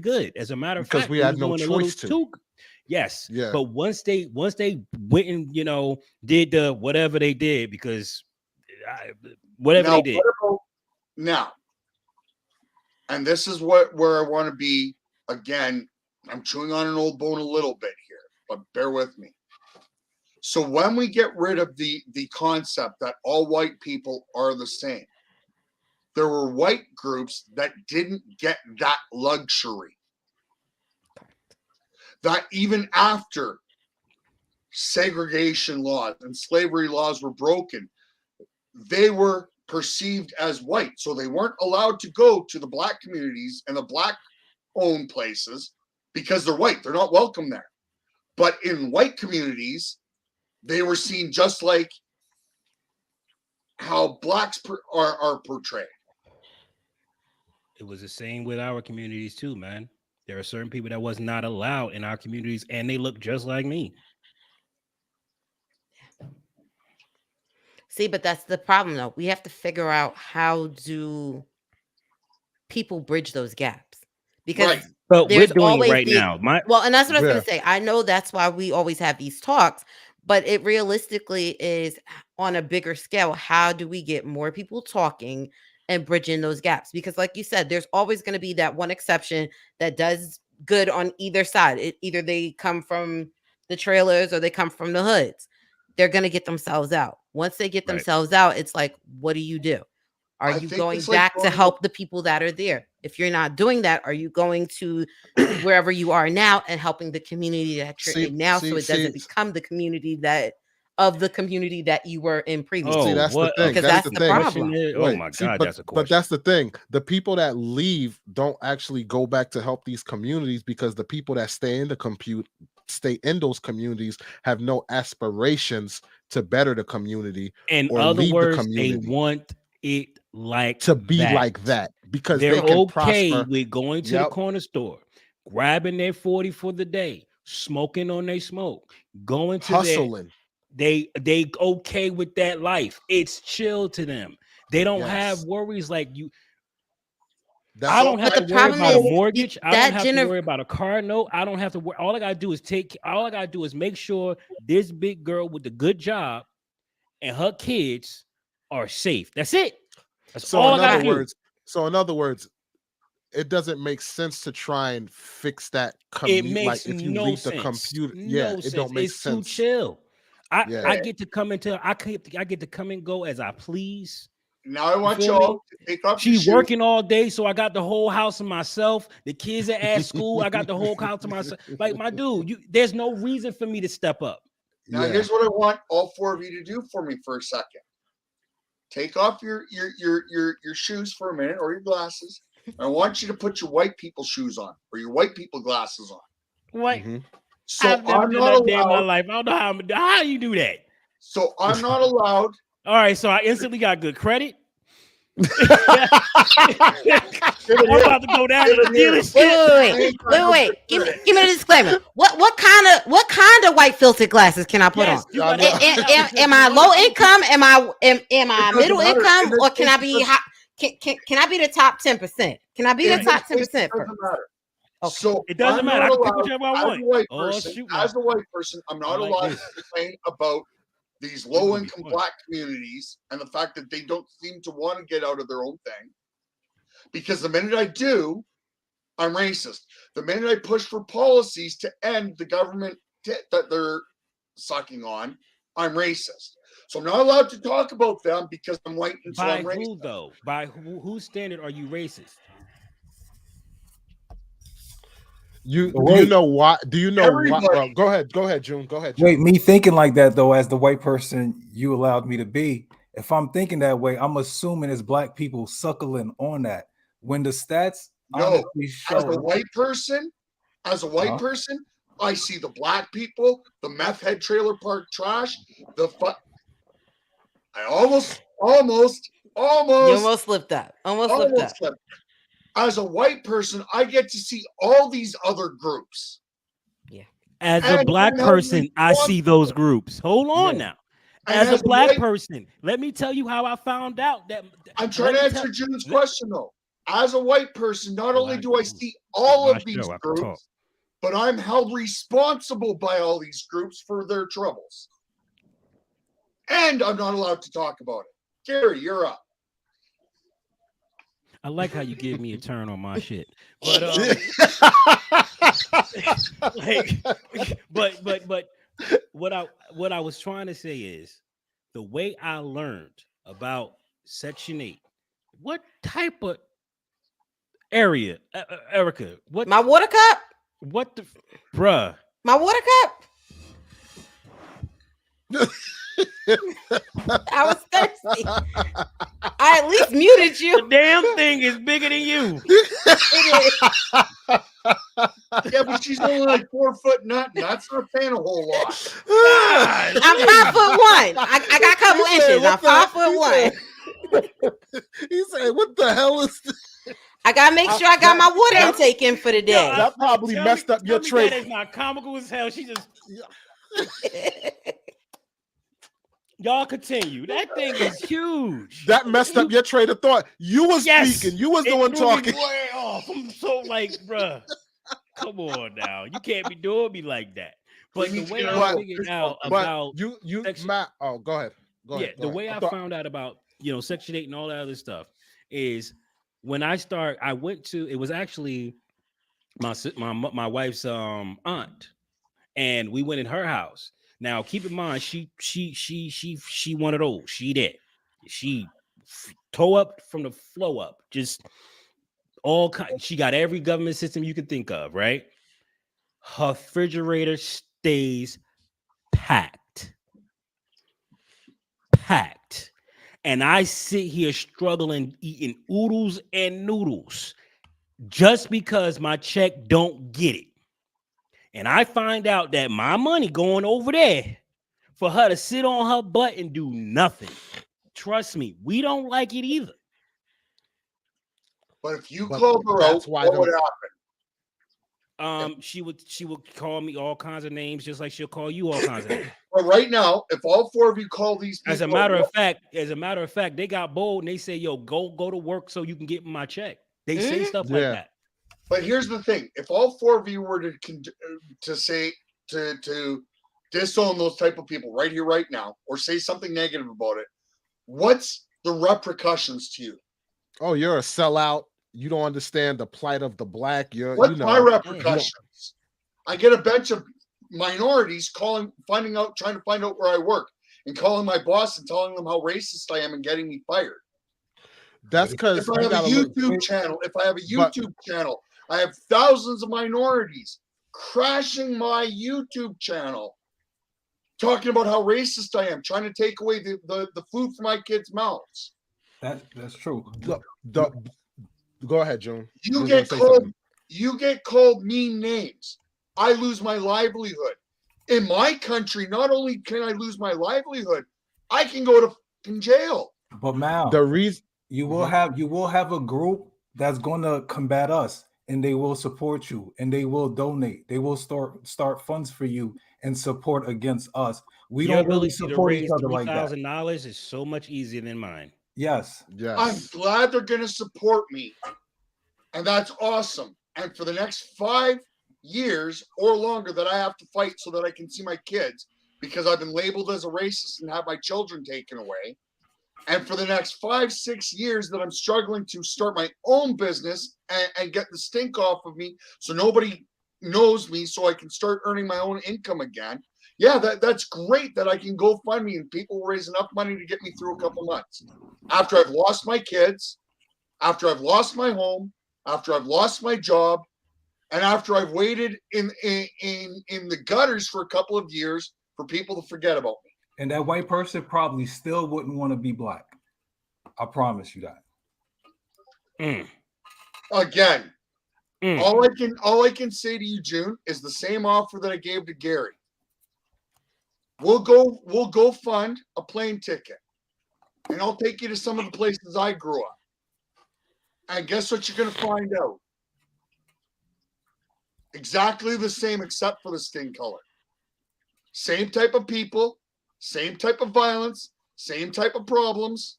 good. As a matter of Because fact, we had was no doing a little choice to. too. Yes. Yeah. But once they went and, did the whatever they did, because whatever Now, they did. Now, and this is where I want to be again. I'm chewing on an old bone a little bit here, but bear with me. So when we get rid of the concept that all white people are the same, there were white groups that didn't get that luxury. That even after segregation laws and slavery laws were broken, they were perceived as white. So they weren't allowed to go to the black communities and the black owned places because they're white. They're not welcome there. But in white communities, they were seen just like how blacks are portrayed. It was the same with our communities too, man. There are certain people that was not allowed in our communities, and they look just like me. See, but that's the problem, though. We have to figure out how do people bridge those gaps, because Right. But we're there's doing it always right the now. well, and that's what I was Yeah. going to say. I know that's why we always have these talks, but it realistically is on a bigger scale. How do we get more people talking and bridging those gaps? Because, like you said, there's always going to be that one exception that does good on either side. Either they come from the trailers or they come from the hoods. They're going to get themselves out. Once they get Right. themselves out, it's like, what do? Are I you think going it's like back to going- help the people that are there? If you're not doing that, are you going to wherever you are now and helping the community that you're in now, so it doesn't become the community that you were in previously? See, that's the what a thing. Because That's that's the the thing. problem. question is- oh my God, but, that's a but question. that's the thing. The people that leave don't actually go back to help these communities because the people that stay in those communities have no aspirations to better the community In or other leave words, the community they want it like to be that. like that because They're they can okay prosper. with going to the Yep. corner store, grabbing their 40 for the day, smoking on their smoke, going to their Hustling. they okay with that life. It's chill to them. They don't have Yes. worries like you. That's I don't have But to the worry problem about a is mortgage. I that don't have to worry about a car note. I don't have to worry. All I gotta do is make sure this big girl with the good job and her kids are safe. That's it. That's So all in I gotta other do. words, it doesn't make sense to try and fix that It commute. Like makes if you no leave the sense. computer, No it sense. don't make It's sense. too chill. I Yeah. get to come into I get to come and go as I please. Now I want feel y'all me? to take off She your shoes. working all day, so I got the whole house to myself. The kids are at school. I got the whole house to myself. Like, my dude, there's no reason for me to step up. Now here's what I want all four of you to do for me for a second. Take off your shoes for a minute or your glasses. I want you to put your white people shoes on or your white people glasses on. What? Mhm. So I've never I'm done not that day in my allowed. life. I don't know how you do that. So I'm not allowed. All right, so I instantly got good credit. I'm Give it here. about to go down to the Give it here. dealership. Wait. Give me the disclaimer. What kind of white filtered glasses can I put Yes, on? you I gotta- know. Am I low income? Am I doesn't middle matter. income? In Or this can I case, be high? Can I be the top 10%? Can I be the In top this case, 10% it first? doesn't matter. Okay. So It doesn't I'm matter. I not can pick allowed, whichever I as want. a white Oh, person, shoot, now. as a white person, I'm not I like allowed this. to complain about these gonna be low income fun. black communities and the fact that they don't seem to want to get out of their own thing. Because the minute I do, I'm racist. The minute I push for policies to end the government that they're sucking on, I'm racist. So I'm not allowed to talk about them because I'm white and so By I'm racist. who though? By whose standard are you racist? Do Wait. you know why? Do you know why? Everybody. Go ahead, June. Go ahead, June. Wait, me thinking like that though, as the white person you allowed me to be, if I'm thinking that way, I'm assuming it's black people suckling on that. When the stats No, honestly show, as a white person, I see the black people, the meth head trailer park trash, I almost You Almost. almost slipped up. Almost slipped up. Slipped. As a white person, I get to see all these other groups. As a And black I'm held person, I see those groups. Hold on Yeah. now. And As a black white- person, let me tell you how I found out that. I'm trying to answer June's question though. As a white person, not only do I see all of these groups, but I'm held responsible by all these groups for their troubles. And I'm not allowed to talk about it. Gary, you're up. I like how you give me a turn on my shit, but but what I was trying to say is the way I learned about Section 8. What type of area, Erica? What My water cup? What the bruh? My water cup? I was thirsty. I at least muted The you. damn thing is bigger than you. It is. Yeah, but she's only like 4 foot nothing. That's not saying a whole lot. God, I'm 5'1". I got a couple inches. I'm 5'1". He said, "What the hell is this?" I gotta make sure I got my water intake in for the day. That probably messed up your trade. That is not comical as hell. She just y'all continue. That thing is huge. That messed up your trade of thought. You was speaking. You was the one talking. Way off. I'm so like, bruh. Come on now. You can't be doing me like that. But the way I figured out about you Matt. Oh, go ahead. Go ahead. The way I found out about Section 8 and all that other stuff is when I went to, it was actually my wife's aunt, and we went in her house. Now keep in mind, she one of those. She toe up from the flow up, just all kind. She got every government system you can think of, right? Her refrigerator stays packed. And I sit here struggling, eating oodles and noodles just because my check don't get it. And I find out that my money going over there for her to sit on her butt and do nothing. Trust me, we don't like it either. But if you called her out, what would happen? She would call me all kinds of names, just like she'll call you all kinds of names. But right now, if all 4 of you call these people, as a matter of fact, they got bold and they say, "Yo, go to work so you can get my check." They say stuff like that. But here's the thing: if all 4 of you were to say to disown those type of people right here, right now, or say something negative about it, what's the repercussions to you? Oh, you're a sellout. You don't understand the plight of the black. What's my repercussions? I get a bunch of minorities trying to find out where I work, and calling my boss and telling them how racist I am and getting me fired. That's because if I have a YouTube channel, I have thousands of minorities crashing my YouTube channel, talking about how racist I am, trying to take away the food from my kids' mouths. That's true. Go ahead, June. You get called mean names. I lose my livelihood. In my country, not only can I lose my livelihood, I can go to jail. But Mal, the reason you will have a group that's going to combat us, and they will support you, and they will donate. They will start funds for you and support against us. We don't really support each other like that. $3,000 is so much easier than mine. Yes. I'm glad they're going to support me, and that's awesome. And for the next 5 years or longer that I have to fight so that I can see my kids, because I've been labeled as a racist and have my children taken away. And for the next 5-6 years that I'm struggling to start my own business and get the stink off of me so nobody knows me, so I can start earning my own income again. Yeah, that's great that I can go fund me and people will raise enough money to get me through a couple months. After I've lost my kids, after I've lost my home, after I've lost my job, and after I've waited in the gutters for a couple of years for people to forget about me. And that white person probably still wouldn't want to be black. I promise you that. Again, all I can say to you, June, is the same offer that I gave to Gary. We'll go fund a plane ticket. and I'll take you to some of the places I grew up. And guess what you're going to find out? Exactly the same except for the skin color. Same type of people, same type of violence, same type of problems.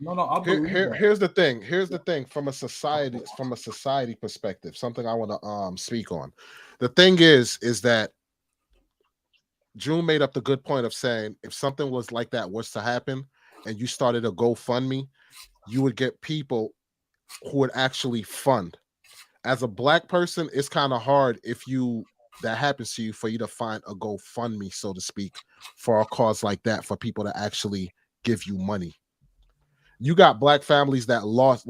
No, I believe that. Here's the thing. Here's the thing from a society perspective. Something I want to speak on. The thing is that June made up the good point of saying if something was like that was to happen, and you started a GoFundMe, you would get people who would actually fund. As a black person, it's kind of hard if that happens to you for you to find a GoFundMe, so to speak, for a cause like that, for people to actually give you money. You got black families that lost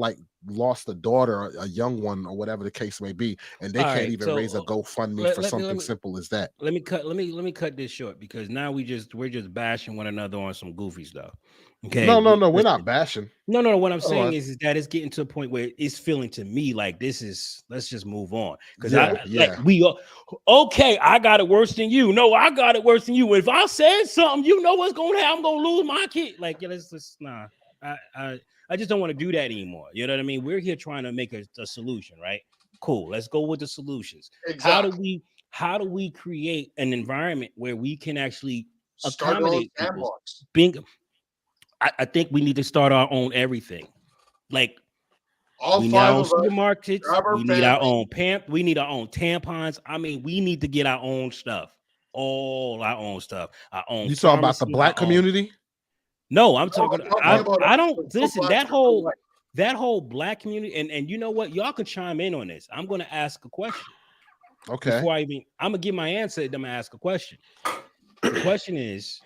a daughter, a young one, or whatever the case may be, and they can't even raise a GoFundMe for something simple as that. Let me cut this short, because now we're just bashing one another on some goofy stuff. Okay. No, we're not bashing. No. What I'm saying is that it's getting to a point where it's feeling to me like let's just move on. Because I got it worse than you. No, I got it worse than you. If I said something, you know what's gonna happen. I'm gonna lose my kid. Like, yeah, let's just nah. I just don't want to do that anymore. You know what I mean? We're here trying to make a solution, right? Cool. Let's go with the solutions. Exactly. How do we create an environment where we can actually Start accommodate people? I think we need to start our own everything. Like, all we need our own supermarkets. We need our own we need our own tampons. I mean, we need to get our own stuff. All our own stuff. Our own. You talking about the black community? No, I'm talking. I don't listen. That whole black community, and you know what? Y'all can chime in on this. I'm going to ask a question. Okay. Before I'm gonna give my answer, then I'm gonna ask a question. The question is,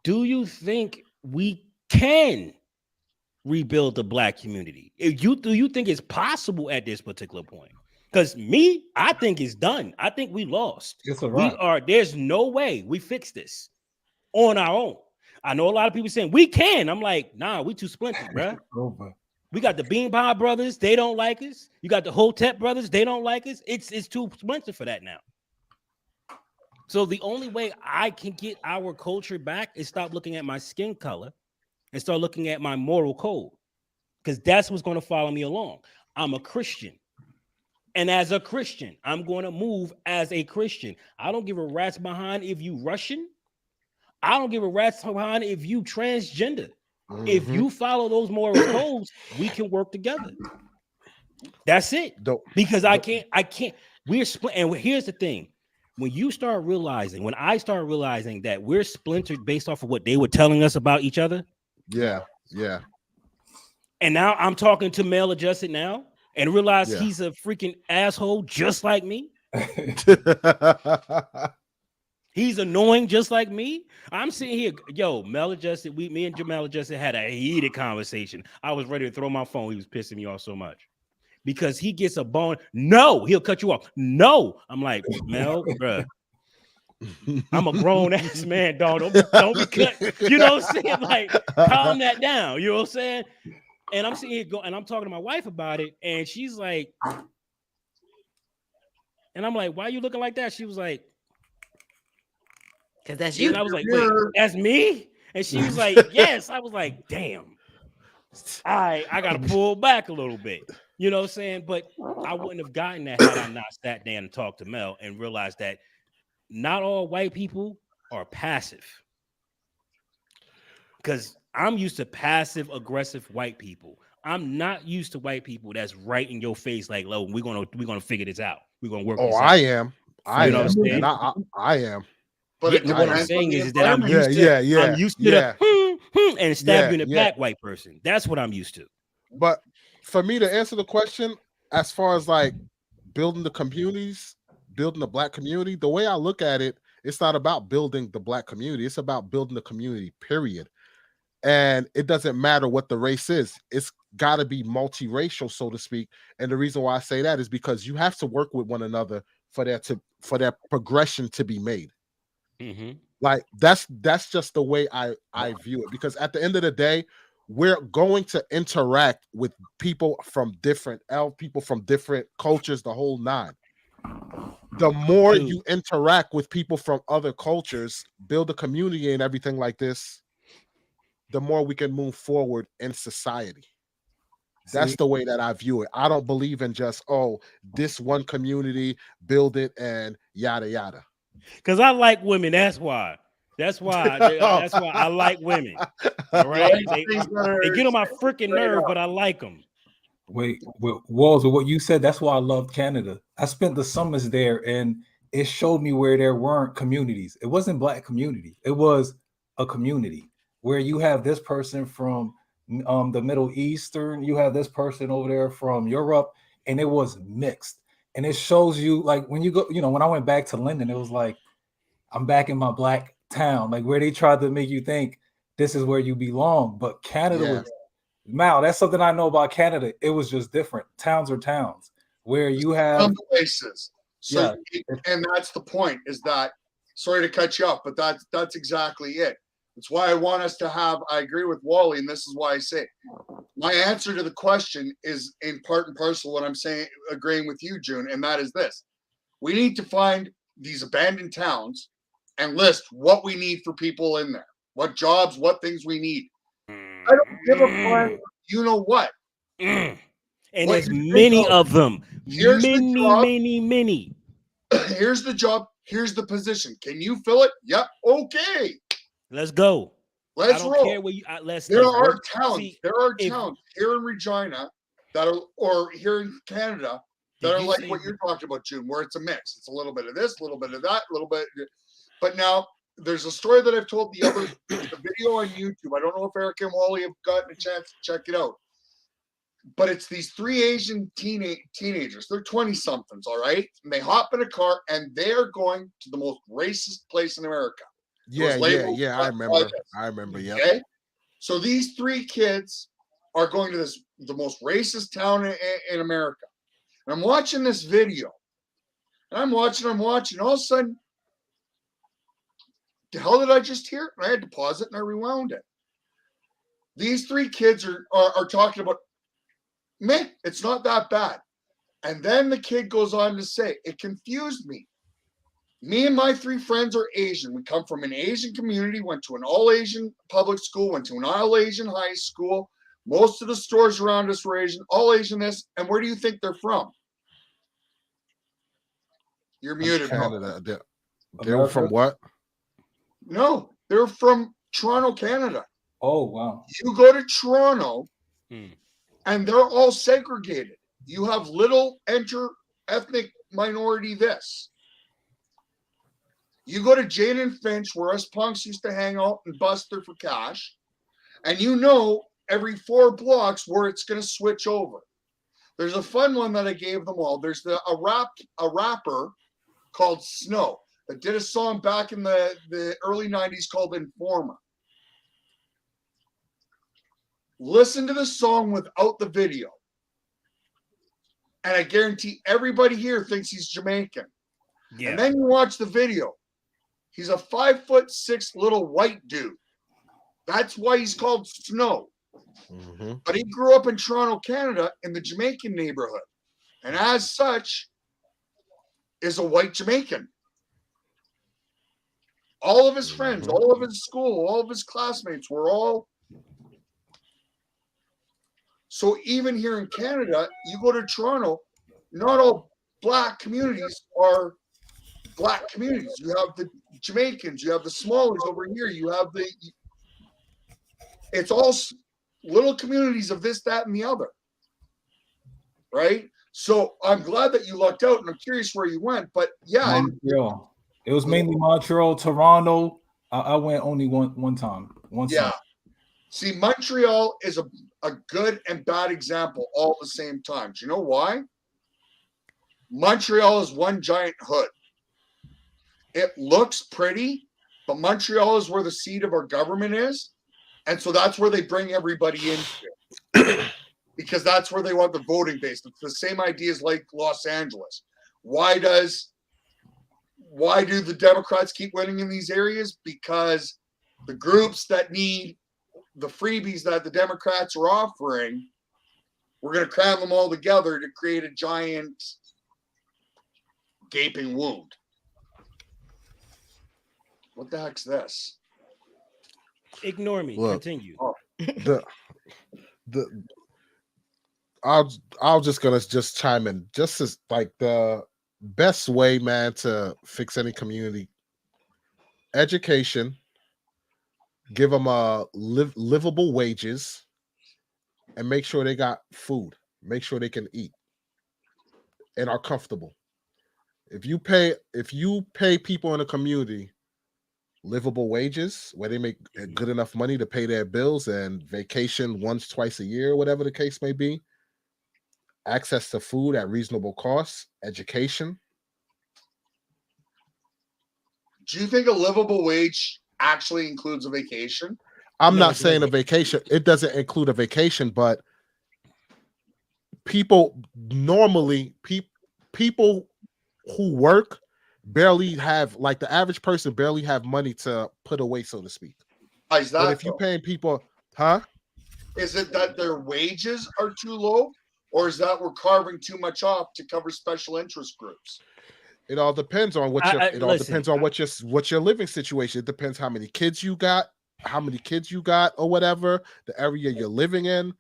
do you think we can rebuild the black community? Do you think it's possible at this particular point? Because I think it's done. I think we lost. There's no way we fix this on our own. I know a lot of people saying we can. I'm like, nah, we too splintered, bro. We got the Beanpie brothers, they don't like us. You got the Hotep brothers, they don't like us. It's too splintered for that now. So the only way I can get our culture back is stop looking at my skin color and start looking at my moral code, because that's what's going to follow me along. I'm a Christian. And as a Christian, I'm going to move as a Christian. I don't give a rat's behind if you Russian. I don't give a rat's behind if you transgender. Mm-hmm. If you follow those moral codes, we can work together. That's it. Because I can't. We're split. And here's the thing. When I start realizing that we're splintered based off of what they were telling us about each other. Yeah. And now I'm talking to Male Adjusted now and realize he's a freaking asshole just like me. He's annoying just like me. I'm sitting here, Male Adjusted. Me and Jamal Adjusted had a heated conversation. I was ready to throw my phone. He was pissing me off so much because he gets a bone. No, he'll cut you off. No, I'm like, Mel, bruh. I'm a grown ass man, dog. Don't be cut. You know what I'm saying? Like, calm that down. You know what I'm saying? And I'm sitting here and I'm talking to my wife about it, and she's like, and I'm like, why are you looking like that? She was like, because that's you. And I was like, wait, that's me? And she was like, yes. I was like, damn. I gotta pull back a little bit. You know what I'm saying? But I wouldn't have gotten that had I not sat down and talked to Mel and realized that not all white people are passive. Because I'm used to passive aggressive white people. I'm not used to white people that's right in your face, like, "Lo, we're gonna figure this out. We're gonna work." Oh, I am. I am. But what I'm saying is that I'm used to. I'm used to the and stab you in the back, white person. That's what I'm used to. But for me to answer the question, as far as like building the communities, building the black community, the way I look at it, it's not about building the black community. It's about building the community, period. And it doesn't matter what the race is. It's got to be multiracial, so to speak. And the reason why I say that is because you have to work with one another for that progression to be made. Mm-hmm. Like that's just the way I view it. Because at the end of the day, we're going to interact with people from different cultures, the whole nine. the more Dude. you interact with people from other cultures, build a community and everything like this, the more we can move forward in society. That's See, the way that I view it. I don't believe in just, oh, this one community, build it and yada yada. Because I like women. That's why. That's why. That's why I like women. All You like right. things that They are get on my freaking straight nerve, up. but I like them. wait, Walls, with what you said, that's why I loved Canada. I spent the summers there, and it showed me where there weren't communities. It wasn't black community. It was a community where you have this person from the Middle Eastern, you have this person over there from Europe, and it was mixed. And it shows you, like, when you go, when I went back to London, it was like I'm back in my black town, like where they tried to make you think this is where you belong. But Canada Yeah. was Mal, that's something I know about Canada. It was just different. Towns are towns where you have, Some places. So, and that's the point, is that, sorry to cut you off, but that's exactly it. It's why I want us to have, I agree with Wally, and this is why I say my answer to the question is in part and parcel what I'm saying, agreeing with you, June, and that is this. We need to find these abandoned towns and list what we need for people in there, what jobs, what things we need. I don't give a fuck. You know what? And What there's you think many of. of them. Here's the job. Many. Here's the job. Here's the position. Can you fill it? Yep. Okay. Let's go. Let's I don't roll. care where you. Let's There let's are work. towns. See, There are if- towns here in Regina that are, or here in Canada, that Did are you like say- what you're talking about, June, where it's a mix. It's a little bit of this, a little bit of that, a little bit. But now there's a story that I've told the other, the video on YouTube. I don't know if Eric and Wally have gotten a chance to check it out. But it's these three Asian teenagers. They're 20-somethings, all right? And they hop in a car and they're going to the most racist place in America. Yeah, labeled I remember. Yeah. Okay? So these three kids are going to the most racist town in America. And I'm watching this video. And I'm watching. All of a sudden, the hell did I just hear? And I had to pause it and I rewound it. These three kids are talking about, meh, it's not that bad. And then the kid goes on to say, it confused me. Me and my three friends are Asian. We come from an Asian community, went to an all-Asian public school, went to an all-Asian high school. Most of the stores around us were Asian, all Asian this. And where do you think they're from? You're muted. Canada. They're from what? No, they're from Toronto, Canada. oh wow, You go to Toronto and they're all segregated. You have little ethnic minority this. You go to Jane and Finch, where us punks used to hang out and buster for cash, and you know every 4 blocks where it's going to switch over. There's a fun one that I gave them all. There's a rapper called Snow that did a song back in the early 90s called Informer. Listen to the song without the video. And I guarantee everybody here thinks he's Jamaican. Yeah. And then you watch the video. He's a 5'6" little white dude. That's why he's called Snow. Mm-hmm. But he grew up in Toronto, Canada, in the Jamaican neighborhood. And as such, is a white Jamaican. All of his friends, all of his school, all of his classmates were all. So even here in Canada, you go to Toronto, not all black communities are black communities. You have the Jamaicans, you have the Smallies over here, you have it's all little communities of this, that, and the other. Right? So I'm glad that you lucked out, and I'm curious where you went. But yeah, Montreal. It was mainly Montreal, Toronto. I went only one time. Yeah. See, Montreal is a good and bad example all at the same time. Do you know why? Montreal is one giant hood. It looks pretty, but Montreal is where the seat of our government is. And so that's where they bring everybody into. Because that's where they want the voting base. It's the same ideas like Los Angeles. Why do the Democrats keep winning in these areas? Because the groups that need the freebies that the Democrats are offering, we're going to cram them all together to create a giant gaping wound. What the heck's this? Ignore me. Look. Continue. The I'll just gonna just chime in. Just as like the best way, man, to fix any community: education, give them livable wages, and make sure they got food. Make sure they can eat and are comfortable. If you pay people in a community livable wages where they make good enough money to pay their bills and vacation once, twice a year, whatever the case may be, access to food at reasonable costs, education. Do you think a livable wage actually includes a vacation? I'm No, not it saying a doesn't. vacation. It doesn't include a vacation, but people normally people who work barely have, like the average person barely have money to put away, so to speak. Why is But that if you're though? paying people, huh? Is it that their wages are too low, or is that we're carving too much off to cover special interest groups? It all depends on what I- listen, what your living situation. It depends how many kids you got, or whatever, the area you're living in.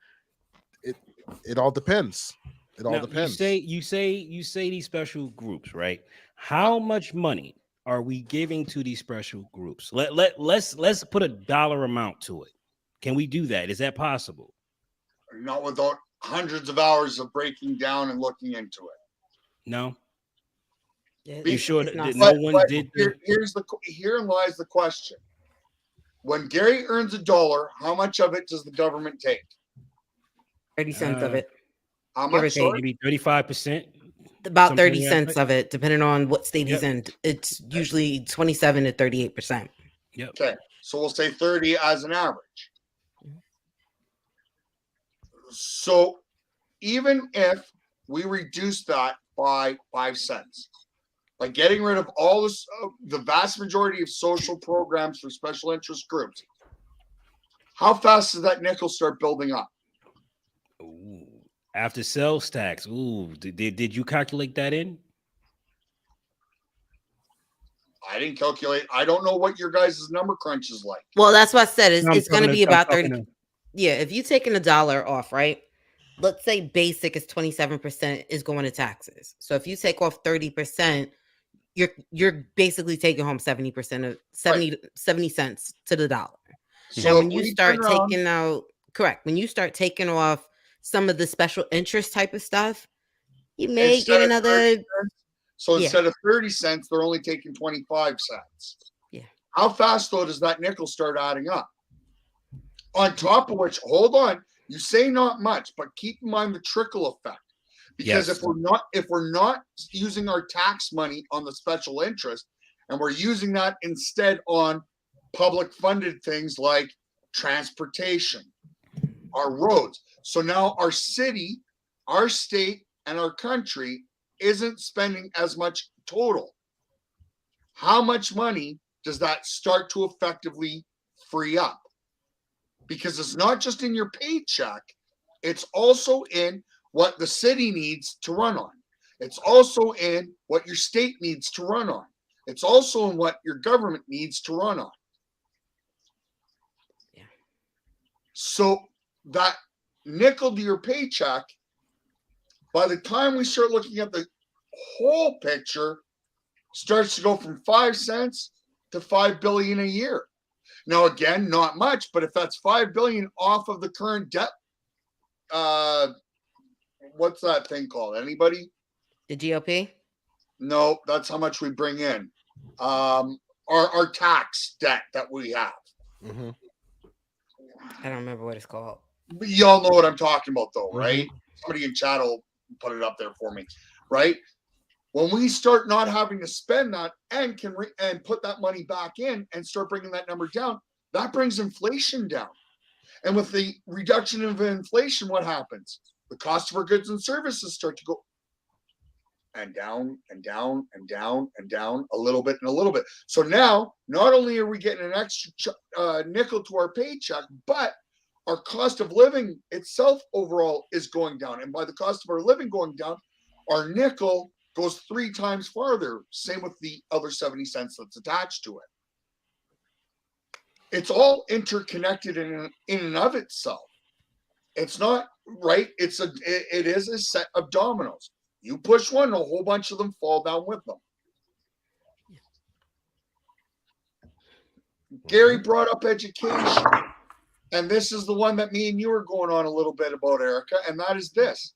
It all depends. It all Now depends. you say these special groups, right? How much money are we giving to these special groups? Let's put a dollar amount to it. Can we do that? Is that possible? Not without hundreds of hours of breaking down and looking into it. No. It- You it's sure not that But- no one but did? herein lies the question. When Gary earns $1, how much of it does the government take? 30 cents of it. How Give or much? take. Sorry? Maybe 35%. About Something 30 like cents that. of it, depending on what state he's Yep. in. It's usually 27 to 38%. Yep. Okay, so we'll say 30 as an average. So even if we reduce that by 5 cents, by getting rid of all this, the vast majority of social programs for special interest groups, how fast does that nickel start building up? Ooh. After sales tax. Ooh, did you calculate that in? I didn't calculate. I don't know what your guys' number crunch is like. Well, that's what I said. It's, I'm it's going to talking be to- I'm about talking 30. to- Yeah, if you taking $1 off, right? Let's say basic is 27% is going to taxes. So if you take off 30%, you're basically taking home 70% of 70 cents to the dollar. So Now, if when you we start turn around- taking out, correct, when you start taking off some of the special interest type of stuff, you may Instead get of another. 30 cents, so Yeah. instead of 30 cents, they're only taking 25 cents. Yeah. How fast though does that nickel start adding up? On top of which, hold on, you say not much, but keep in mind the trickle effect. Because Yes. if we're not using our tax money on the special interest, and we're using that instead on public funded things like transportation, our roads. So now our city, our state, and our country isn't spending as much total. How much money does that start to effectively free up? Because it's not just in your paycheck, it's also in what the city needs to run on. It's also in what your state needs to run on. It's also in what your government needs to run on. Yeah. So that nickel to your paycheck, by the time we start looking at the whole picture, starts to go from 5 cents to 5 billion a year. Now, again, not much, but if that's 5 billion off of the current debt, what's that thing called? Anybody? The GOP? No, that's how much we bring in. Our tax debt that we have. Mm-hmm. I don't remember what it's called. Y'all know what I'm talking about, though, right? Mhm. Somebody in chat will put it up there for me, right? When we start not having to spend that and can and put that money back in and start bringing that number down, that brings inflation down. And with the reduction of inflation, what happens? The cost of our goods and services start to go and down and down and down and down a little bit and a little bit. So now, not only are we getting an extra nickel to our paycheck, but our cost of living itself overall is going down. And by the cost of our living going down, our nickel goes 3 times farther. Same with the other 70 cents that's attached to it. It's all interconnected in and of itself. It's not right. It is a set of dominoes. You push one, a whole bunch of them fall down with them. Gary brought up education, and this is the one that me and you are going on a little bit about, Erica, and that is this.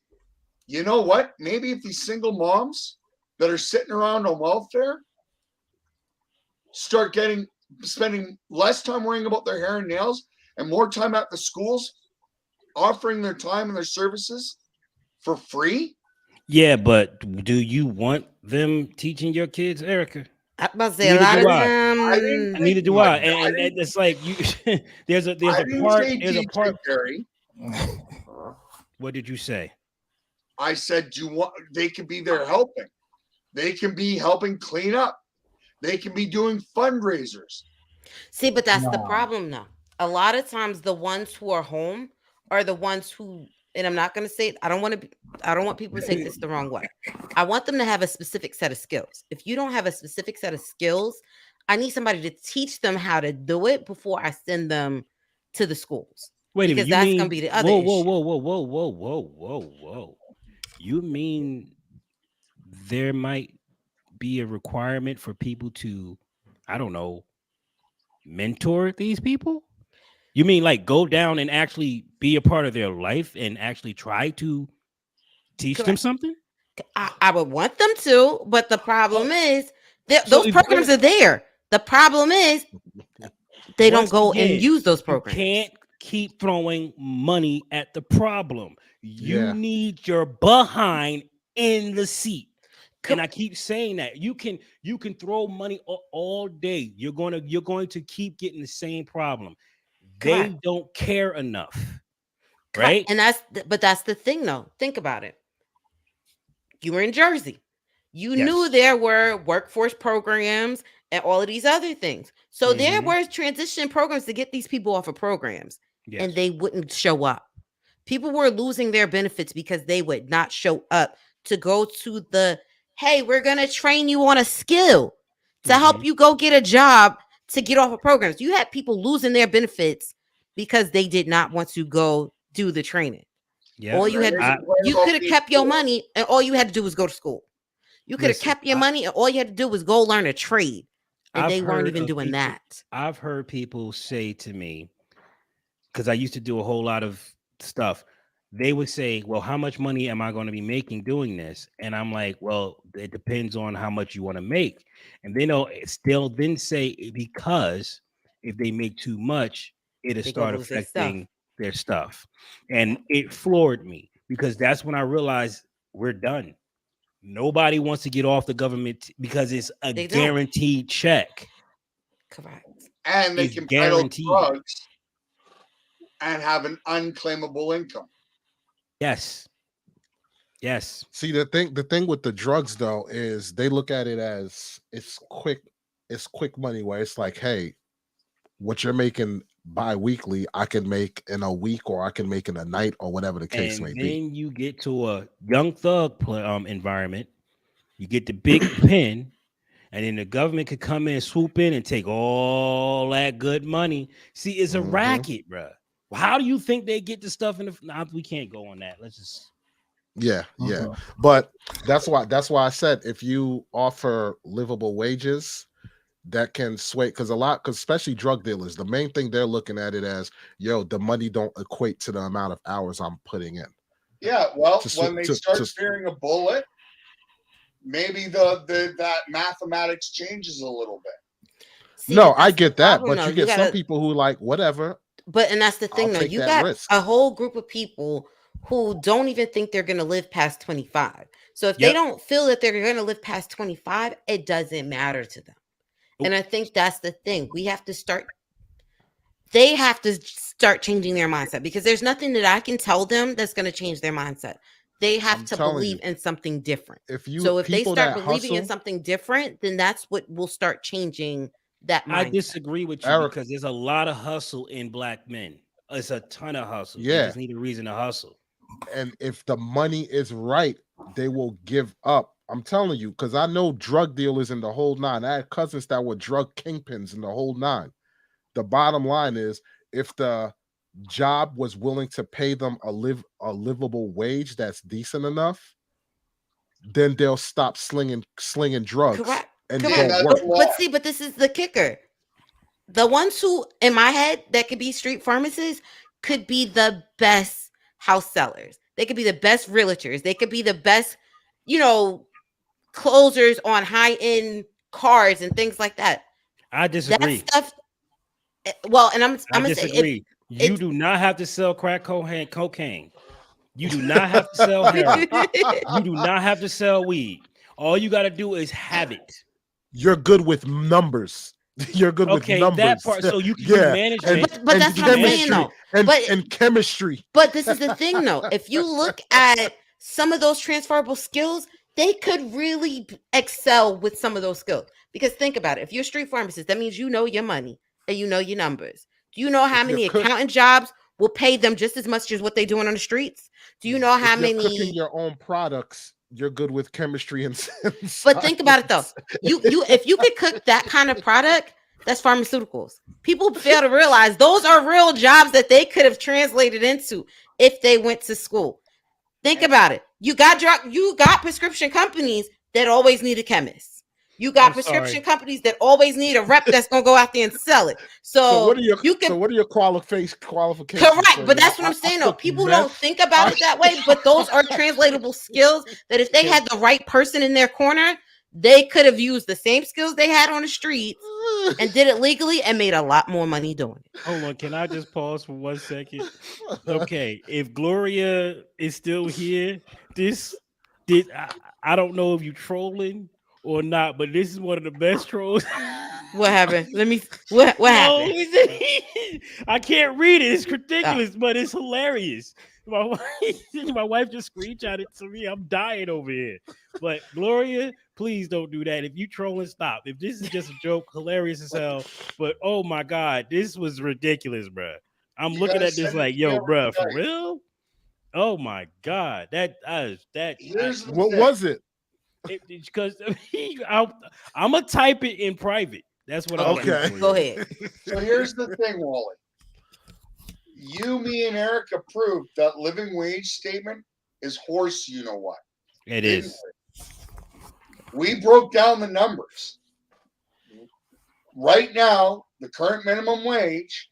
You know what? Maybe if these single moms that are sitting around on welfare start spending less time worrying about their hair and nails and more time at the schools, offering their time and their services for free. Yeah, but do you want them teaching your kids, Erica? I about to say a Neither lot do of I. them. Neither do I. And it's like you. there's a part. There's a part. Gary. What did you say? I said they can be there helping. They can be helping clean up. They can be doing fundraisers. See, but that's the problem now. A lot of times the ones who are home are the ones who, and I'm not going to say it, I don't want people to take this the wrong way. I want them to have a specific set of skills. If you don't have a specific set of skills, I need somebody to teach them how to do it before I send them to the schools. Wait a minute. Because that's going to be the other issue. Whoa. You mean there might be a requirement for people to, I don't know, mentor these people? You mean like go down and actually be a part of their life and actually try to teach them something? I would want them to, but the problem is those programs are there. The problem is they don't go and use those programs. You can't keep throwing money at the problem. You need your behind in the seat. And I keep saying that you can throw money all day. You're going to keep getting the same problem. They don't care enough, right? And that's the thing, though. Think about it. You were in Jersey. You knew there were workforce programs and all of these other things. So there were transition programs to get these people off of programs, and they wouldn't show up. People were losing their benefits because they would not show up to go to the, hey, we're going to train you on a skill to help you go get a job to get off of programs. You had people losing their benefits because they did not want to go do the training. Yeah, all you had you could have kept your money, and all you had to do was go to school. You could have kept your money, and all you had to do was go learn a trade. And they weren't even doing that. I've heard people say to me, because I used to do a whole lot of stuff, they would say, well, how much money am I going to be making doing this? And I'm like, well, it depends on how much you want to make. And they'll still then say, because if they make too much, it'll start affecting their stuff. And it floored me, because that's when I realized we're done. Nobody wants to get off the government because it's a guaranteed check. Correct. And they can peddle drugs and have an unclaimable income. Yes. See, the thing with the drugs though is they look at it as it's quick money, where it's like, hey, what you're making bi-weekly, I can make in a week, or I can make in a night, or whatever the case may be. And then you get to a Young Thug environment, you get the big pen, and then the government could come in, swoop in, and take all that good money. See, it's a racket, bro. How do you think they get the stuff in the? Nah, we can't go on that. Let's just. Yeah. But that's why I said, if you offer livable wages, that can sway, because especially drug dealers, the main thing they're looking at it as, yo, the money don't equate to the amount of hours I'm putting in. Yeah, well, when they start fearing a bullet, maybe that mathematics changes a little bit. See, no, I get that, but you get some people who like whatever. And that's the thing, though. You got a whole group of people who don't even think they're going to live past 25. So if they don't feel that they're going to live past 25, it doesn't matter to them. And I think that's the thing. They have to start changing their mindset, because there's nothing that I can tell them that's going to change their mindset. They have to believe in something different. If they start believing in something different, then that's what will start changing that mindset. I disagree with you, because there's a lot of hustle in Black men. It's a ton of hustle. Yeah. They just need a reason to hustle. And if the money is right, they will give up I'm telling you, because I know drug dealers in the whole nine. I had cousins that were drug kingpins in the whole nine. The bottom line is, if the job was willing to pay them a livable wage that's decent enough, then they'll stop slinging drugs Correct. and Correct. go work. But this is the kicker. The ones who, in my head, that could be street pharmacists could be the best house sellers. They could be the best realtors. They could be the best, closers on high-end cars and things like that. I disagree. That stuff. Well, and I'm I gonna say, disagree. You do not have to sell crack cocaine. You do not have to sell heroin. You do not have to sell weed. All you got to do is have it. You're good with numbers. You're good with numbers. That part. So you can do management. But that's what I'm saying, though. And chemistry. But this is the thing, though. If you look at some of those transferable skills, they could really excel with some of those skills. Because think about it. If you're a street pharmacist, that means you know your money and you know your numbers. Do you know how many accountant jobs will pay them just as much as what they're doing on the streets? Do you know how many cooking your own products? You're good with chemistry and but think about it though. You if you could cook that kind of product, that's pharmaceuticals. People fail to realize those are real jobs that they could have translated into if they went to school. Think about it. You got prescription companies that always need a chemist. You got prescription companies that always need a rep that's gonna go out there and sell it. So what are your qualifications? Correct, but that's what I'm saying though. People don't think about it that way, but those are translatable skills that if they had the right person in their corner, they could have used the same skills they had on the streets and did it legally and made a lot more money doing it. Hold on, can I just pause for 1 second? Okay, if Gloria is still here, I don't know if you trolling or not, but this is one of the best trolls. What happened? What happened? I can't read it. It's ridiculous, but it's hilarious. My wife just screenshot it to me. I'm dying over here. But Gloria, please don't do that. If you trolling, stop. If this is just a joke, hilarious as hell. But oh my God, this was ridiculous, bro. I'm looking at this like, yo, bro, for real? Oh my God, what was it? Because I'm gonna type it in private. That's what I'm okay. Go ahead. So here's the thing, Wally. You, me, and Erica proved that living wage statement is horse. You know what? It is. We broke down the numbers. Right now, the current minimum wage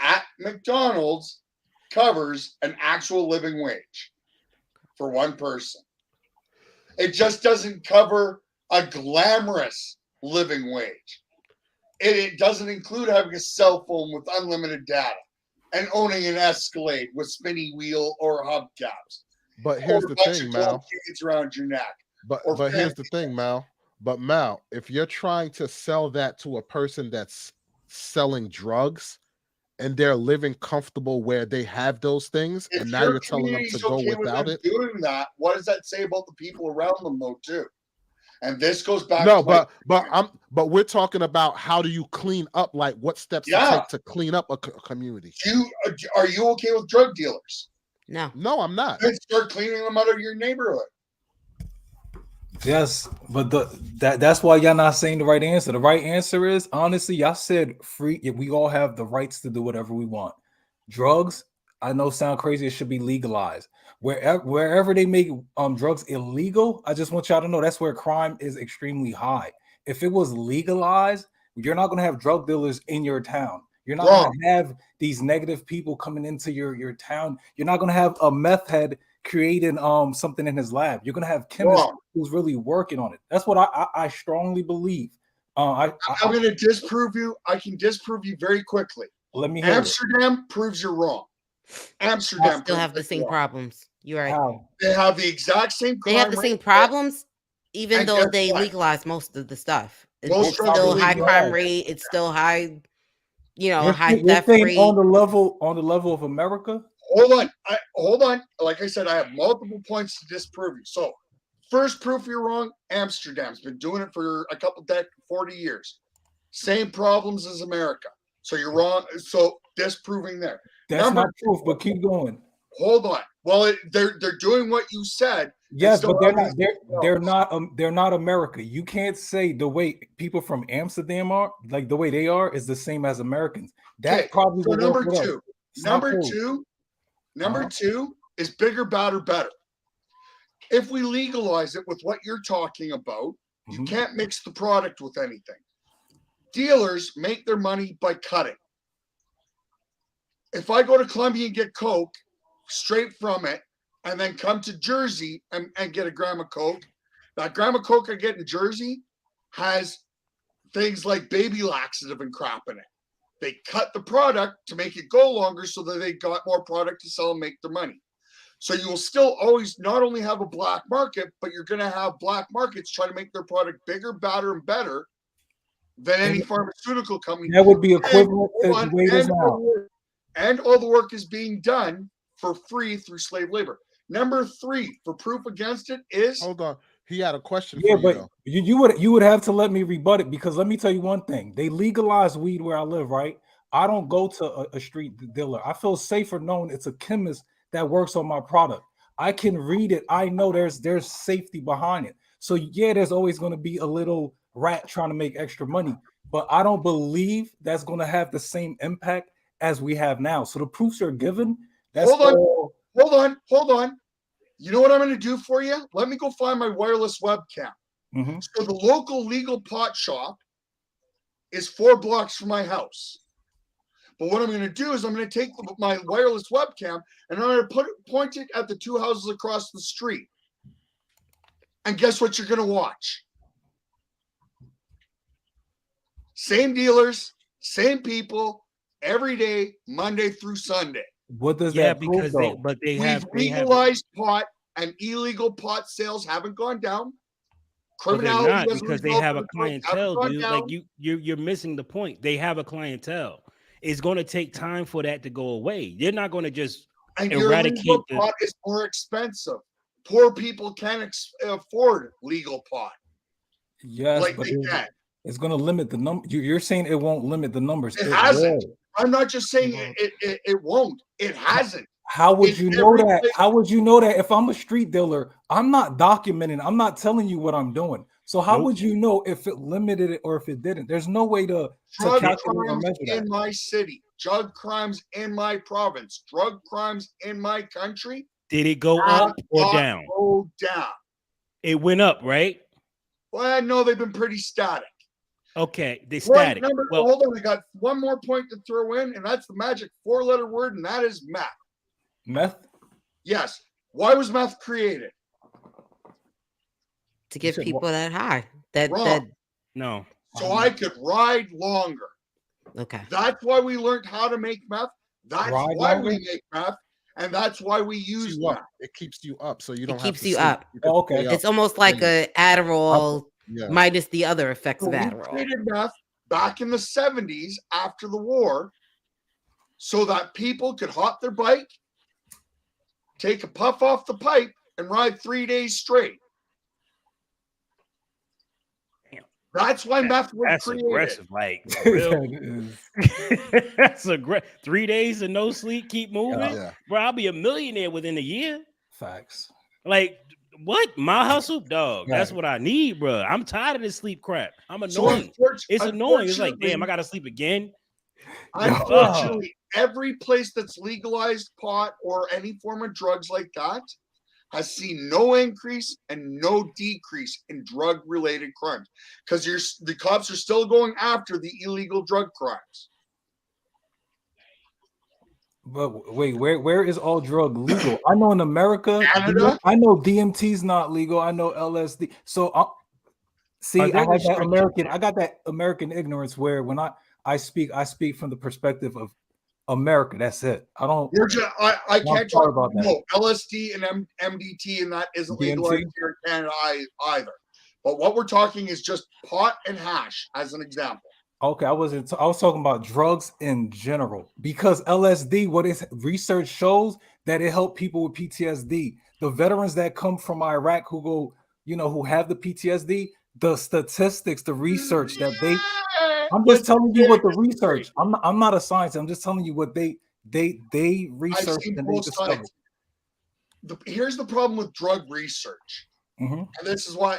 at McDonald's covers an actual living wage for one person. It just doesn't cover a glamorous living wage. It doesn't include having a cell phone with unlimited data and owning an Escalade with spinny wheel or hubcaps. But here's the thing, Mal. It's around your neck. But here's the thing, Mal. But Mal, if you're trying to sell that to a person that's selling drugs and they're living comfortable where they have those things, and now you're telling them to go without it. Doing that, what does that say about the people around them, though, too? And this goes back. No, but we're talking about how do you clean up? Like what steps to take to clean up a community? Are you okay with drug dealers? No, I'm not. Then start cleaning them out of your neighborhood. Yes, but that's why y'all not saying the right answer. The right answer is, honestly, y'all said free. We all have the rights to do whatever we want. Drugs, I know sound crazy. It should be legalized. Wherever they make drugs illegal, I just want y'all to know that's where crime is extremely high. If it was legalized, you're not going to have drug dealers in your town. You're not going to have these negative people coming into your town. You're not going to have a meth head creating something in his lab. You're going to have chemists who's really working on it. That's what I strongly believe. I'm going to disprove you. I can disprove you very quickly. Let me hear Amsterdam proves you're wrong. Amsterdam still have the same problems. You're right. How? They have the exact same. They have the same problems, even though they legalize most of the stuff. It's still high crime rate. It's still high, high theft rate. On the level of America. Hold on. Like I said, I have multiple points to disprove you. So, first proof you're wrong. Amsterdam's been doing it for a couple 40 years. Same problems as America. So you're wrong. So disproving there. That's not proof, but keep going. Hold on. Well, they're doing what you said. Yes, still but they're have not. these They're not America. You can't say the way people from Amsterdam are, like the way they are, is the same as Americans. That Okay, probably so will work number with us. two. It's not Number cool. two. Number Uh-huh. two is bigger, badder, better. If we legalize it with what you're talking about, you Mhm. can't mix the product with anything. Dealers make their money by cutting. If I go to Columbia and get Coke straight from it, and then come to Jersey and get a gram of Coke, that gram of Coke I get in Jersey has things like baby laxative and crap in it. They cut the product to make it go longer so that they got more product to sell and make their money. So you will still always not only have a black market, but you're going to have black markets trying to make their product bigger, badder, and better than any pharmaceutical company. That would be equivalent to the way it is now. And all the work is being done for free through slave labor. Number three, for proof against it, is Hold on. He had a question Yeah, for you but though. you would have to let me rebut it, because let me tell you one thing. They legalized weed where I live, right? I don't go to a street dealer. I feel safer knowing it's a chemist that works on my product. I can read it. I know there's safety behind it. So yeah, there's always going to be a little rat trying to make extra money, but I don't believe that's going to have the same impact as we have now. So the proofs are given. That's all. Hold on. You know what I'm going to do for you? Let me go find my wireless webcam. Mhm. So the local legal pot shop is 4 blocks from my house. But what I'm going to do is I'm going to take my wireless webcam and I'm going to point it at the 2 houses across the street. And guess what you're going to watch? Same dealers, same people, every day, Monday through Sunday. What does Yeah, that prove, because though? they We've have legalized pot, and illegal pot sales haven't gone down. But they're Criminality not, as a because they result have of a the drugs haven't clientele, gone dude. Like down. you're missing the point. They have a clientele. It's going to take time for that to go away. They're not going to just And your eradicate legal the. pot is more expensive. Poor people can't afford legal pot Yes, like but they can. it's going to limit the number. You're saying it won't limit the numbers. It It hasn't. will. I'm not just saying it won't. It hasn't. How would In you know every that? place- How would you know that if I'm a street dealer? I'm not documenting. I'm not telling you what I'm doing. So how Nope. would you know if it limited it or if it didn't? There's no way to Drug calculate or crimes measure that. in my city, drug crimes in my province, drug crimes in my country Did it go have up or not down? go down. It went up, right? Well, no, they've been pretty static. Okay, they Point static. number, Well, hold on, I got one more point to throw in, and that's the magic 4-letter word, and that is meth. Meth? Yes. Why was meth created? To get said people what? that high. That Wrong. no. So I could ride longer. okay. That's why we learned how to make meth. That's Ride why longer? we make meth, and that's why we Keeps use you meth. up. It keeps you up, so you It don't have keeps to you sleep. up. You can Oh, okay. stay up. It's almost like a Adderall Yeah. minus the other effects So of we Adderall. created meth back in the 70s after the war so that people could hop their bike, take a puff off the pipe, and ride 3 days straight. Damn. That's why meth was That's created. aggressive. Like real. That is- That's aggressive. 3 days of no sleep, keep moving. Yeah. Bro, I'll be a millionaire within a year. facts. Like what? My hustle, dog. That's Right. what I need, bro. I'm tired of this sleep crap. I'm So annoying. It's annoying. It's like, damn, I gotta sleep again. Unfortunately, every place that's legalized pot or any form of drugs like that has seen no increase and no decrease in drug-related crimes because the cops are still going after the illegal drug crimes. But wait, where is all drug legal? I know in America, Canada? I know DMT's not legal. I know LSD. So see, Are I there have that restrictions? American. I got that American ignorance where when I speak from the perspective of America. That's it. I don't. We're just, I can't sorry talk about that. no LSD and MDT and that isn't DMT? legalized here in Canada either. But what we're talking is just pot and hash as an example. Okay, I was talking about drugs in general because LSD, what is research shows that it helped people with PTSD. The veterans that come from Iraq who go, who have the PTSD, the statistics, the research that they. I'm just telling you what the research. I'm not a scientist. I'm just telling you what they I've researched seen and they both discovered. sides. here's the problem with drug research, and this is why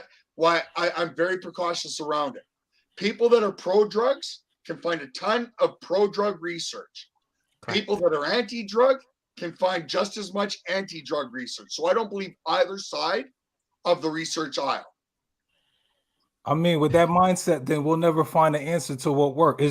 I'm very precautious around it. People that are pro-drugs can find a ton of pro-drug research. Correct. People that are anti-drug can find just as much anti-drug research. So I don't believe either side of the research aisle. I mean, with that mindset, then we'll never find an answer to what works.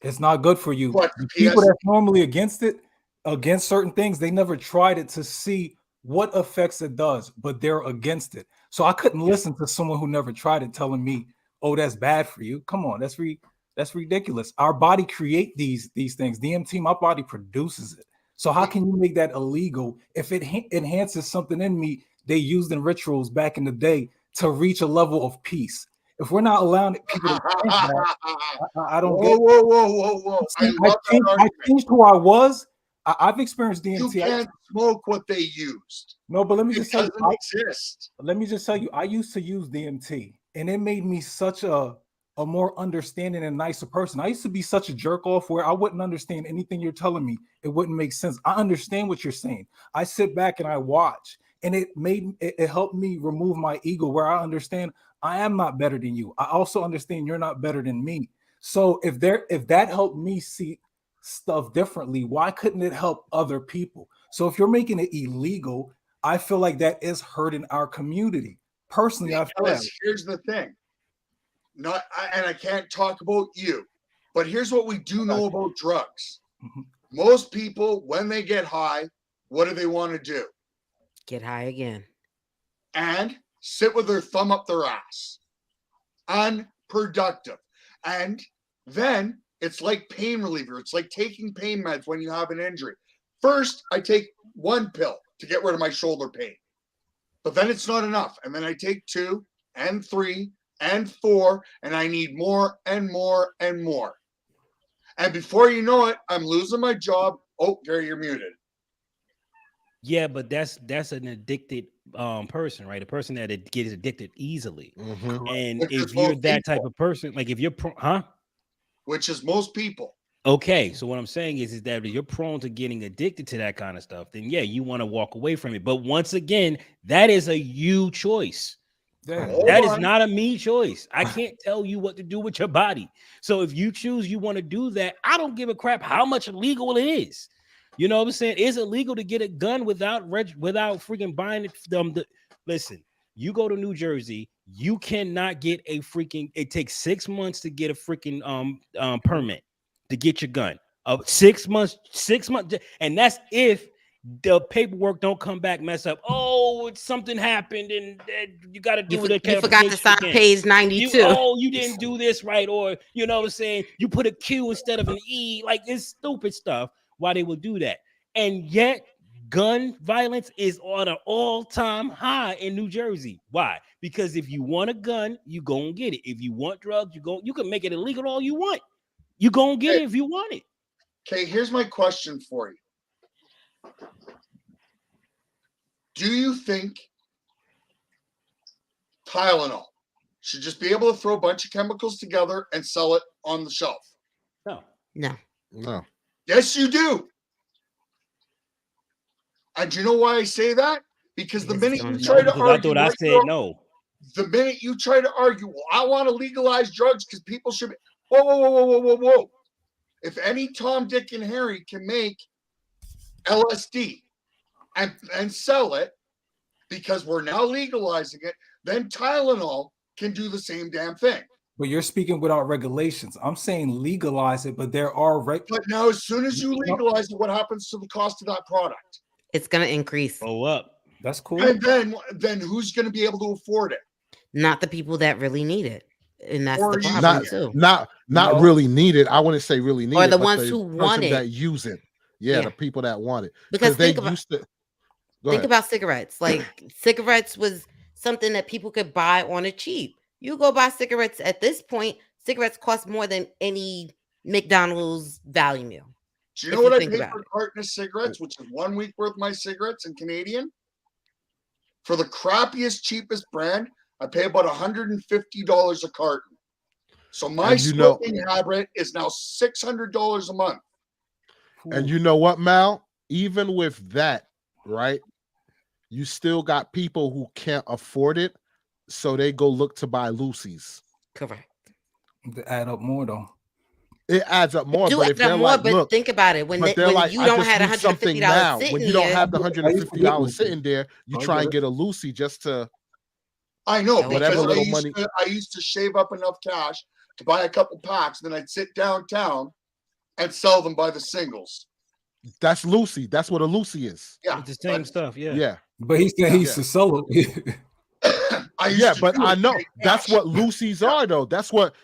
It's not good for you. But The people PS, that's normally against it, against certain things, they never tried it to see what effects it does, but they're against it. So I couldn't listen to someone who never tried it telling me, "Oh, that's bad for you." Come on, that's ridiculous. Our body create these things. DMT, my body produces it. So how can you make that illegal if it enhances something in me they used in rituals back in the day to reach a level of peace? If we're not allowing people to think that, I don't get it. whoa. See, I love that I argument. changed who I was. I've experienced DMT. You can't smoke what they used. No, but let me It just tell you, doesn't exist. let me just tell you, I used to use DMT, and it made me such a more understanding and nicer person. I used to be such a jerk off where I wouldn't understand anything you're telling me. It wouldn't make sense. I understand what you're saying. I sit back and I watch, and it helped me remove my ego where I understand I am not better than you. I also understand you're not better than me. So if that helped me see stuff differently, why couldn't it help other people? So if you're making it illegal, I feel like that is hurting our community. Personally, I feel that. Here's the thing. And I can't talk about you, but here's what we do know about drugs. Most people, when they get high, what do they want to do? Get high again. And sit with their thumb up their ass. Unproductive. And then it's like pain reliever. It's like taking pain meds when you have an injury. First, I take one pill to get rid of my shoulder pain. But then it's not enough. And then I take 2 and 3 and 4, and I need more and more and more. And before you know it, I'm losing my job. Oh, Gary, you're muted. Yeah, but that's an addicted person, right? A person that gets addicted easily. And Which if is you're most that people. type of person, like if you're Which is most people. okay, so what I'm saying is that if you're prone to getting addicted to that kind of stuff, then yeah, you want to walk away from it. But once again, that is a you choice. That is not a me choice. I can't tell you what to do with your body. So if you choose you want to do that, I don't give a crap how much illegal it is. You know what I'm saying? Is it legal to get a gun without freaking buying it? Listen, you go to New Jersey, you cannot get a freaking. It takes 6 months to get a freaking permit to get your gun. 6 months, and that's if the paperwork don't come back mess up. Oh, something happened, and you got to do You it. forgot to sign page 92. You didn't do this right, or you know what I'm saying? You put a Q instead of an E. Like it's stupid stuff. Why they would do that? And yet, gun violence is on an all-time high in New Jersey. Why? Because if you want a gun, you go and get it. If you want drugs, you can make it illegal all you want. You go and get it if you want it. Okay, here's my question for you. Do you think Tylenol should just be able to throw a bunch of chemicals together and sell it on the shelf? No. Yes, you do. And do you know why I say that? Because the minute you try to argue, I thought I said no. The minute you try to argue, well, I want to legalize drugs because people should be. Whoa. If any Tom, Dick, and Harry can make LSD and sell it because we're now legalizing it, then Tylenol can do the same damn thing. But you're speaking without regulations. I'm saying legalize it, but there are But now, as soon as you legalize it, what happens to the cost of that product? It's going to increase. Go up. That's cool. And then who's going to be able to afford it? Not the people that really need it. And that's the problem too. Not really needed. I wouldn't say really needed. Or the ones who want it. That use it. Yeah, the people that want it. Because they think used about cigarettes. Like cigarettes was something that people could buy on a cheap. You go buy cigarettes at this point, cigarettes cost more than any McDonald's value meal. Do you know what I pay for a carton of cigarettes, which is 1 week worth of my cigarettes in Canadian? For the crappiest, cheapest brand, I pay about $150 a carton. So my smoking habit is now $600 a month. And you know what, Mal? Even with that, right? you still got people who can't afford it, so they go look to buy Lucy's. Correct. To add up more though. It adds up more, Do but add if up they're more, like, but look, think about it. but they're When like, you I don't just have need something now. $150 When sitting you don't there, have the $150 Lucy. sitting there, you I try get and it. get a Lucy just to I know No, whatever because little money. I used to shave up enough cash to buy a couple packs, then I'd sit downtown and sell them by the singles. That's Lucy. That's what a Lucy is. Yeah, It's the same stuff. Yeah. Yeah. But he said he used Yeah. to sell it. I used Yeah, to but do I it to know make that's cash. what Lucy's are, though. That's what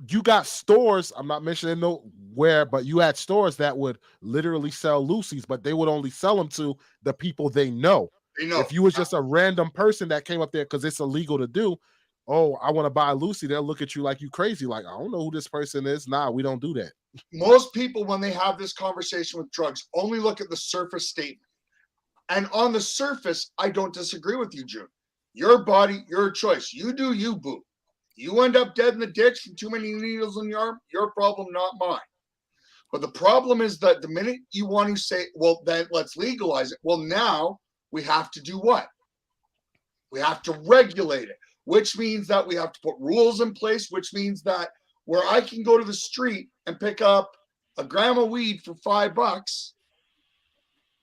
you got stores. I'm not mentioning no where, but you had stores that would literally sell Lucy's, but they would only sell them to the people they know. You know, If you was just a random person that came up there because it's illegal to do, oh, I want to buy a Lucy, they'll look at you like you crazy. Like, I don't know who this person is. Nah, we don't do that. most people, when they have this conversation with drugs, only look at the surface statement. And on the surface, I don't disagree with you, June. Your body, your choice. You do you, boo. You end up dead in the ditch from too many needles in your arm, your problem, not mine. But the problem is that the minute you want to say, well, then let's legalize it. Well, now we have to do what? We have to regulate it, which means that we have to put rules in place, which means that where I can go to the street and pick up a gram of weed for $5.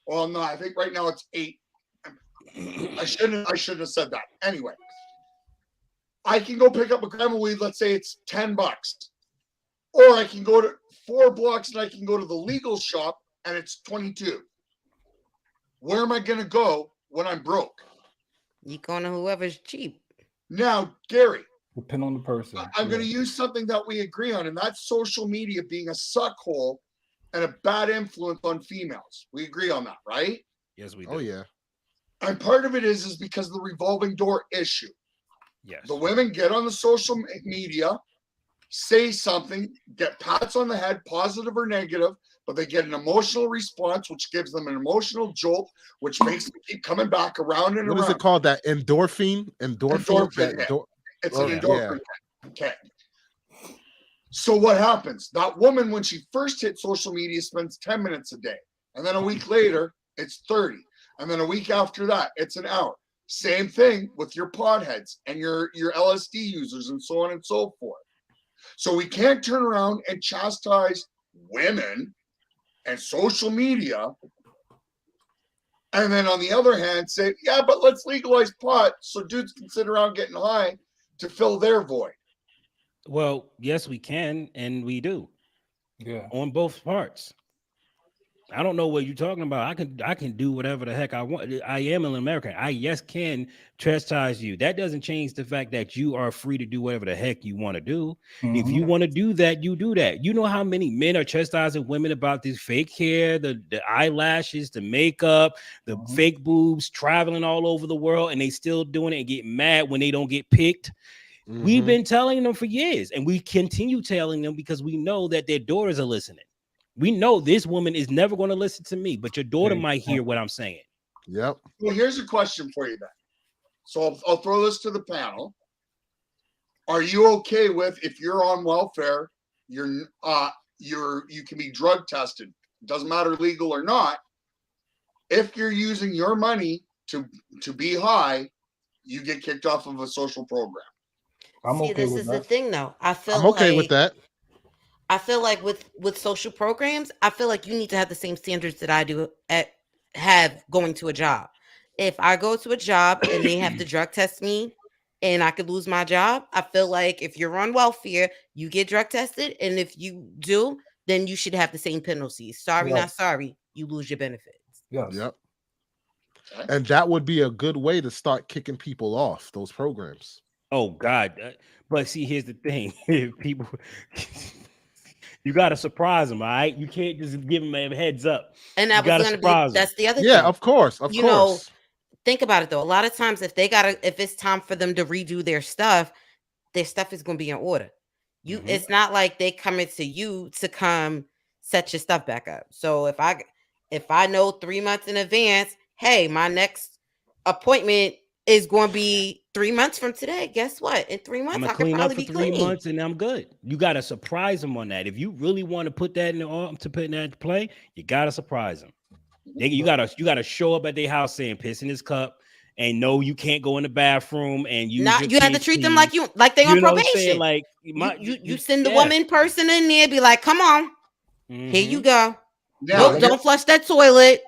Well, no, I think right now it's 8. I shouldn't have said that. Anyway, I can go pick up a gram of weed, let's say it's $10. Or I can go to 4 blocks and I can go to the legal shop and it's 22. Where am I going to go when I'm broke? you going to whoever's cheap. Now, Gary, Depend on the person. I'm going to use something that we agree on, and that's social media being a suckhole and a bad influence on females. We agree on that, right? Yes, we do. Oh, yeah. And part of it is because of the revolving door issue. Yes. The women get on the social media, say something, get pats on the head, positive or negative, but they get an emotional response, which gives them an emotional jolt, which makes them keep coming back around and What around. is it called? That endorphin? Endorphin That hit. endor- It's Oh, an yeah. endorphin. Okay. So what happens? That woman, when she first hit social media, spends 10 minutes a day. And then a week later, it's 30. And then a week after that, it's an hour. Same thing with your potheads and your LSD users and so on and so forth. So we can't turn around and chastise women and social media. And then on the other hand, say, yeah, but let's legalize pot so dudes can sit around getting high to fill their void. Well, yes, we can, and we do Yeah. on both parts. I don't know what you're talking about. I can do whatever the heck I want. I am an American. I can chastise you. That doesn't change the fact that you are free to do whatever the heck you want to do. If you want to do that, you do that. You know how many men are chastising women about this fake hair, the eyelashes, the makeup, the fake boobs, traveling all over the world, and they still doing it and get mad when they don't get picked. We've been telling them for years, and we continue telling them because we know that their daughters are listening. We know this woman is never going to listen to me, but your daughter might hear what I'm saying. Yep. Well, here's a question for you then. So I'll throw this to the panel. Are you okay with, if you're on welfare, you can be drug tested? Doesn't matter legal or not. If you're using your money to be high, you get kicked off of a social program. I'm See, okay this with is that. the thing, though. I feel I'm okay with that. I feel like with social programs, I feel like you need to have the same standards that I do have going to a job. If I go to a job and they have to drug test me and I could lose my job, I feel like if you're on welfare, you get drug tested, and if you do, then you should have the same penalties. Sorry, not sorry, you lose your benefits. Yes. Yep. And that would be a good way to start kicking people off those programs. Oh God! But see, here's the thing: people, you got to surprise them. All right, you can't just give them a heads up. And that you was going to be that's the other thing. Yeah, of course, you know, think about it though. A lot of times, if it's time for them to redo their stuff is going to be in order. It's not like they coming to you to come set your stuff back up. So if I know 3 months in advance, hey, my next appointment is going to be 3 months from today. Guess what? In 3 months, I'm gonna I could clean up probably for be 3 clean. months and I'm good. You got to surprise them on that. If you really want to put that in play, you got to surprise them. You got to show up at their house saying piss in his cup. and no, you can't go in the bathroom and use Now your you have to kid's treat them pee. like they on You know what I'm saying? probation. Like You send the yeah. woman person in there, be like, come on, here you Mhm. go. Now, Nope, don't flush that toilet.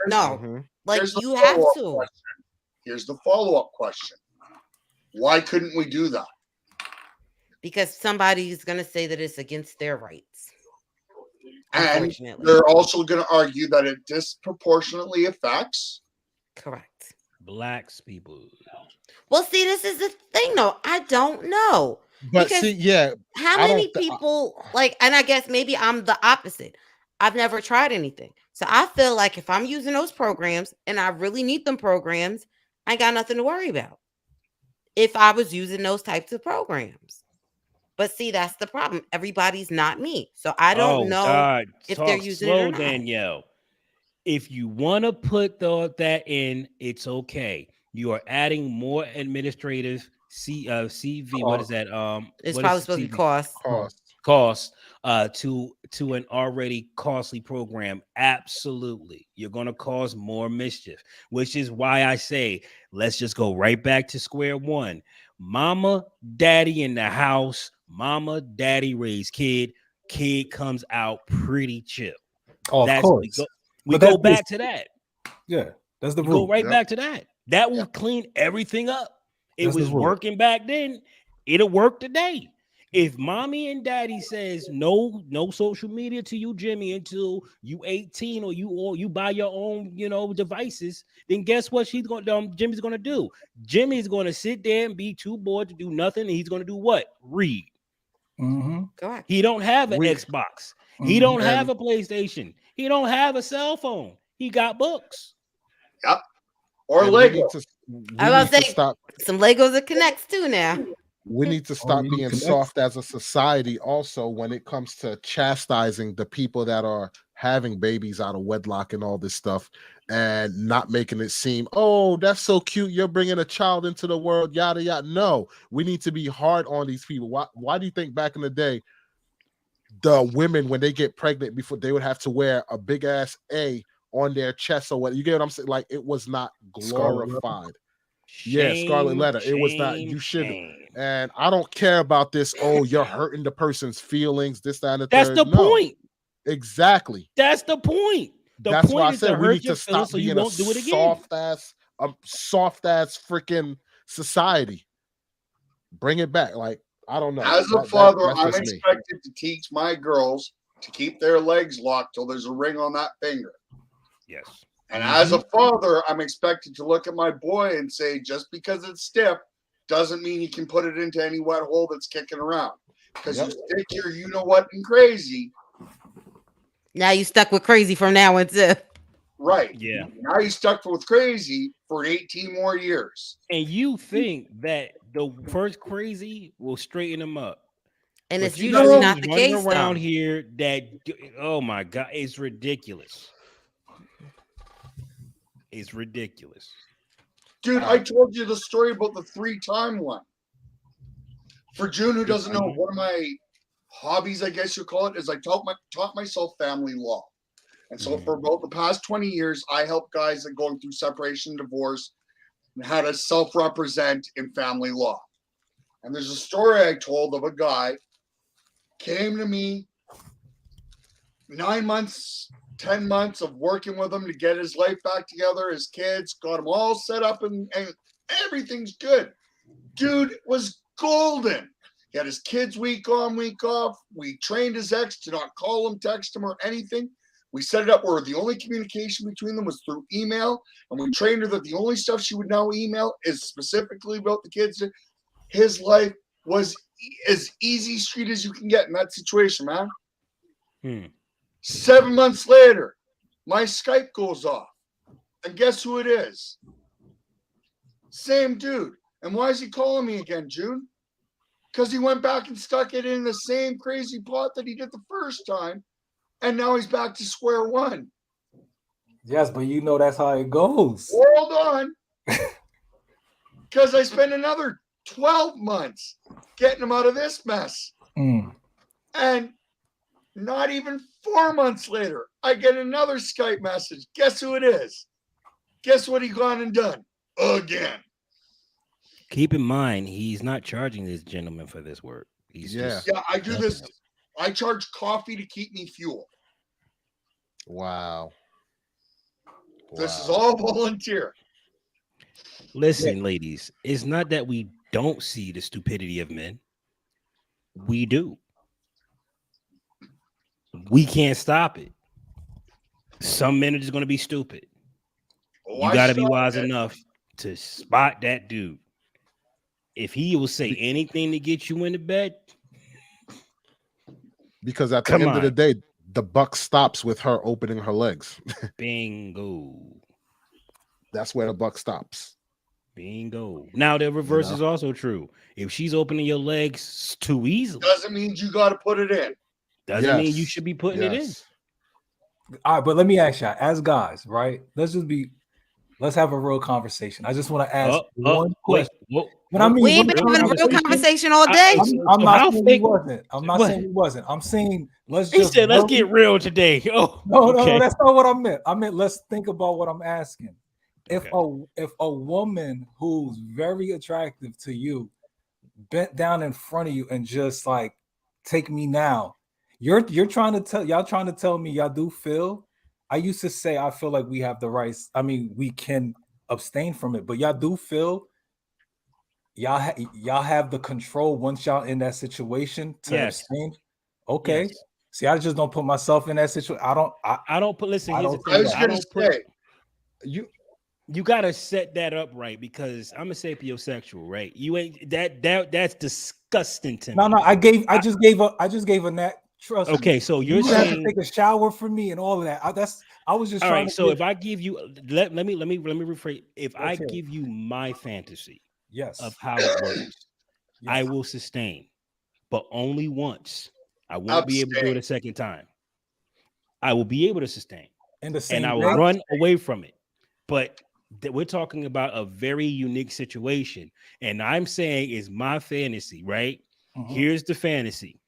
No, Mhm. like here's the you have follow-up to. question. Here's the follow-up question. Why couldn't we do that? Because somebody's gonna say that it's against their rights. And Unfortunately. they're also going to argue that it disproportionately affects. Correct. Blacks people. Well, see, this is the thing, though. I don't know. But Because see, yeah, how I don't. many people like, and I guess maybe I'm the opposite. I've never tried anything. So I feel like if I'm using those programs and I really need them programs, I got nothing to worry about. If I was using those types of programs. But see, that's the problem. Everybody's not me. So I don't Oh know God, if they're talk using it or slow, not. Danielle. If you want to put that in, it's okay. You are adding more administrative CV. What is that? It's What probably is supposed to be CV cost. cost. cost to an already costly program? Absolutely, you're going to cause more mischief, which is why I say let's just go right back to square one. Mama, daddy in the house. Mama, daddy raise kid. Kid comes out pretty chill. Oh, of That's we course. go. We But that's go back to that. yeah, that's the We go rule. right Yep. back to that. That will Yep. clean everything up. It That's the was rule. working back then. It'll work today. If mommy and daddy says no social media to you, Jimmy, until you 18 or you buy your own, devices, then guess what Jimmy's gonna do? Jimmy's gonna sit there and be too bored to do nothing, and he's gonna do what? Read. Mm-hmm. Correct. He don't have an We Xbox. He Mm-hmm. don't have a PlayStation. He don't have a cell phone. He got books. Yep. Or and we Lego. need to I we was need about to to say stop. some Legos that connects too now. We need to Oh, stop you being connect. soft as a society also when it comes to chastising the people that are having babies out of wedlock and all this stuff, and not making it seem, oh, that's so cute, you're bringing a child into the world, yada yada. No, we need to be hard on these people. Why do you think back in the day the women, when they get pregnant, before they would have to wear a big ass A on their chest or what? You get what I'm saying? Like, it was not Scarlet Letter. glorified. Yeah, Scarlet Shame, Letter. It was not. shame, You should. shame. And I don't care about this. Oh, you're hurting the person's feelings. This, that, and the That's third. the No, point. exactly. That's the point. The That's why point I is to said we hurt need your to feelings stop so you being a won't do it again. soft ass freaking society. Bring it back. Like, I don't know. As a That father, that's I'm just me. expected to teach my girls to keep their legs locked till there's a ring on that finger. Yes. And as a father, I'm expected to look at my boy and say, just because it's stiff doesn't mean you can put it into any wet hole that's kicking around. Because Yep. you stick your you know what and crazy. Now you stuck with crazy from now until. Right. Yeah. Now you stuck with crazy for 18 more years. And you think that the first crazy will straighten them up. And But it's you got usually not dudes the running case, around though. here that, oh my God, it's ridiculous. It's ridiculous. Dude, I told you the story about the 3-time one. For June, who doesn't know, one of my hobbies, I guess you call it, is I taught myself family law. And so for about the past 20 years, I help guys that are going through separation, divorce, and how to self-represent in family law. And there's a story I told of a guy came to me 9 months, 10 months of working with him to get his life back together, his kids, got him all set up and everything's good. Dude was golden. He had his kids week on, week off. We trained his ex to not call him, text him, or anything. We set it up where the only communication between them was through email, and we trained her that the only stuff she would now email is specifically about the kids. His life was as easy street as you can get in that situation, man. 7 months later, my Skype goes off. And guess who it is? Same dude. And why is he calling me again, June? Because he went back and stuck it in the same crazy pot that he did the first time. And now he's back to square one. Yes, but you know that's how it goes. Hold on. Because I spent another 12 months getting him out of this mess. And not even 4 months later, I get another Skype message. Guess who it is? Guess what he gone and done? again. Keep in mind, he's not charging this gentleman for this work. He's just Yeah, I do helping this. him. I charge coffee to keep me fuel. Wow. This is Wow. all volunteer. Listen, ladies, it's not that we don't see the stupidity of men. We do. We can't stop it. Some men are just going to be stupid. Oh, You got to be wise enough to spot that dude. If he will say anything to get you into bed, Because at the Come end of the on. day, the buck stops with her opening her legs. bingo. That's where the buck stops. Bingo. Now, the reverse know? is also true. If she's opening your legs too easily, Doesn't mean you got to put it in. doesn't mean you Yes. should be putting it in. Yes. All right, but let me ask y'all, as guys, right? Let's have a real conversation. I just want to ask one question. But I mean, We ain't with been the having a real conversation all I- day. I'm So not how saying we fake- wasn't. I'm not what? saying we wasn't. I'm saying let's He just said, "Let's really- get real today." Oh, No, okay. that's not what I meant. I meant let's think about what I'm asking. If Okay. if a woman who's very attractive to you bent down in front of you and just like take me now, you're trying to tell me y'all do feel. I used to say I feel like we have the rights. I mean, we can abstain from it, but y'all do feel y'all have the control once y'all in that situation to Yes. abstain. Okay. Yes. See, I just don't put myself in that situation. I don't put. Listen, I here's the don't thing. I was I going to don't put. say, You gotta set that up right because I'm a sapiosexual, right? You ain't that's disgusting to me. No, I just gave a nat. Trust me. Okay, so you're You have to saying take a shower for me and all of that. I was just all trying right. to. So if I give you let me rephrase. If I Okay. give you my fantasy Yes. of how it works, Yes. I will sustain, but only once. I won't be able to do it Abstain. a second time. I will be able to sustain, in the same and I day. will run away from it. But we're talking about a very unique situation, and I'm saying is my fantasy, right? Mhm. Here's the fantasy.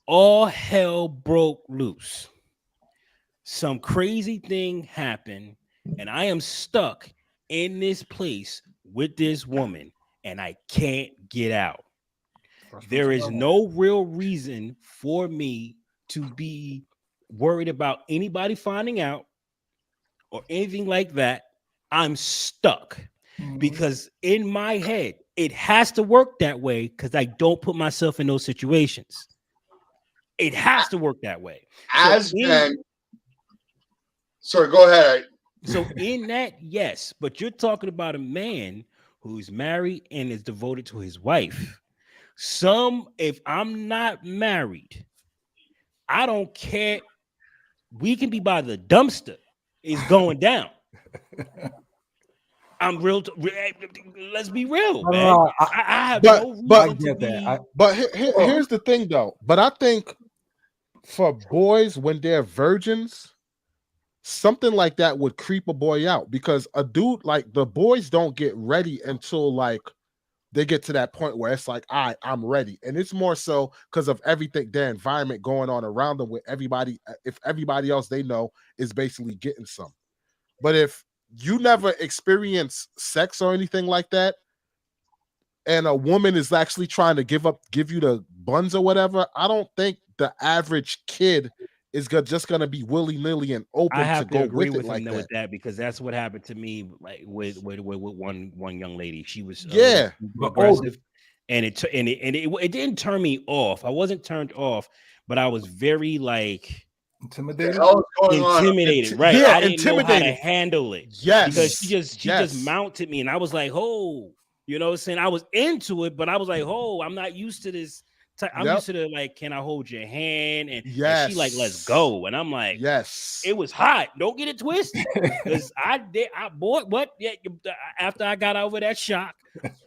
All hell broke loose. Some crazy thing happened, and I am stuck in this place with this woman, and I can't get out. There is no real reason for me to be worried about anybody finding out or anything like that. I'm stuck Mhm. because in my head, it has to work that way because I don't put myself in those situations. It has to work that way. Sorry, go ahead. So in that, yes, but you're talking about a man who's married and is devoted to his wife. If I'm not married, I don't care. We can be by the dumpster. It's going down. I'm real. Let's be real, man. No, I have but- no reason but- to get be. that. But here's the thing, though. But I think for boys, when they're virgins, something like that would creep a boy out because a dude like the boys don't get ready until like they get to that point where it's like, all right, I'm ready. And it's more so because of everything, their environment going on around them with everybody. If everybody else they know is basically getting some. But if you never experience sex or anything like that, and a woman is actually trying to give you the buns or whatever, I don't think the average kid is just gonna be willy-nilly and open I to have go to agree with it with like him that. with that because that's what happened to me. Like with one young lady, she was Yeah, aggressive, and it didn't turn me off. I wasn't turned off, but I was very like Intimidated. intimidated. Right? Yeah, I didn't know how to intimidated. handle it. Yes, because she just yes. mounted me, and I was like, oh, you know what I'm saying? I was into it, but I was like, oh, I'm not used to this. I'm Yep. used to the like, can I hold your hand? And she like, let's Yes. go. And I'm like, Yes, it was hot. Don't get it twisted. Because I bought what? Yeah, after I got over that shock,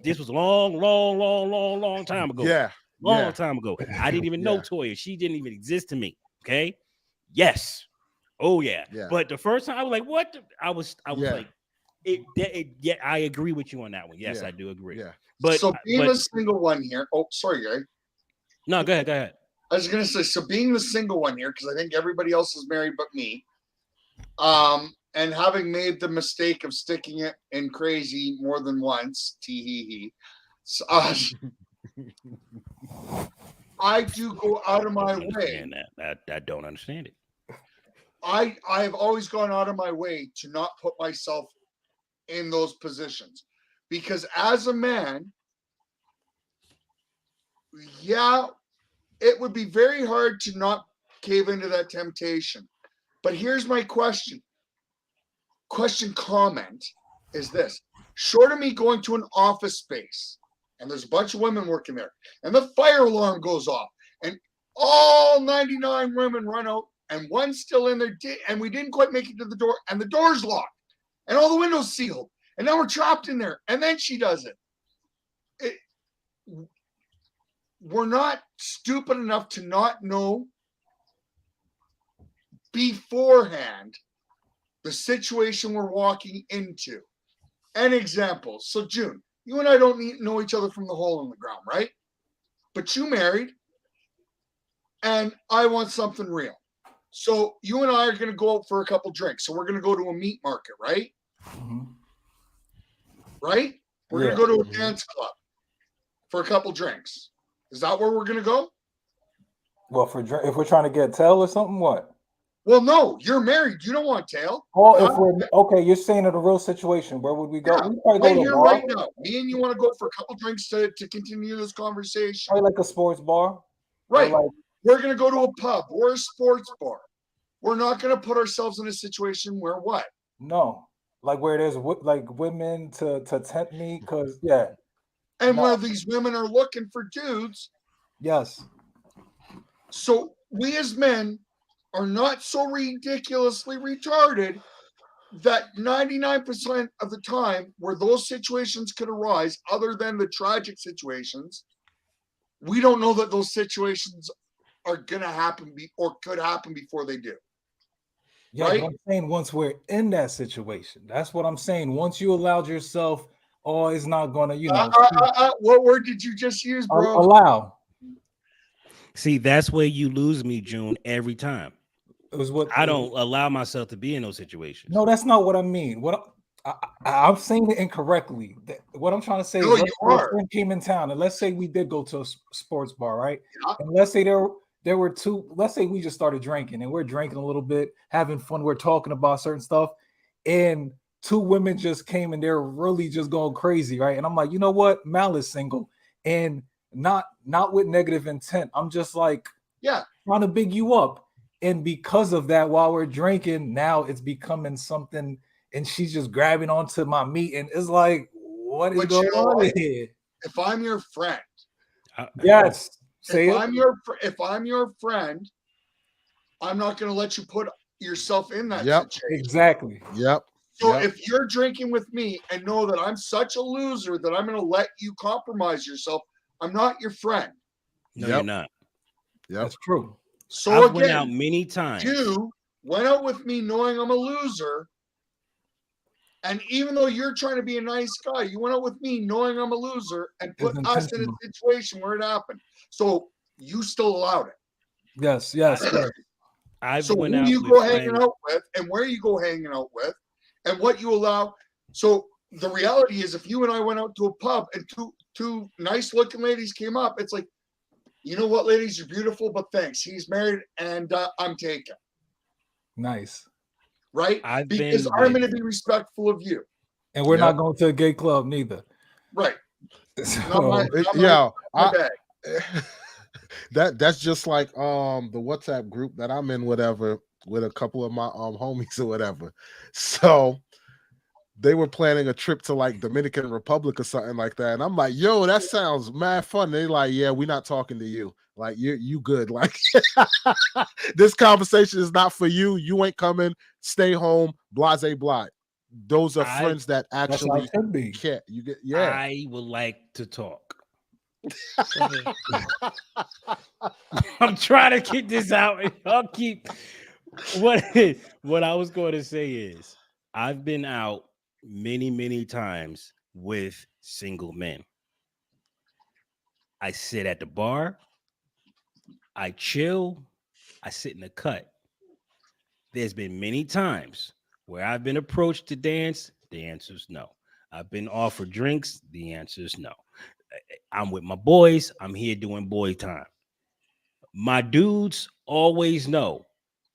this was long time ago. yeah, Long time ago. I didn't even know Yeah. Toya. She didn't even exist to me. Okay. Yes. Oh yeah. Yeah. But the first time I was like, what? I was Yeah. like, yeah, I agree with you on that one. Yes, Yeah. I do agree. yeah. But So being the single one here. Oh, sorry, Gary. no, go ahead. I was gonna say, so being the single one here, because I think everybody else is married but me. and having made the mistake of sticking it in crazy more than once, tee hee hee, I do go out of my way. I don't understand it. I have always gone out of my way to not put myself in those positions, because as a man, yeah, it would be very hard to not cave into that temptation. But here's my question comment is this: short of me going to an office space and there's a bunch of women working there and the fire alarm goes off and all 99 women run out and one's still in there and we didn't quite make it to the door and the door's locked and all the windows sealed and now we're trapped in there and then she does it. We're not stupid enough to not know beforehand the situation we're walking into. An example. So, June, you and I don't know each other from the hole in the ground, right? But you married, and I want something real. So, you and I are going to go out for a couple drinks. So, we're going to go to a meat market, right? Mm-hmm. Right? We're going to go to a dance club for a couple drinks. Is that where we're going to go? Well, if we're trying to get tail or something, what? Well, no, you're married. You don't want tail. Well, if we're okay, you're saying in a real situation, where would we go? Yeah, we probably right go to here, a bar. right now. Me and you want to go for a couple drinks to continue this conversation. Probably like a sports bar. Right. Like, we're going to go to a pub or a sports bar. We're not going to put ourselves in a situation where what? No. Like where there's like women to tempt me, because and where these women are looking for dudes. Yes. So we as men are not so ridiculously retarded that 99% of the time where those situations could arise, other than the tragic situations, we don't know that those situations are going to happen or could happen before they do. Yeah, right? But I'm saying once we're in that situation, that's what I'm saying. Once you allowed yourself, it's not going to, what word did you just use, bro? Allow. See, that's where you lose me, June, every time. It was what I don't allow myself to be in those situations. No, that's not what I mean. I'm saying it incorrectly. What I'm trying to say is, you are. A friend came in town, and let's say we did go to a sports bar, right? Yeah. And let's say there were two. Let's say we just started drinking, and we're drinking a little bit, having fun. We're talking about certain stuff, and two women just came, and they're really just going crazy, right? And I'm like, you know what? Mal is single, and not with negative intent. I'm just like, trying to big you up. And because of that, while we're drinking, now it's becoming something, and she's just grabbing onto my meat, and it's like, what is going on here? If I'm your friend, yes, if I'm your friend, I'm not going to let you put yourself in that situation. Exactly. Yep. So if you're drinking with me and know that I'm such a loser that I'm going to let you compromise yourself, I'm not your friend. No, you're not. Yep. That's true. So I've went out many times. You went out with me knowing I'm a loser. And even though you're trying to be a nice guy, you went out with me knowing I'm a loser and put us in a situation where it happened. So you still allowed it. Yes. So who you go hanging out with and where you go hanging out with and what you allow. So the reality is, if you and I went out to a pub and two nice looking ladies came up, it's like, you know what, ladies, you're beautiful, but thanks. He's married and I'm taken. Nice. Right? Because I'm going to be respectful of you. And we're not going to a gay club neither. Right. So, that's just like the WhatsApp group that I'm in, whatever, with a couple of my homies or whatever. So they were planning a trip to like Dominican Republic or something like that. And I'm like, yo, that sounds mad fun. They're like, yeah, we're not talking to you. Like, you good. Like, this conversation is not for you. You ain't coming. Stay home. Blase blah. Those are friends that actually care. You get, I would like to talk. I'm trying to get this out, and I'll keep what I was going to say is, I've been out many times with single men. I sit at the bar, I chill, I sit in the cut. There's been many times Where I've been approached to dance, the answer is no. I've been offered drinks, the answer is no. I'm with my boys. I'm here doing boy time. My dudes always know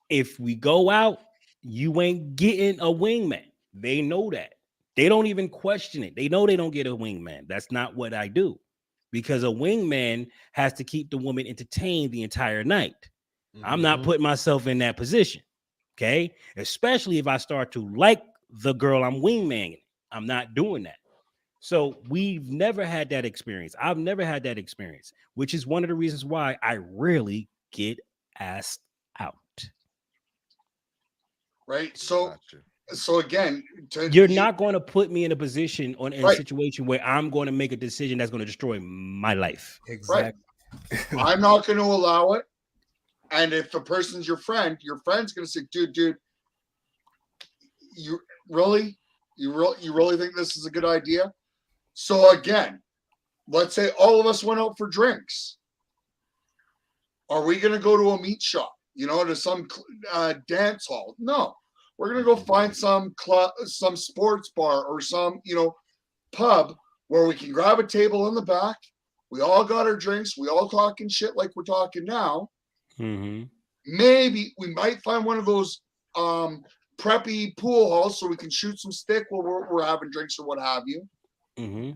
if we go out, you ain't getting a wingman. They know that. They don't even question it. They know they don't get a wingman. That's not what I do because a wingman has to keep the woman entertained the entire night. I'm not putting myself in that position. Okay. Especially if I start to like the girl I'm wingmanning. I'm not doing that. So we've never had that experience. I've never had that experience, which is one of the reasons why I rarely get asked out. Right. So Gotcha. so again, You're not going to put me in a position or in a Right. situation where I'm going to make a decision that's going to destroy my life. Exactly. I'm not going to allow it. And if the person's your friend's going to say, dude, you really think this is a good idea? So again, let's say all of us went out for drinks. Are we going to go to a meat shop, to some dance hall? No, we're going to go find some club, some sports bar or some, pub where we can grab a table in the back. We all got our drinks. We all talking shit like we're talking now. Mm-hmm. Maybe we might find one of those preppy pool halls so we can shoot some stick while we're having drinks or what have you. Mm-hmm.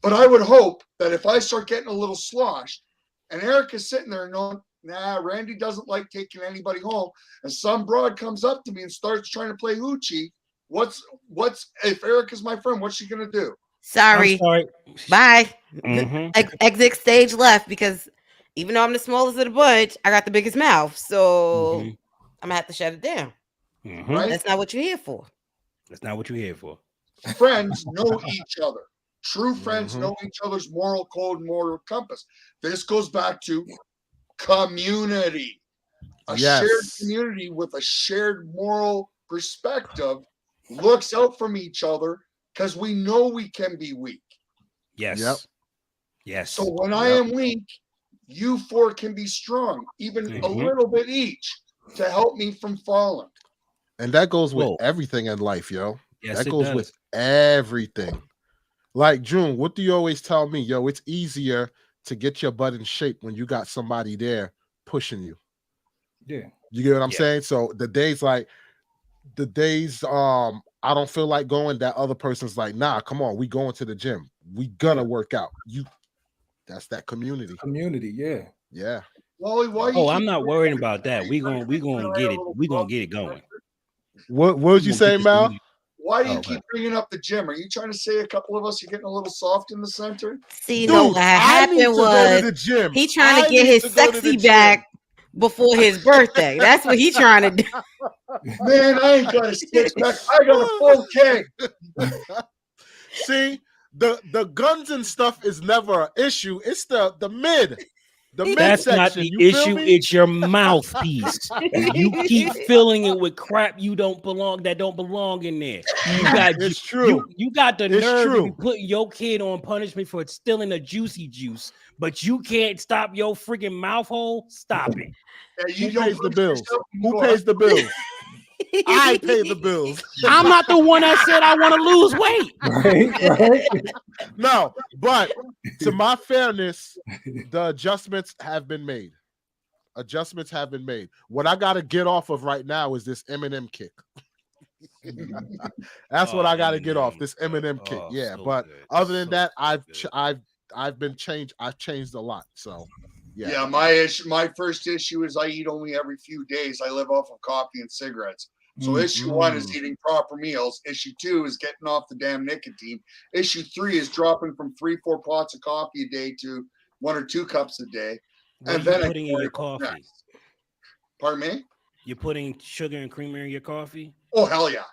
But I would hope that if I start getting a little sloshed and Eric is sitting there knowing, Randy doesn't like taking anybody home, and some broad comes up to me and starts trying to play hoochie, what's if Eric is my friend, what's she gonna do? Sorry. I'm sorry. Bye. Mm-hmm. Exit stage left because even though I'm the smallest of the bunch, I got the biggest mouth. So Mhm. I'm gonna have to shut it down. Mm-hmm. Right? That's not what you're here for. That's not what you're here for. Friends know each other. True friends Mhm. know each other's moral code, moral compass. This goes back to community. A shared Yes. community with a shared moral perspective looks out from each other because we know we can be weak. Yes. Yep. Yes. So when I Yep. am weak, you four can be strong, even a Mhm. little bit each, to help me from falling. And that goes with Whoa. everything in life, yo. Yes, That it goes does. with everything. Like June, what do you always tell me? Yo, it's easier to get your butt in shape when you got somebody there pushing you. Yeah. You get what I'm Yeah. saying? So the days I don't feel like going, that other person's like, nah, come on, we going to the gym. We gonna work out. That's that community. Community, yeah. Yeah. Wally, why Yep. you Oh, keep I'm not worrying about that. We trying going to we make you going to and I get a it. little We going problem? to get it going. What We did you gonna say, get this Mal? community. Why do you Oh, keep bringing up the gym? Are you trying to say a couple of us are getting a little soft in the center? See, no, Dude, what I need happened to go to was the gym. he trying to I get need his to go to the sexy gym. back before his birthday. That's what he trying to do. Man, I ain't got a six pack. I got a full keg. See, the guns and stuff is never an issue. It's the mid That's not section. the You feel issue. me? It's your mouthpiece. You keep filling it with crap that don't belong in there. You got It's true. you got the It's nerve to be true. putting your kid on punishment for stealing a juicy juice, but you can't stop your freaking mouth hole. Stop it. Yeah, you Who don't pays the push bills? yourself and Who go, pays the bills? I pay the bills. I'm not the one that said I want to lose weight. Right. No, but to my fairness, the adjustments have been made. Adjustments have been made. What I got to get off of right now is this Eminem kick. That's what I got to get off, this Eminem kick. Yeah, but other than that, I've been changed. I've changed a lot. So Yeah, my first issue is I eat only every few days. I live off of coffee and cigarettes. So issue one is eating proper meals. Issue two is getting off the damn nicotine. Issue three is dropping from 3-4 pots of coffee a day to 1 or 2 cups a day. What And are then you I putting can in worry your about coffee? next. Pardon me? You're putting sugar and creamer in your coffee? Oh, hell yeah.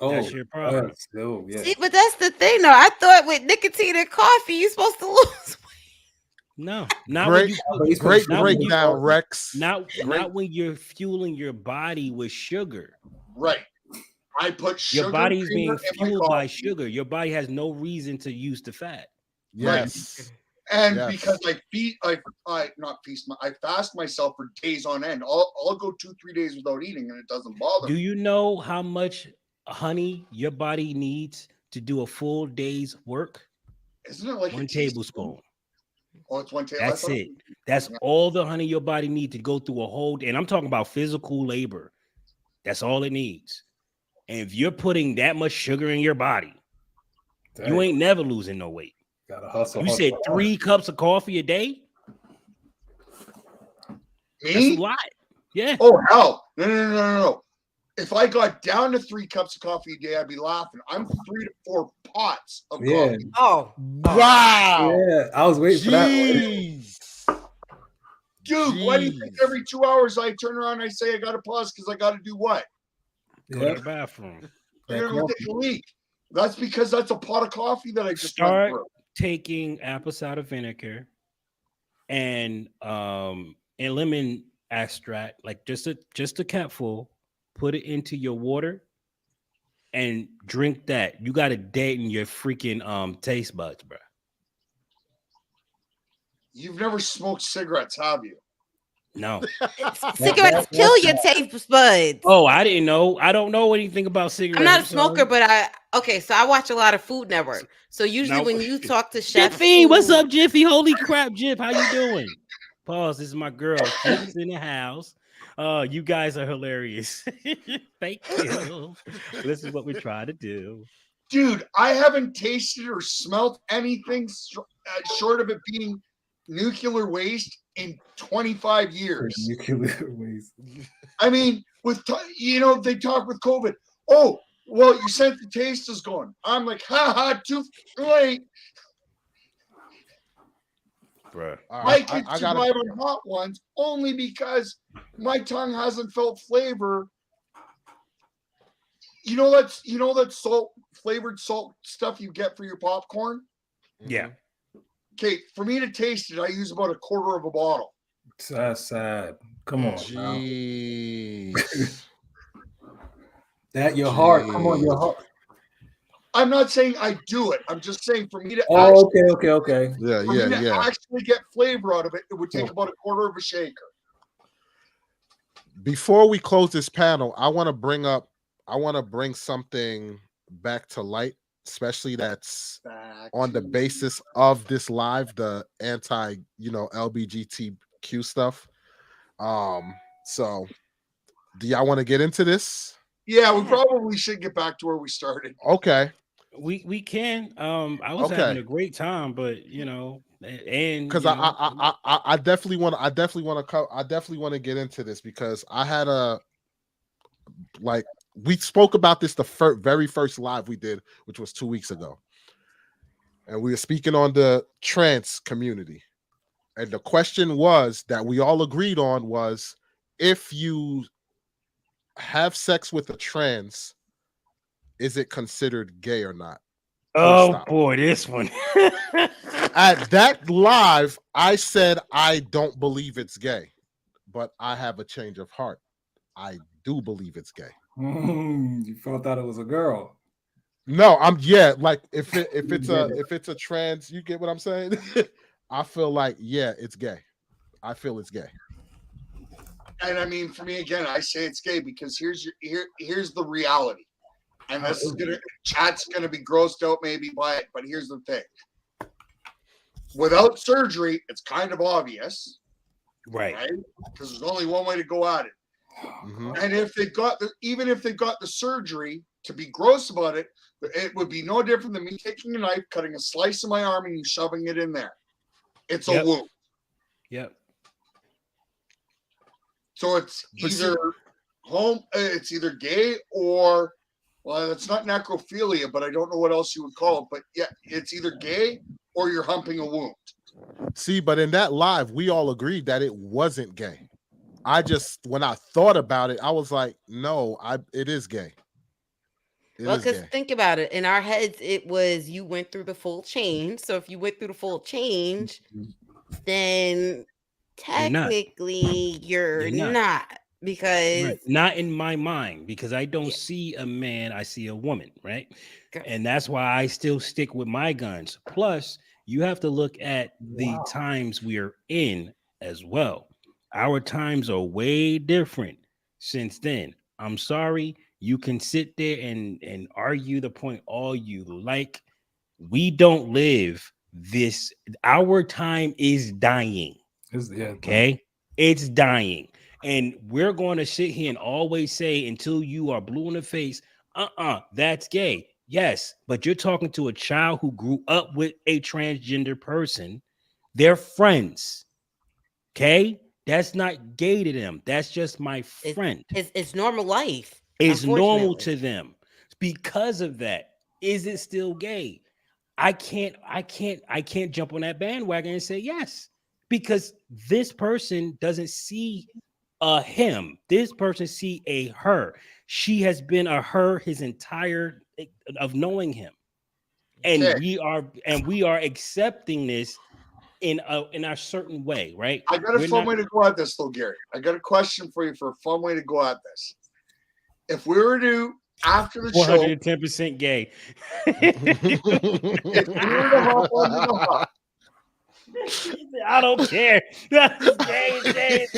That's your problem. Still, yeah. See, but that's the thing, though. I thought with nicotine and coffee, you're supposed to lose weight. No, not great, when you put, great not when you- breakdown, Rex. not Great. when you're fueling your body with sugar. Right. I put sugar Your body's creamer being in my fueled by coffee. sugar. Your body has no reason to use the fat. Yes. And Yes. because I not feast, I fast myself for days on end. I'll go 2-3 days without eating, and it doesn't bother Do me. you know how much honey your body needs to do a full day's work? Isn't it like a 1 teaspoon? tablespoon. Oh, it's 1 tablespoon. That's it. That's all the honey your body needs to go through a whole day. And I'm talking about physical labor. That's all it needs. And if you're putting that much sugar in your body, you ain't never losing no weight. Gotta hustle. You said 3 cups of coffee a day? That's a Me? lot. Yeah. Oh hell, no. If I got down to 3 cups of coffee a day, I'd be laughing. I'm 3 to 4 pots of Yeah. coffee. Oh, Wow. Yeah, I was waiting for that. Jeez. Dude, why do you think Jeez. every 2 hours I turn around and I say I got to pause because I got to do what? Go to Yeah. the bathroom. I That gotta go coffee. take a leak. That's because that's a pot of coffee that I just Start went through. taking apple cider vinegar and lemon extract, like just a capful, put it into your water and drink that. You got to deaden your freaking taste buds, bro. You've never smoked cigarettes, have you? No. cigarettes kill your taste buds. Oh, I didn't know. I don't know anything about cigarettes. I'm not a smoker, but so I watch a lot of Food Network. So usually Now- when you talk to chefs, Jiffy, what's who- up, Jiffy? Holy crap, Jiff, how you doing? Pause. This is my girl. Jiff's in the house. You guys are hilarious. Thank you. This is what we try to do. Dude, I haven't tasted or smelt anything short of it being nuclear waste in 25 years. Nuclear waste. I mean, they talk with COVID. Oh, well, your sense of taste is gone. I'm like, too late. Bruh. All I right, can I survive gotta. on hot ones only because my tongue hasn't felt flavor. You know that flavored salt stuff you get for your popcorn? Yeah. Okay, for me to taste it, I use about a quarter of a bottle. That's sad. Come on. Now. Jeez. That your heart. Come on, your heart. I'm not saying I do it. I'm just saying for me to Oh, okay. Yeah, for me to yeah. actually get flavor out of it, it would take about a quarter of a shaker. Before we close this panel, I want to bring something back to light, especially that's on the basis of this live, the anti, LBGTQ stuff. So do y'all want to get into this? Yeah, we probably should get back to where we started. Okay. We can. I was having a great time, but and because I definitely want to get into this because I had we spoke about this the very first live we did, which was 2 weeks ago, and we were speaking on the trans community, and the question was that we all agreed on was, if you have sex with a trans, is it considered gay or not? Oh boy, this one. At that live, I said I don't believe it's gay, but I have a change of heart. I do believe it's gay. You thought it was a girl. No, like if it's a trans, you get what I'm saying? I feel like it's gay. I feel it's gay. And I mean, for me again, I say it's gay because here's the reality. And this is chat's gonna be grossed out maybe by it, but here's the thing. Without surgery, it's kind of obvious, right? Because there's only one way to go at it. Mm-hmm. And if even if they've got the surgery, to be gross about it, it would be no different than me taking a knife, cutting a slice of my arm, and you shoving it in there. It's a wound. Yep. So it's it's either gay or, well, it's not necrophilia, but I don't know what else you would call it. But yeah, it's either gay or you're humping a wound. See, but in that live, we all agreed that it wasn't gay. When I thought about it, I was like, no, it is gay. Because think about it. In our heads, it was you went through the full change. So if you went through the full change, then technically you're not. Because not in my mind, because I don't see a man, I see a woman, right? And that's why I still stick with my guns. Plus, you have to look at the times we are in as well. Our times are way different since then. I'm sorry, you can sit there and argue the point all you like. We don't live this. Our time is dying. Okay, it's dying, and we're going to sit here and always say until you are blue in the face, that's gay. Yes, but you're talking to a child who grew up with a transgender person. They're friends. Okay, that's not gay to them. That's just my friend. It's normal life. It's normal to them. Because of that, is it still gay? I can't jump on that bandwagon and say yes, because this person doesn't see a him. This person see a her. She has been a her his entire of knowing him, and we are accepting this in a certain way, right? I got a fun way to go at this, though, Gary. I got a question for you for a fun way to go at this. If we were to after the show, 110% gay. if we were to hop on the hop, I don't care. That's gay. if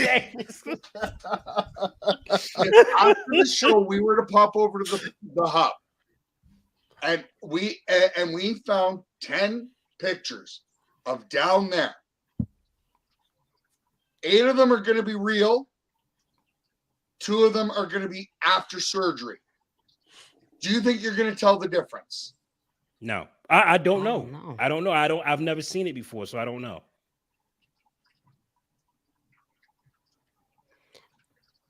after the show we were to pop over to the hub, and we found 10 pictures of down there. 8 of them are going to be real. 2 of them are going to be after surgery. Do you think you're going to tell the difference? No, I don't know. I don't know. I've never seen it before, so I don't know.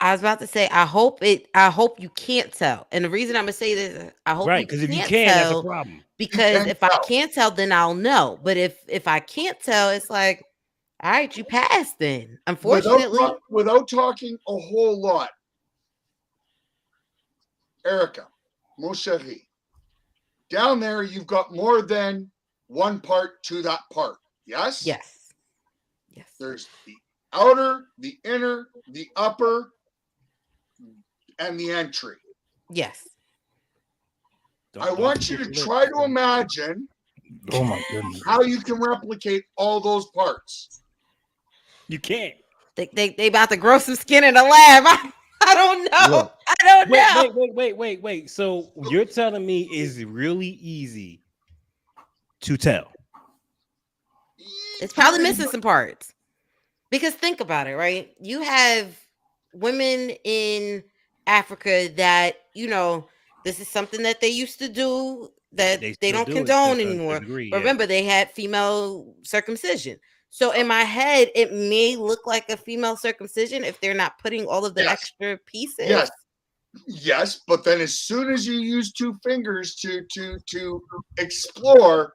I was about to say, I hope you can't tell. And the reason I'm gonna say this, I hope right, because if you can, that's a problem. Because if I can't tell, then I'll know. But if I can't tell, it's like, all right, you passed then. Unfortunately, without talking a whole lot, Erica, mon chéri, down there you've got more than one part to that part. Yes? Yes. There's the outer, the inner, the upper, and the entry. Yes. I want you to try to imagine how you can replicate all those parts. You can't. They about to grow some skin in the lab. I don't know. Look, I don't know. Wait. So you're telling me it's really easy to tell? It's probably missing some parts. Because think about it, right? You have women in Africa that, this is something that they used to do that they don't condone anymore. But remember, they had female circumcision. So in my head, it may look like a female circumcision if they're not putting all of the extra pieces. Yes, but then as soon as you use 2 fingers to explore,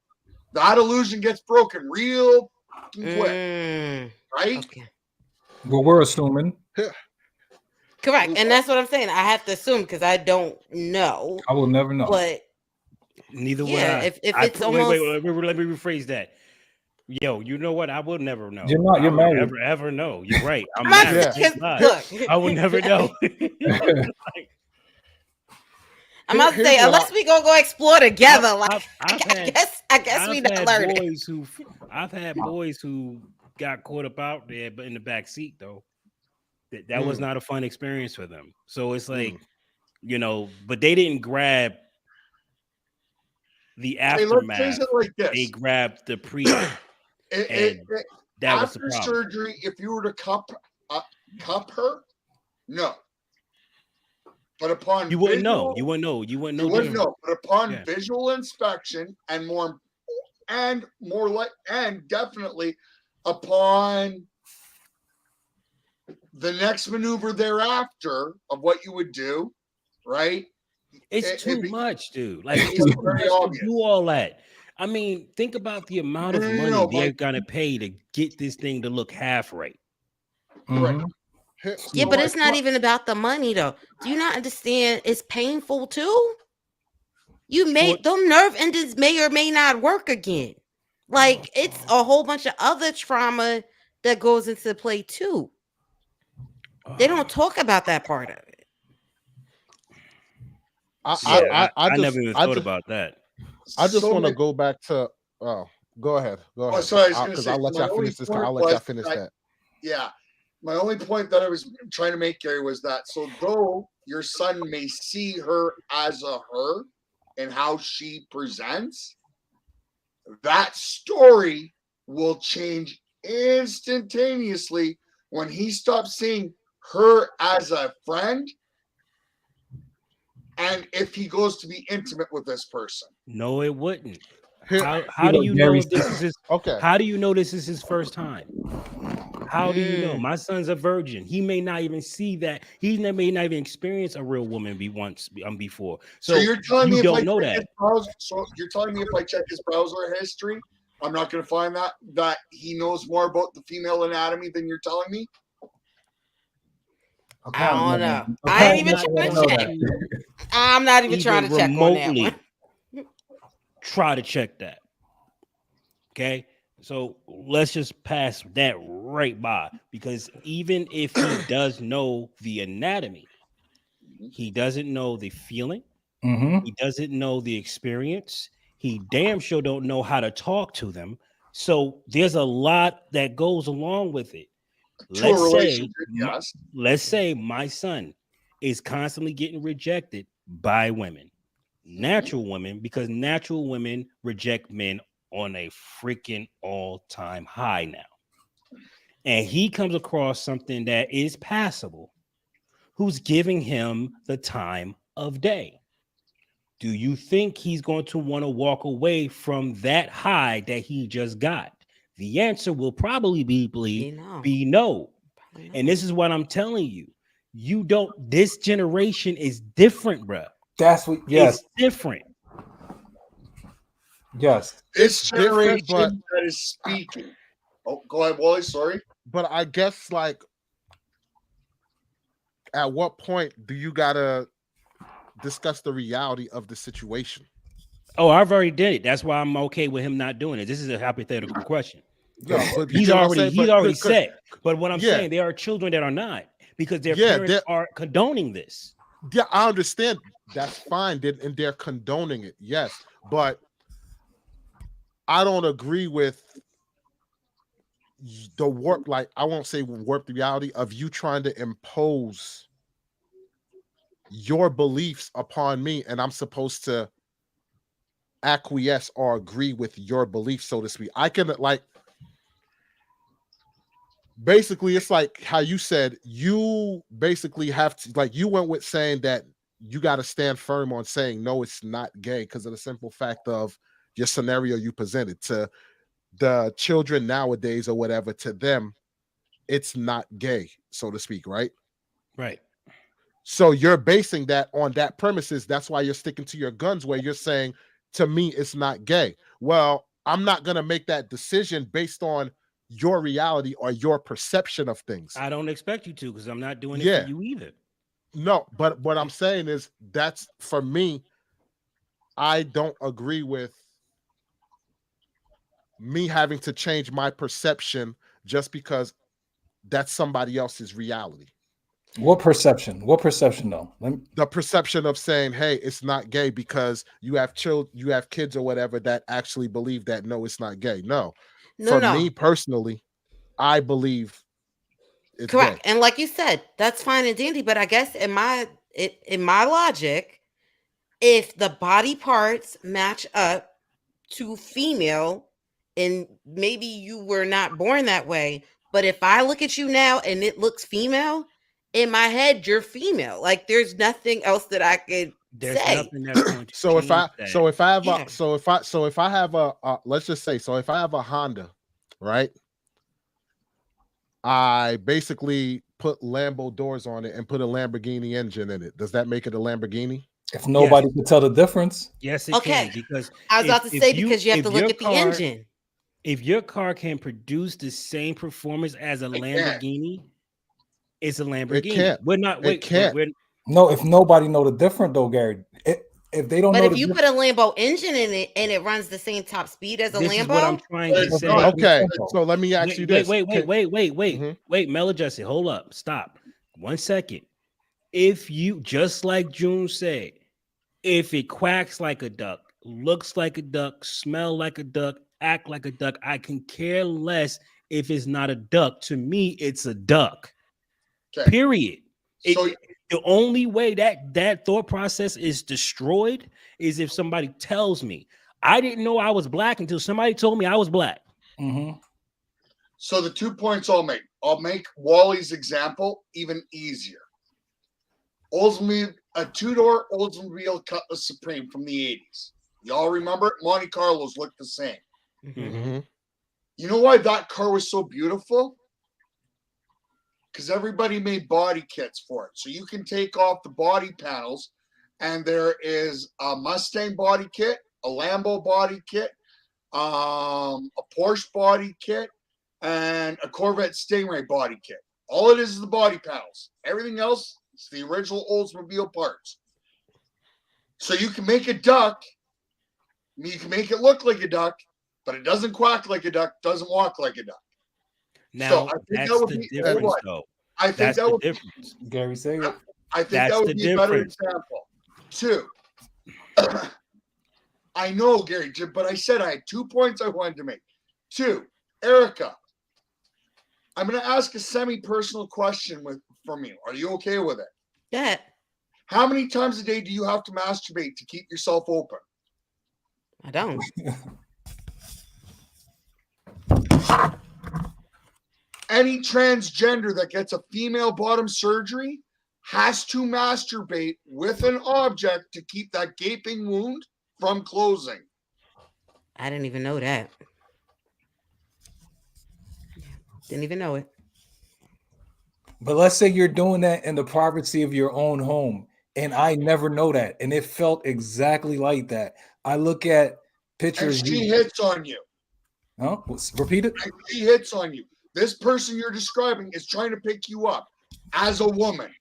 that illusion gets broken real quick. Right? Okay. Well, we're assuming. Correct. And that's what I'm saying. I have to assume because I don't know. I will never know. But neither will I. If it's almost... Wait, let me rephrase that. Yo, you know what? I will never know. You're married. Ever know. You're right. I'm married. Look, I will never know. I'm about to say, unless we go explore together. I guess we don't learn it. I've had boys who got caught up out there, but in the back seat though. That was not a fun experience for them. So it's like, but they didn't grab the aftermath. Like this. They grabbed the pre. That was the problem. After surgery, if you were to cup her, no. But upon you wouldn't know. You wouldn't know. But upon visual inspection and definitely upon the next maneuver thereafter of what you would do, right? It's too much, dude. Like it's very obvious to do all that. I mean, think about the amount of money they're gonna pay to get this thing to look half right. Right. Yeah, but it's not even about the money, though. Do you not understand? It's painful too. Those nerve endings may or may not work again. Like it's a whole bunch of other trauma that goes into play too. They don't talk about that part of it. I never even thought about that. I just want to go back to. Oh, Go ahead. Go ahead. sorry, I was going to Because say, I'll let my y'all only finish this. point I'll let y'all was finish that- that. Yeah. My only point that I was trying to make, Gary, was that so though your son may see her as a her and how she presents, that story will change instantaneously when he stops seeing her as a friend and if he goes to be intimate with this person. No, it wouldn't. Here- How do what you Gary know this is his? Okay. How do you know this is his first time? How do you know? Mm. My son's a virgin. He may not even see that. May not even experience a real woman before. So you're telling me you if I don't know check his that. browser, so you're telling me if I check his browser history, I'm not going to find that he knows more about the female anatomy than you're telling me? I don't know. Apparently, I ain't even not trying to know check. that. I'm not even trying to check on that one. Try to check that. Okay. So let's just pass that right by, because even if he does know the anatomy, he doesn't know the feeling. Mm-hmm. He doesn't know the experience. He damn sure don't know how to talk to them. So there's a lot that goes along with it. To a relationship, yes. Let's say my son is constantly getting rejected by women, natural women, because natural women reject men on a freaking all-time high now. And he comes across something that is passable, who's giving him the time of day. Do you think he's going to want to walk away from that high that he just got? The answer will probably be no. And this is what I'm telling you. You don't, this generation is different, bro. That's what. Yes. It's different. Yes. This It's different, generation that is speaking. Oh, go ahead, Wally. Sorry. but I guess like at what point do you gotta discuss the reality of the situation? Oh, I've already did it. That's why I'm okay with him not doing it. This is a hypothetical question. Yeah, but you He's get what I'm already saying? he's But already could- set. But what I'm yeah. saying, there are children that are not, because their Yeah, parents are condoning this. Yeah, I understand. That's fine, and they're condoning it. Yes, but I don't agree with the warp. Like, I won't say warped reality of you trying to impose your beliefs upon me, and I'm supposed to acquiesce or agree with your beliefs, so to speak. I can like basically, it's like how you said you basically have to, like, you went with saying that you got to stand firm on saying no, it's not gay, because of the simple fact of your scenario you presented to the children nowadays or whatever. To them, it's not gay, so to speak, right? Right. So you're basing that on that premises. That's why you're sticking to your guns, where you're saying to me it's not gay. Well, I'm not going to make that decision based on your reality or your perception of things. I don't expect you to, because I'm not doing it Yeah. for you either. No, but what I'm saying is that's for me. I don't agree with me having to change my perception just because that's somebody else's reality. What perception? What perception though? The perception of saying, "Hey, it's not gay," because you have you have kids or whatever that actually believe that no, it's not gay. No, for me personally, I believe it's correct. gay. And like you said, that's fine and dandy. But I guess in my logic, if the body parts match up to female, and maybe you were not born that way, but if I look at you now and it looks female, in my head you're female. Like there's nothing else that I could There's say. nothing that's going to So if I, change that. so if I have Yeah. a, so if I have a, let's just say, so if I have a Honda, right? I basically put Lambo doors on it and put a Lamborghini engine in it. Does that make it a Lamborghini? If nobody could tell the difference, Yes, it Okay. can, because I was about to say, because you have if to look your at the car- engine. If your car can produce the same performance as a Lamborghini, it's a Lamborghini. can't. We're not. It Wait, can't. no. If nobody know the difference though, Gary, if they don't But know if the you put a Lambo engine in it and it runs the same top speed as a This Lambo, is what I'm trying to It's say. not. Okay, so let me ask you this. Wait, Mhm. wait, Mel Justin, hold up, stop 1 second. If you, just like June said, if it quacks like a duck, looks like a duck, smell like a duck, act like a duck. I can care less if it's not a duck. To me, it's a duck. Okay. Period. So The only way that thought process is destroyed is if somebody tells me. I didn't know I was black until somebody told me I was black. Mm-hmm. So the 2 points I'll make Wally's example even easier. Oldsmobile, a two-door Oldsmobile Cutlass Supreme from the 80s. Y'all remember it? Monte Carlos looked the same. Mhm. You know why that car was so beautiful? Because everybody made body kits for it. So you can take off the body panels, and there is a Mustang body kit, a Lambo body kit, a Porsche body kit, and a Corvette Stingray body kit. All it is the body panels. Everything else is the original Oldsmobile parts. So you can make a duck. You can make it look like a duck, but it doesn't quack like a duck, doesn't walk like a duck. Now I think that's that would the be difference, though. I think That's that the would difference. Gary, say it. I think That's that would the be a better difference. example. 2. I know, Gary, but I said I had 2 points I wanted to make. 2, Erica, I'm going to ask a semi-personal question from you. Are you okay with it? Yeah. How many times a day do you have to masturbate to keep yourself open? I don't. Any transgender that gets a female bottom surgery has to masturbate with an object to keep that gaping wound from closing. I didn't even know that. Didn't even know it. But let's say you're doing that in the privacy of your own home, and I never know that, and it felt exactly like that. I look at And pictures. she hits on you. Huh? Repeat it. And she hits on you. This person you're describing is trying to pick you up as a woman.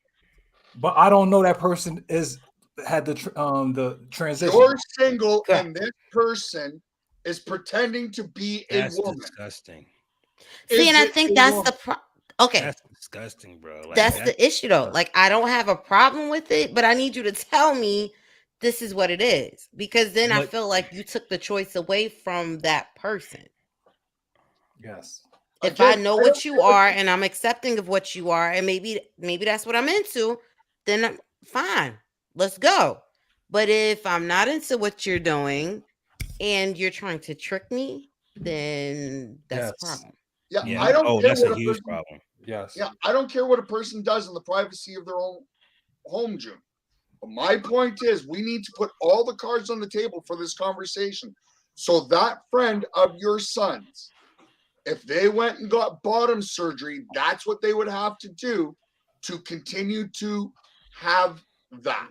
But I don't know that person had the transition. You're single, Correct. and this person is pretending to be That's a woman. disgusting. See, and I Is it think a that's woman? okay. That's disgusting, bro. Like, That's the issue, though. Like, I don't have a problem with it, but I need you to tell me this is what it is, because then I But- feel like you took the choice away from that person. Yes. If I Again, know I what don't you care what are and I'm accepting of what you are, and maybe that's what I'm into, then I'm fine. Let's go. But if I'm not into what you're doing and you're trying to trick me, then that's a Yes. problem. Yeah, Yeah. I don't care That's what a a huge person. problem. Yes. Yeah, I don't care what a person does in the privacy of their own home, June. But my point is, we need to put all the cards on the table for this conversation. So that friend of your son's, if they went and got bottom surgery, that's what they would have to do to continue to have that.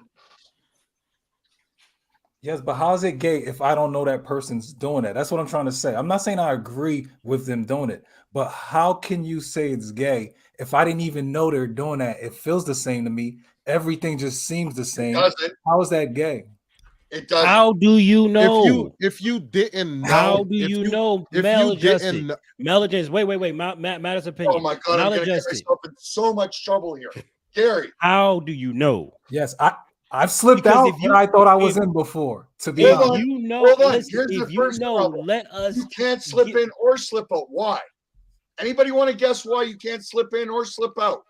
Yes, but how is it gay if I don't know that person's doing that? That's what I'm trying to say. I'm not saying I agree with them doing it, but how can you say it's gay if I didn't even know they're doing that? It feels the same to me. Everything just seems the It same. doesn't. How is that gay? It doesn't. How do you know? If you didn't know, How do you know? if you Maladjusted. didn't kn- Maladjusted. Wait. Matters Oh opinion. my God, I'm going to get Maladjusted. myself in so much trouble here. Gary, How do you know? Yes, I've slipped Because out if you- when I thought I was if- in before. To be If Hold honest, on. you know, Hold on. listen, Here's the if you first know, trouble. let us. you can't slip get- in or slip out. Why? Anybody want to guess why you can't slip in or slip out?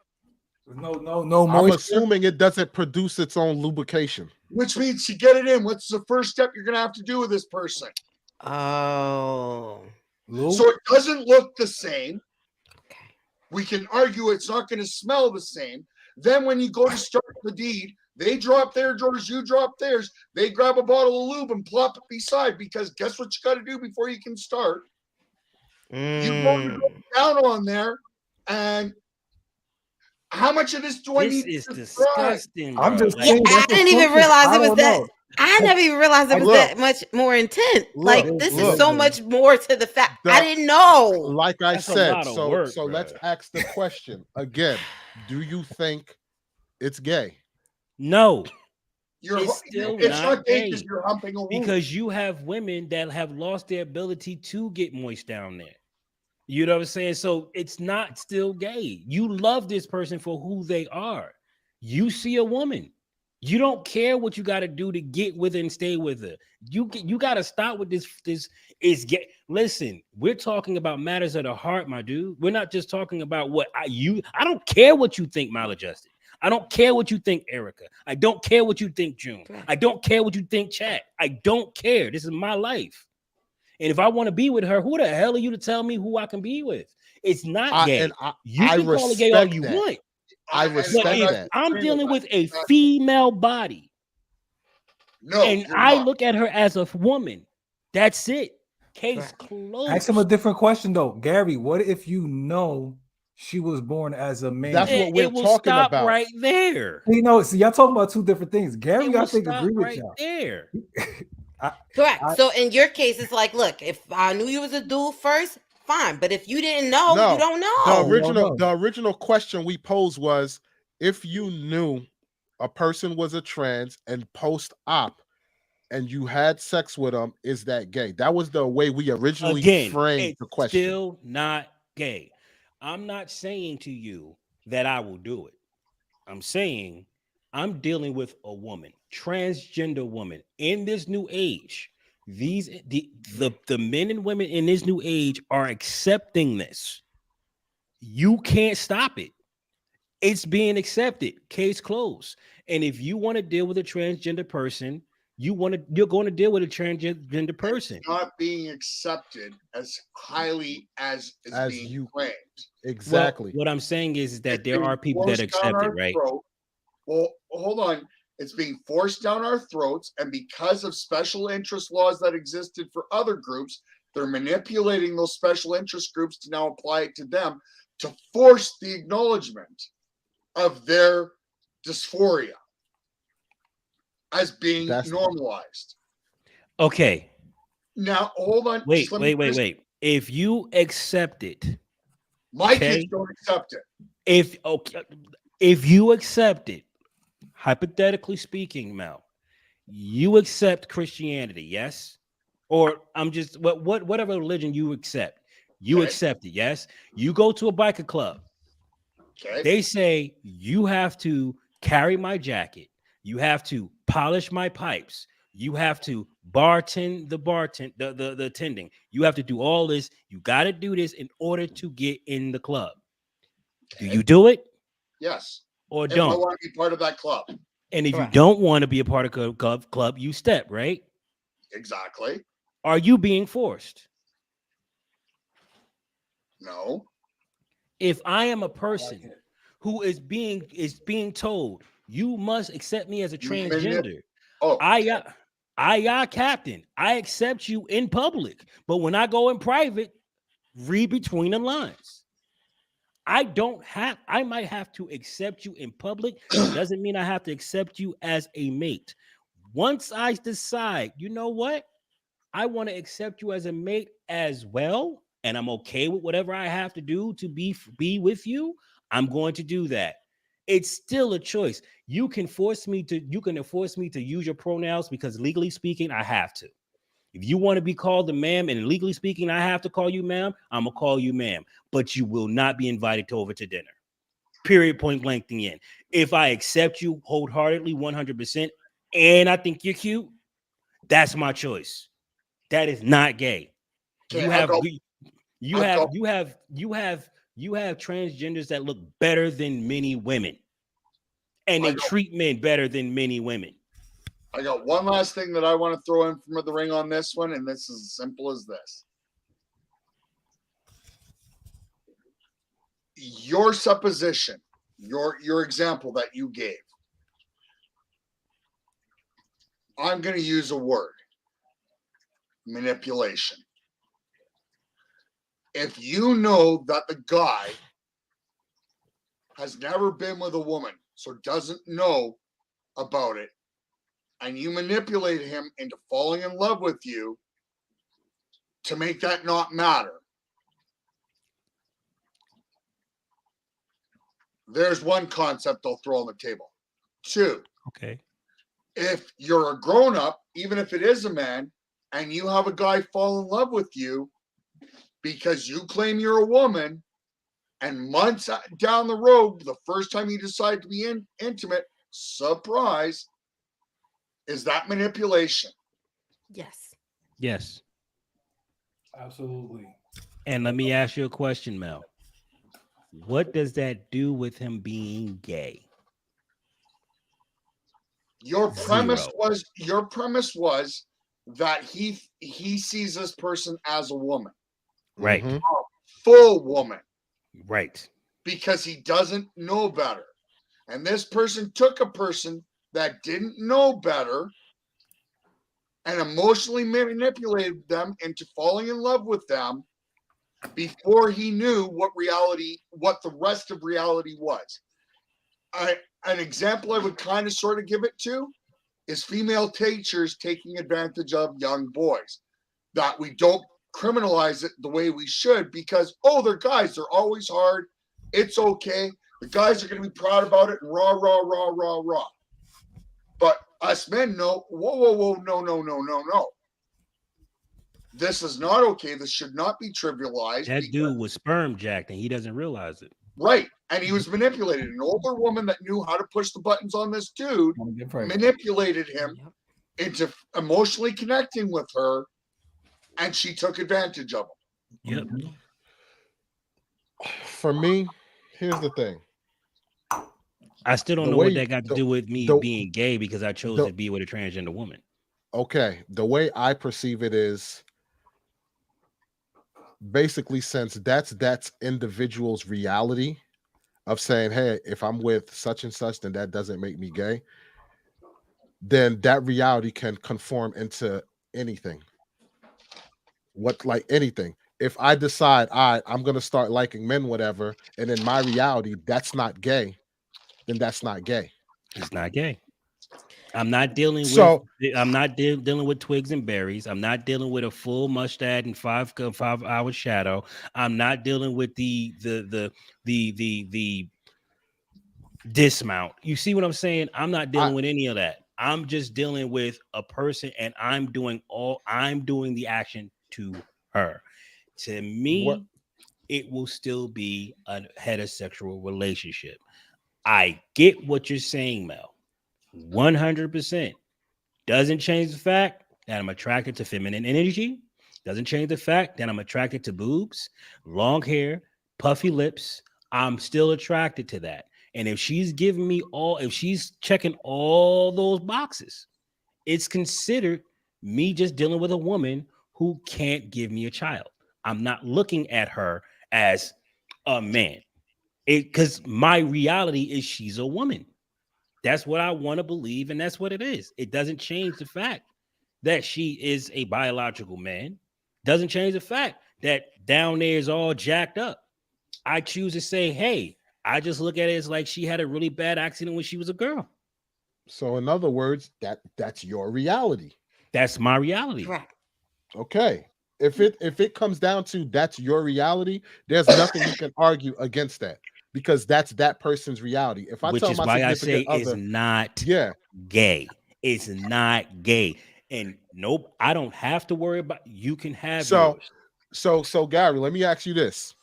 no I'm moisture. assuming it doesn't produce its own lubrication. Which means to get it in, what's the first step you're going to have to do with this person? Oh. Lou? So it doesn't look the same. Okay. We can argue it's not going to smell the same. Then when you go to start the deed, they drop their drawers, you drop theirs. They grab a bottle of lube and plop it beside, because guess what you got to do before you can start? You go down on there, and how much of this do I This need is to try? disgusting. I'm bro. just Like, Yeah, saying. I that's didn't even assumption. realize I it was don't that. know. I never even realized it was Look. that much more intense. Like, Look, this look. is so much more to the fact. I That- didn't know. Like I That's a said, lot of so work, let's bruh. ask the question again. Do you think it's gay? no, It's still it's not not gay because gay. you're humping a wound. because you have women that have lost their ability to get moist down there. You know what I'm saying? So it's not still gay. You love this person for who they are. You see a woman. You don't care what you got to do to get with her and stay with her. You got to stop with this Is get listen, we're talking about matters of the heart, my dude. We're not just talking about what I don't care what you think, maladjusted. I don't care what you think, Erica. I don't care what you think, June. I don't care what you think, Chat. I don't care. This is my life. And if I want to be with her, who the hell are you to tell me who I can be with? It's not gay. And You I can call it gay all respect you that. want. I But respect if that. I'm dealing with a female body No, and you're I not. look at her as a woman, that's it. Case Right. closed. Ask him a different question though, Gary. What if you know she was born as a man? That's what we're It will talking stop about. right there. You know, see, y'all talking about two different things. It Gary, I will think stop agree with right y'all. there. Correct. I- So in your case, it's like, look, if I knew you was a dude first, fine. But if you didn't know, No, you don't The know. original question we posed was, if you knew a person was a trans and post-op and you had sex with them, is that gay? That was the way we originally Again, framed it's the question. still not gay. I'm not saying to you that I will do it. I'm saying I'm dealing with a woman, transgender woman in this new age. The men and women in this new age are accepting this. You can't stop it. It's being accepted. Case closed. And if you want to deal with a transgender person, you're going to deal with a transgender person. It's not being accepted as highly as is As being you- claimed. Exactly. Well, what I'm saying is that It's there being are people that forced down accept it, our right? throat. Well, hold on. It's being forced down our throats, and because of special interest laws that existed for other groups, they're manipulating those special interest groups to now apply it to them to force the acknowledgement of their dysphoria as being That's- normalized. Okay. Now, hold on. Wait, just let me wait, wait, finish. wait. If you accept it, My okay. kids don't accept it. If you accept it, hypothetically speaking, Mel, you accept Christianity, yes? Or I'm just whatever religion you accept, you Okay. accept it, yes? You go to a biker club. Okay. They say you have to carry my jacket, you have to polish my pipes, you have to bartend the attending, you have to do all this. You got to do this in order to get in the club. Do Okay. you do it Yes. or If I don't? want to be part of that club. And if you Correct. don't want to be a part of club, you step, right? Exactly. Are you being forced? No. If I am a person who is being told you must accept me as a transgender, Oh, Captain, I accept you in public, but when I go in private, read between the lines. I might have to accept you in public. It doesn't mean I have to accept you as a mate. Once I decide, you know what? I want to accept you as a mate as well, and I'm okay with whatever I have to do to be with you. I'm going to do that. It's still a choice. You can force me to use your pronouns because legally speaking, I have to. If you want to be called a ma'am and legally speaking, I have to call you ma'am, I'm gonna call you ma'am, but you will not be invited over to dinner. Period, point blank, the end. If I accept you wholeheartedly, 100%, and I think you're cute, that's my choice. That is not gay. okay, You I'll have go. you I'll have go. you have transgenders that look better than many women, and I they go. treat men better than many women. I got one last thing that I want to throw in from the ring on this one, and this is as simple as this. Your supposition, your example that you gave, I'm going to use a word: manipulation. If you know that the guy has never been with a woman, so doesn't know about it, and you manipulate him into falling in love with you to make that not matter, there's one concept I'll throw on the table. Two, Okay. if you're a grown-up, even if it is a man, and you have a guy fall in love with you because you claim you're a woman, and months down the road, the first time you decide to be intimate, surprise, is that manipulation? Yes. Yes. Absolutely. And let me ask you a question, Mel. What does that do with him being gay? Your premise Zero. was that he sees this person as a woman, Right. Mhm. a full woman, Right. because he doesn't know better. And this person took a person that didn't know better and emotionally manipulated them into falling in love with them before he knew what the rest of reality was. An example I would kind of sort of give it to is female teachers taking advantage of young boys. That we don't criminalize it the way we should because, they're guys, they're always hard. It's okay. The guys are going to be proud about it and rah, rah, rah, rah, rah. But us men know, whoa, no, no, no, no, no. This is not okay. This should not be trivialized. That dude was sperm jacked and he doesn't realize it. Right. And he was manipulated. An older woman that knew how to push the buttons on this dude manipulated him into emotionally connecting with her, and she took advantage of him. Yep. For me, here's the thing. I still don't The know way- what that got to the- do with me the- being gay because I chose the- to be with a transgender woman. Okay, the way I perceive it is basically since that's individual's reality of saying, hey, if I'm with such and such, then that doesn't make me gay. Then that reality can conform into anything. Like anything. If I decide I'm gonna start liking men, whatever, and in my reality that's not gay, then that's not gay. It's not gay. I'm not dealing So- with. I'm not dealing with twigs and berries. I'm not dealing with a full mustache and 5 hour shadow. I'm not dealing with the dismount. You see what I'm saying? I'm not dealing with any of that. I'm just dealing with a person, and I'm doing the action to her. To me, it will still be a heterosexual relationship. I get what you're saying, Mel. 100%. Doesn't change the fact that I'm attracted to feminine energy. Doesn't change the fact that I'm attracted to boobs, long hair, puffy lips. I'm still attracted to that. And if she's if she's checking all those boxes, it's considered me just dealing with a woman who can't give me a child. I'm not looking at her as a man. Because my reality is she's a woman. That's what I want to believe, and that's what it is. It doesn't change the fact that she is a biological man. Doesn't change the fact that down there is all jacked up. I choose to say, hey, I just look at it as like she had a really bad accident when she was a girl. So in other words, that's your reality. That's my reality. Correct. Okay. If it comes down to that's your reality, there's nothing you can argue against that because that's that person's reality. If I Which tell is my why I say significant it's other, not yeah, gay. It's not gay. And nope, I don't have to worry about you can have yours. So Gary, let me ask you this.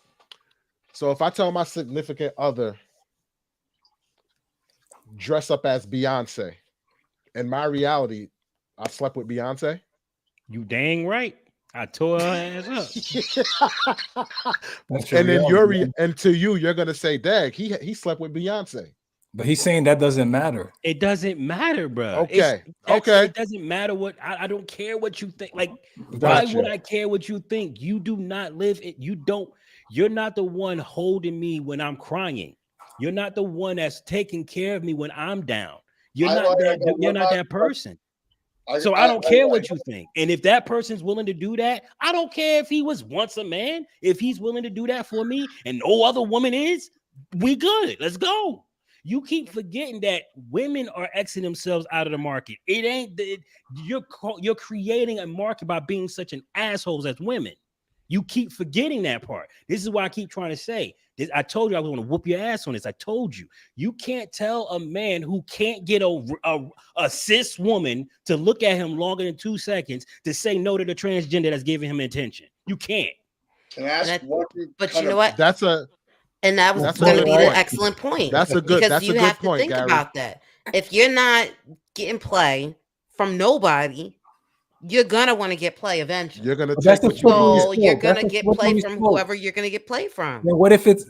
So if I tell my significant other dress up as Beyonce, in my reality, I slept with Beyonce. You dang right. I tore her ass up. And then and to you, you're gonna say, "Dag, he slept with Beyonce." But he's saying that doesn't matter. It doesn't matter, bro. Okay. It doesn't matter what I don't care what you think. Like, why would I care what you think? You do not live it. You're not the one holding me when I'm crying. You're not the one that's taking care of me when I'm down. You're not that person. So I don't care what you think. And if that person's willing to do that, I don't care if he was once a man. If he's willing to do that for me and no other woman is, we good. Let's go. You keep forgetting that women are exiting themselves out of the market. It ain't that you're creating a market by being such an assholes as women. You keep forgetting that part. This is why I keep trying to say this. I told you I was going to whoop your ass on this. I told you. You can't tell a man who can't get a cis woman to look at him longer than 2 seconds to say no to the transgender that's giving him attention. You can't. Can I ask what? But you know what? And that was going to be an excellent point. That's a good. That's a good point, think Gary. about that. If you're not getting play from nobody, you're gonna want to get play eventually. You're gonna But that's take the what you can slippery So get. you're slope. gonna That's the get play slippery from slope. whoever you're gonna get play from. Then what if it's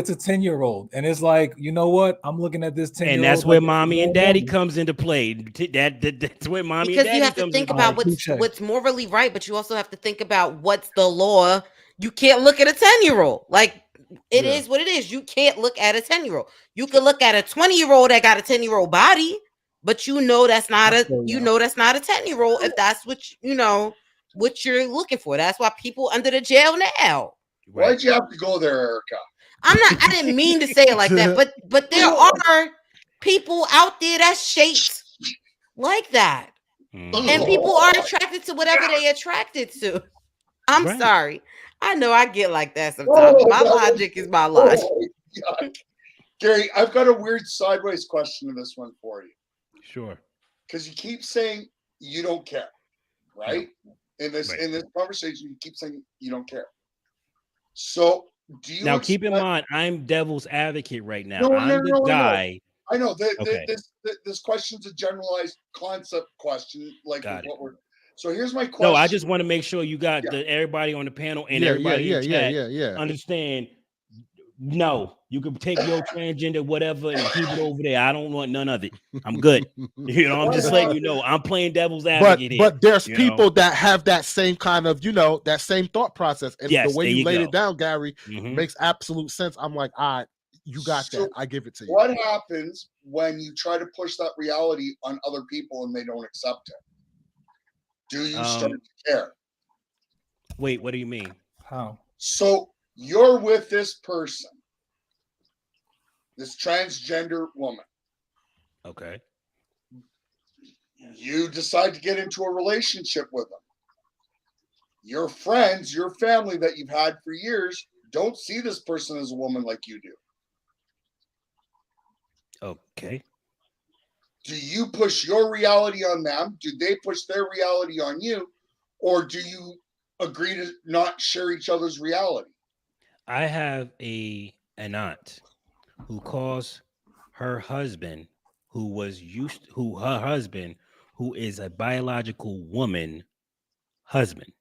a 10-year-old and it's like, you know what? I'm looking at this 10-year-old. And that's where mommy and daddy comes into play. That's where mommy and Because you daddy have to comes think into about play. what's morally right, but you also have to think about what's the law. You can't look at a 10-year-old. Like it Yeah. is what it is. You can't look at a 10-year-old. You can look at a 20-year-old that got a 10-year-old body, but you know that's not a 10-year-old if that's what you're looking for. That's why people under the jail now. Right. Why'd you have to go there, Erica? I didn't mean to say it like that, but there are people out there that's shaped like that. Mhm. And people are attracted to whatever they attracted to. I'm Right. sorry. I know I get like that sometimes. My logic is my logic. Yuck. Gary, I've got a weird sideways question to this one for you. Sure. Because you keep saying you don't care, right? In this conversation, you keep saying you don't care. So do you Now keep in mind, I'm devil's advocate right now. No, I'm the guy. I know Okay. this question's a generalized concept question, like Got what we're. So here's my question. No, I just want to make sure you got everybody on the panel and everybody in chat understand. No, you can take your transgender whatever and keep it over there. I don't want none of it. I'm good. I'm just letting you know I'm playing devil's advocate here. But there's people that have that same kind of, that same thought process. And Yes, the way you laid it down, Gary, Mhm. makes absolute sense. I'm like, all right, you got that. I give it to you. What happens when you try to push that reality on other people and they don't accept it? Do you start to care? Wait, what do you mean? How? So you're with this person, this transgender woman. Okay. You decide to get into a relationship with them. Your friends, your family that you've had for years don't see this person as a woman like you do. Okay. Do you push your reality on them? Do they push their reality on you? Or do you agree to not share each other's reality? I have an aunt who calls her husband, who is a biological woman, husband.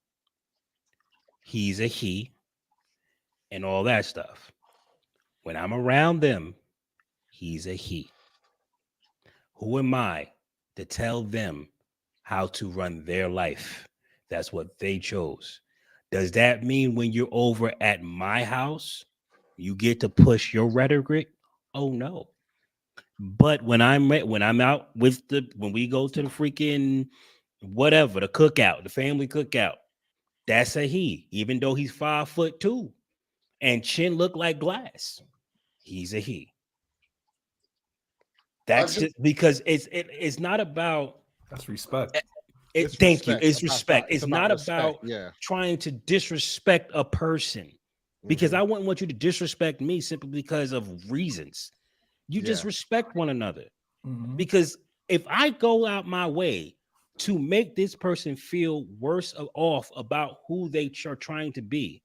He's a he and all that stuff. When I'm around them, he's a he. Who am I to tell them how to run their life? That's what they chose. Does that mean when you're over at my house, you get to push your rhetoric? Oh no. But when I'm out when we go to the freaking whatever, the cookout, the family cookout, that's a he, even though he's 5'2" and chin look like glass. He's a he. That's just because it's not about that's respect. Thank you. It's respect. It's not about yeah, trying to disrespect a person, because I wouldn't want you to disrespect me simply because of reasons. You just respect one another. Because if I go out my way to make this person feel worse off about who they are trying to be,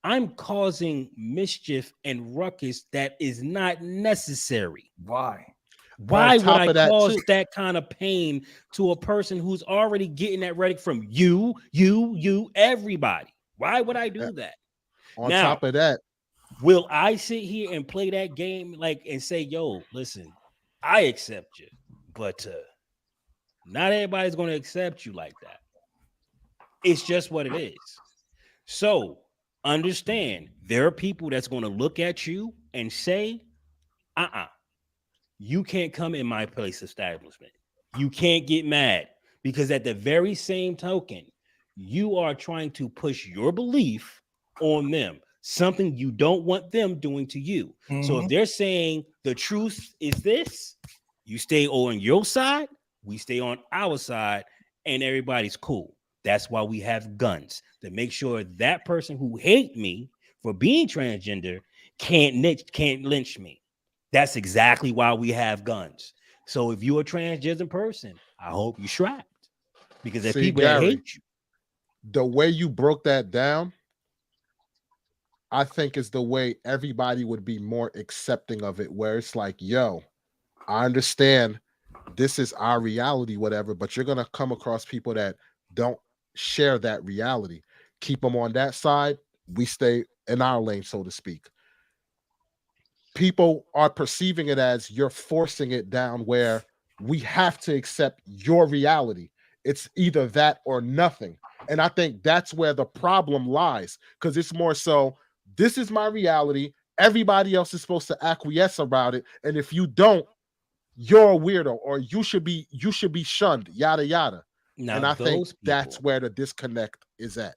I'm causing mischief and ruckus that is not necessary. Why? Why would I cause that kind of pain to a person who's already getting that rhetoric from you, everybody? Why would I do that? On top of that, will I sit here and play that game and say, yo, listen, I accept you, but not everybody's going to accept you like that. It's just what it is. So understand, there are people that's going to look at you and say, you can't come in my place establishment. You can't get mad, because at the very same token, you are trying to push your belief on them, something you don't want them doing to you. So if they're saying the truth is this, you stay on your side, we stay on our side, and everybody's cool. That's why we have guns, to make sure that person who hate me for being transgender can't lynch me. That's exactly why we have guns. So if you're a transgender person, I hope you're strapped, because there's people that hate you. The way you broke that down, I think is the way everybody would be more accepting of it, where it's like, yo, I understand this is our reality, whatever, but you're going to come across people that don't share that reality. Keep them on that side. We stay in our lane, so to speak. People are perceiving it as you're forcing it down where we have to accept your reality. It's either that or nothing. And I think that's where the problem lies because it's more so this is my reality. Everybody else is supposed to acquiesce about it. And if you don't, you're a weirdo or you should be shunned, yada yada. Now And I think those that's people, where the disconnect is at.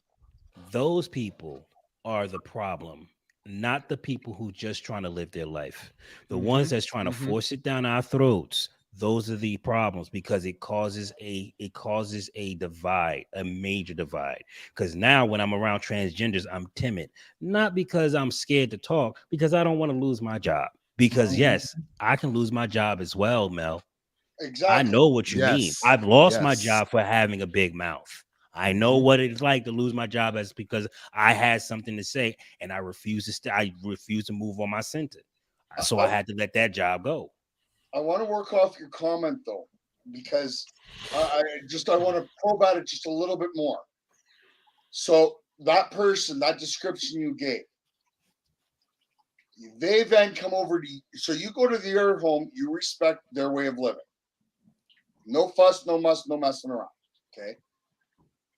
those people are the problem, not the people who just trying to live their life. The Mm-hmm. ones that's trying to Mm-hmm. force it down our throats. Those are the problems because it causes a divide, a major divide. Because now when I'm around transgenders, I'm timid, not because I'm scared to talk, because I don't want to lose my job. Because yes, I can lose my job as well, Mel. I Exactly. know what you mean. Yes. I've lost my Yes. job for having a big mouth. I know Mm-hmm. what it's like to lose my job as because I had something to say and I refused to I refused to move on my center. So I I, had to let that job go. I want to work off your comment though, because I want to probe at it just a little bit more. So that person, that description you gave, they then come over to you. So you go to their home, you respect their way of living. No fuss, no muss, no messing around. Okay.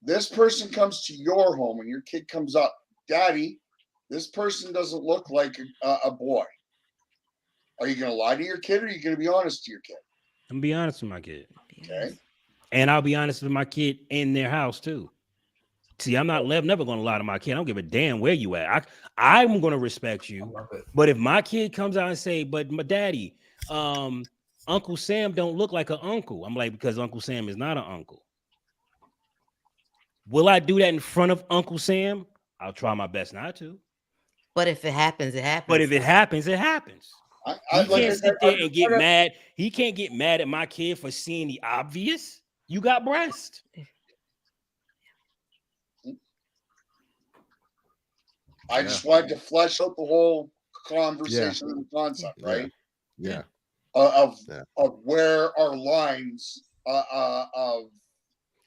This person comes to your home and your kid comes up, Daddy, this person doesn't look like a boy. Are you going to lie to your kid or are you going to be honest to your kid? I'm gonna be honest with my kid. Okay. And I'll be honest with my kid in their house too. See, I'm not never gonna lie to my kid. I don't give a damn where you at. I'm gonna respect I you. love it. But if my kid comes out and say, but my daddy, Uncle Sam don't look like an uncle. I'm like, because Uncle Sam is not an uncle. Will I do that in front of Uncle Sam? I'll try my best not to. But if it happens, it But happens. if it happens, it happens. He Like I can't said, sit there and get mad. He can't get mad at my kid for seeing the obvious. You got breast. I just wanted to flesh out the whole conversation and concept, Yeah. right? Yeah. Of Yeah. of where our lines of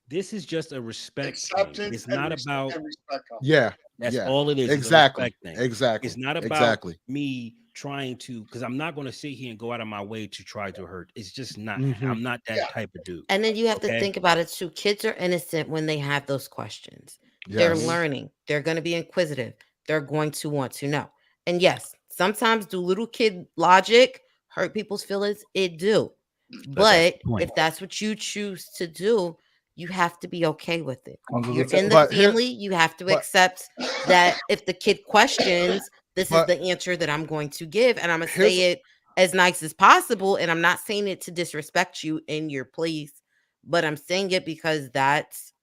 This is just a respect thing. acceptance It's not about and respect come. Yeah. that's Yeah. all it is. Exactly. It's a respect thing. Exactly. It's not about Exactly. me trying to, because I'm not going to sit here and go out of my way to try to hurt. It's just not. Mhm. I'm not that Yeah. type of dude. And then you have to Okay. think about it too. Kids are innocent when they have those questions. They're Yes. learning. They're going to be inquisitive. They're going to want to know. And yes, sometimes do little kid logic hurt people's feelings? It do. But that's But the point. if that's what you choose to do, you have to be okay with it. Comes with You're the in the But here, family. You have to but accept that if the kid questions, this is but the answer that I'm going to give. And I'm going to here's say it as nice as possible. And I'm not saying it to disrespect you in your place, but I'm saying it because that's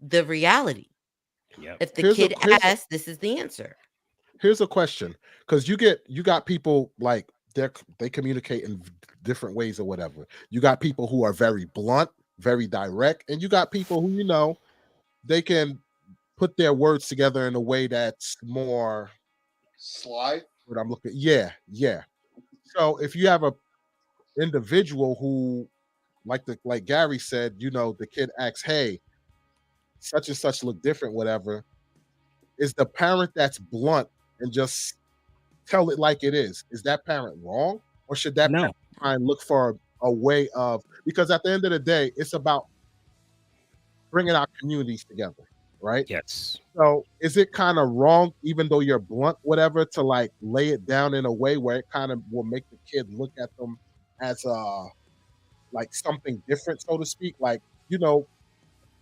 the reality. Yep. If the here's a kid here's asks, this is the answer. here's a question because you got people like they communicate in different ways or whatever. You got people who are very blunt, very direct, and you got people who they can put their words together in a way that's more Sly. what I'm looking. Yeah, yeah. So if you have a individual who like Gary said, the kid asks, "Hey, such and such look different," whatever. Is the parent that's blunt and just tell it like it is that parent wrong? Or should that No. parent try and look for a way of, because at the end of the day, it's about bringing our communities together, right? Yes. So is it kind of wrong, even though you're blunt, whatever, to like lay it down in a way where it kind of will make the kid look at them as like something different, so to speak? Like,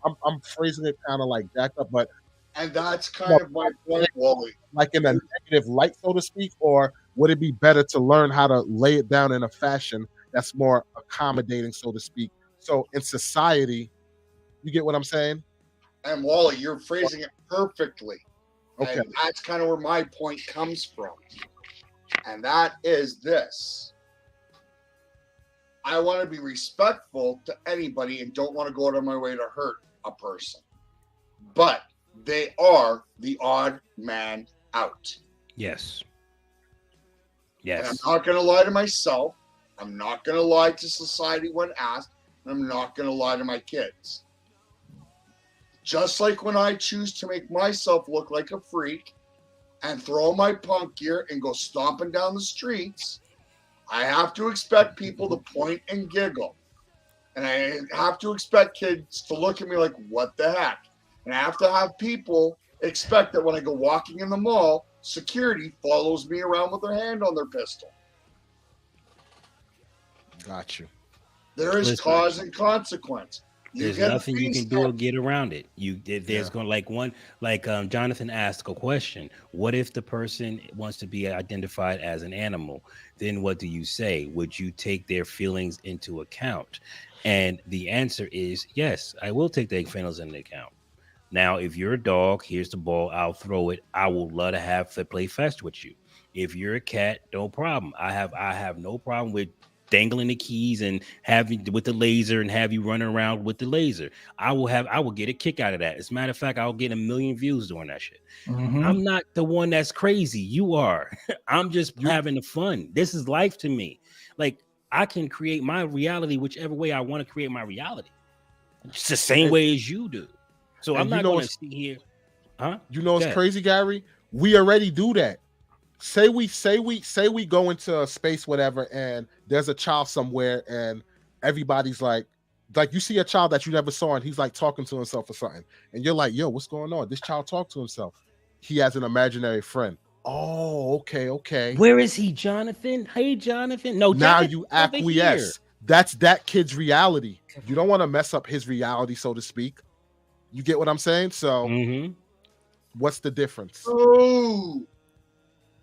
I'm phrasing it kind of like jacked up, but And that's you know, kind of my point, Wally. like in a negative light, so to speak, or would it be better to learn how to lay it down in a fashion that's more accommodating, so to speak? So in society, you get what I'm saying? And Wally, you're phrasing it perfectly. Okay. And that's kind of where my point comes from. And that is this. I want to be respectful to anybody and don't want to go out of my way to hurt a person. But they are the odd man out. Yes. And I'm Yes. not going to lie to myself. I'm not going to lie to society when asked. And I'm not going to lie to my kids. Just like when I choose to make myself look like a freak and throw my punk gear and go stomping down the streets, I have to expect people to point and giggle. And I have to expect kids to look at me like, what the heck? And I have to have people expect that when I go walking in the mall, security follows me around with their hand on their pistol. Got you. There is Listen. cause and consequence. There's get a nothing you face can do to tap- get around it. There's Yeah. going Jonathan asked a question. What if the person wants to be identified as an animal? Then what do you say? Would you take their feelings into account? And the answer is yes, I will take their feelings into account. Now, if you're a dog, here's the ball. I'll throw it. I would love to have to play fest with you. If you're a cat, no problem. I have no problem with dangling the keys and having with the laser and have you running around with the laser. I will get a kick out of that. As a matter of fact, I'll get 1 million views doing that shit. Mhm. I'm not the one that's crazy. You are. I'm just You- having the fun. This is life to me. Like I can create my reality whichever way I want to create my reality. It's the same And- way as you do. So and I'm you not know going to what's- sit here. Huh? You know Go it's ahead. crazy, Gary? We already do that. Say we go into a space, whatever, and there's a child somewhere, and everybody's like you see a child that you never saw, and he's like talking to himself or something, and you're like, yo, what's going on? This child talked to himself. He has an imaginary friend. Oh, okay. Where is he, Jonathan? Hey, Jonathan. No, Now Jonathan's you over here. acquiesce. That's that kid's reality. You don't want to mess up his reality, so to speak. You get what I'm saying? So Mhm. what's the difference? Oh,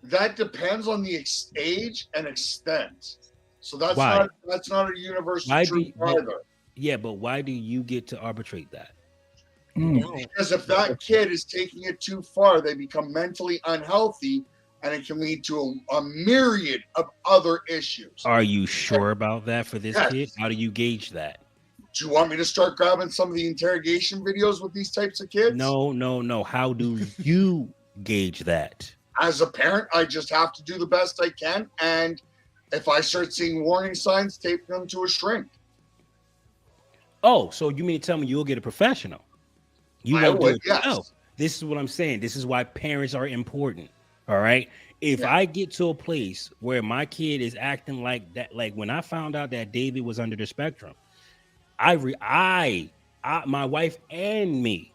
that depends on the age and extent. So that's Why? not a universal Why do truth you- either. Yeah, but why do you get to arbitrate that? Mm. Because if that kid is taking it too far, they become mentally unhealthy, and it can lead to a myriad of other issues. Are you sure about that for this Yes. kid? How do you gauge that? Do you want me to start grabbing some of the interrogation videos with these types of kids? No. How do you gauge that? As a parent, I just have to do the best I can, and if I start seeing warning signs, tape them to a shrink. Oh, so you mean to tell me you'll get a professional? You I won't do would, it. yes. No, this is what I'm saying. This is why parents are important. All right. If Yeah. I get to a place where my kid is acting like that, like when I found out that David was under the spectrum, my wife and me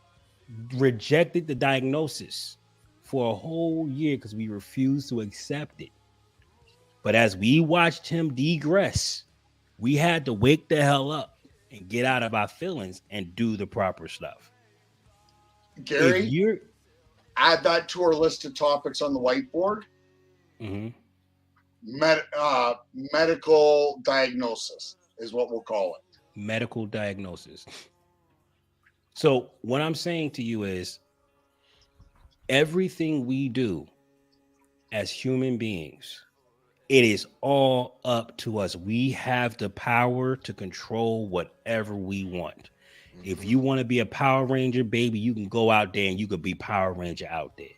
rejected the diagnosis for a whole year because we refused to accept it. But as we watched him degress, we had to wake the hell up and get out of our feelings and do the proper stuff. If Gary, you're add that to our list of topics on the whiteboard. Mhm. Medical diagnosis is what we'll call it. medical diagnosis. So what I'm saying to you is everything we do as human beings, it is all up to us. We have the power to control whatever we want. If you want to be a Power Ranger, baby, you can go out there and you could be Power Ranger out there.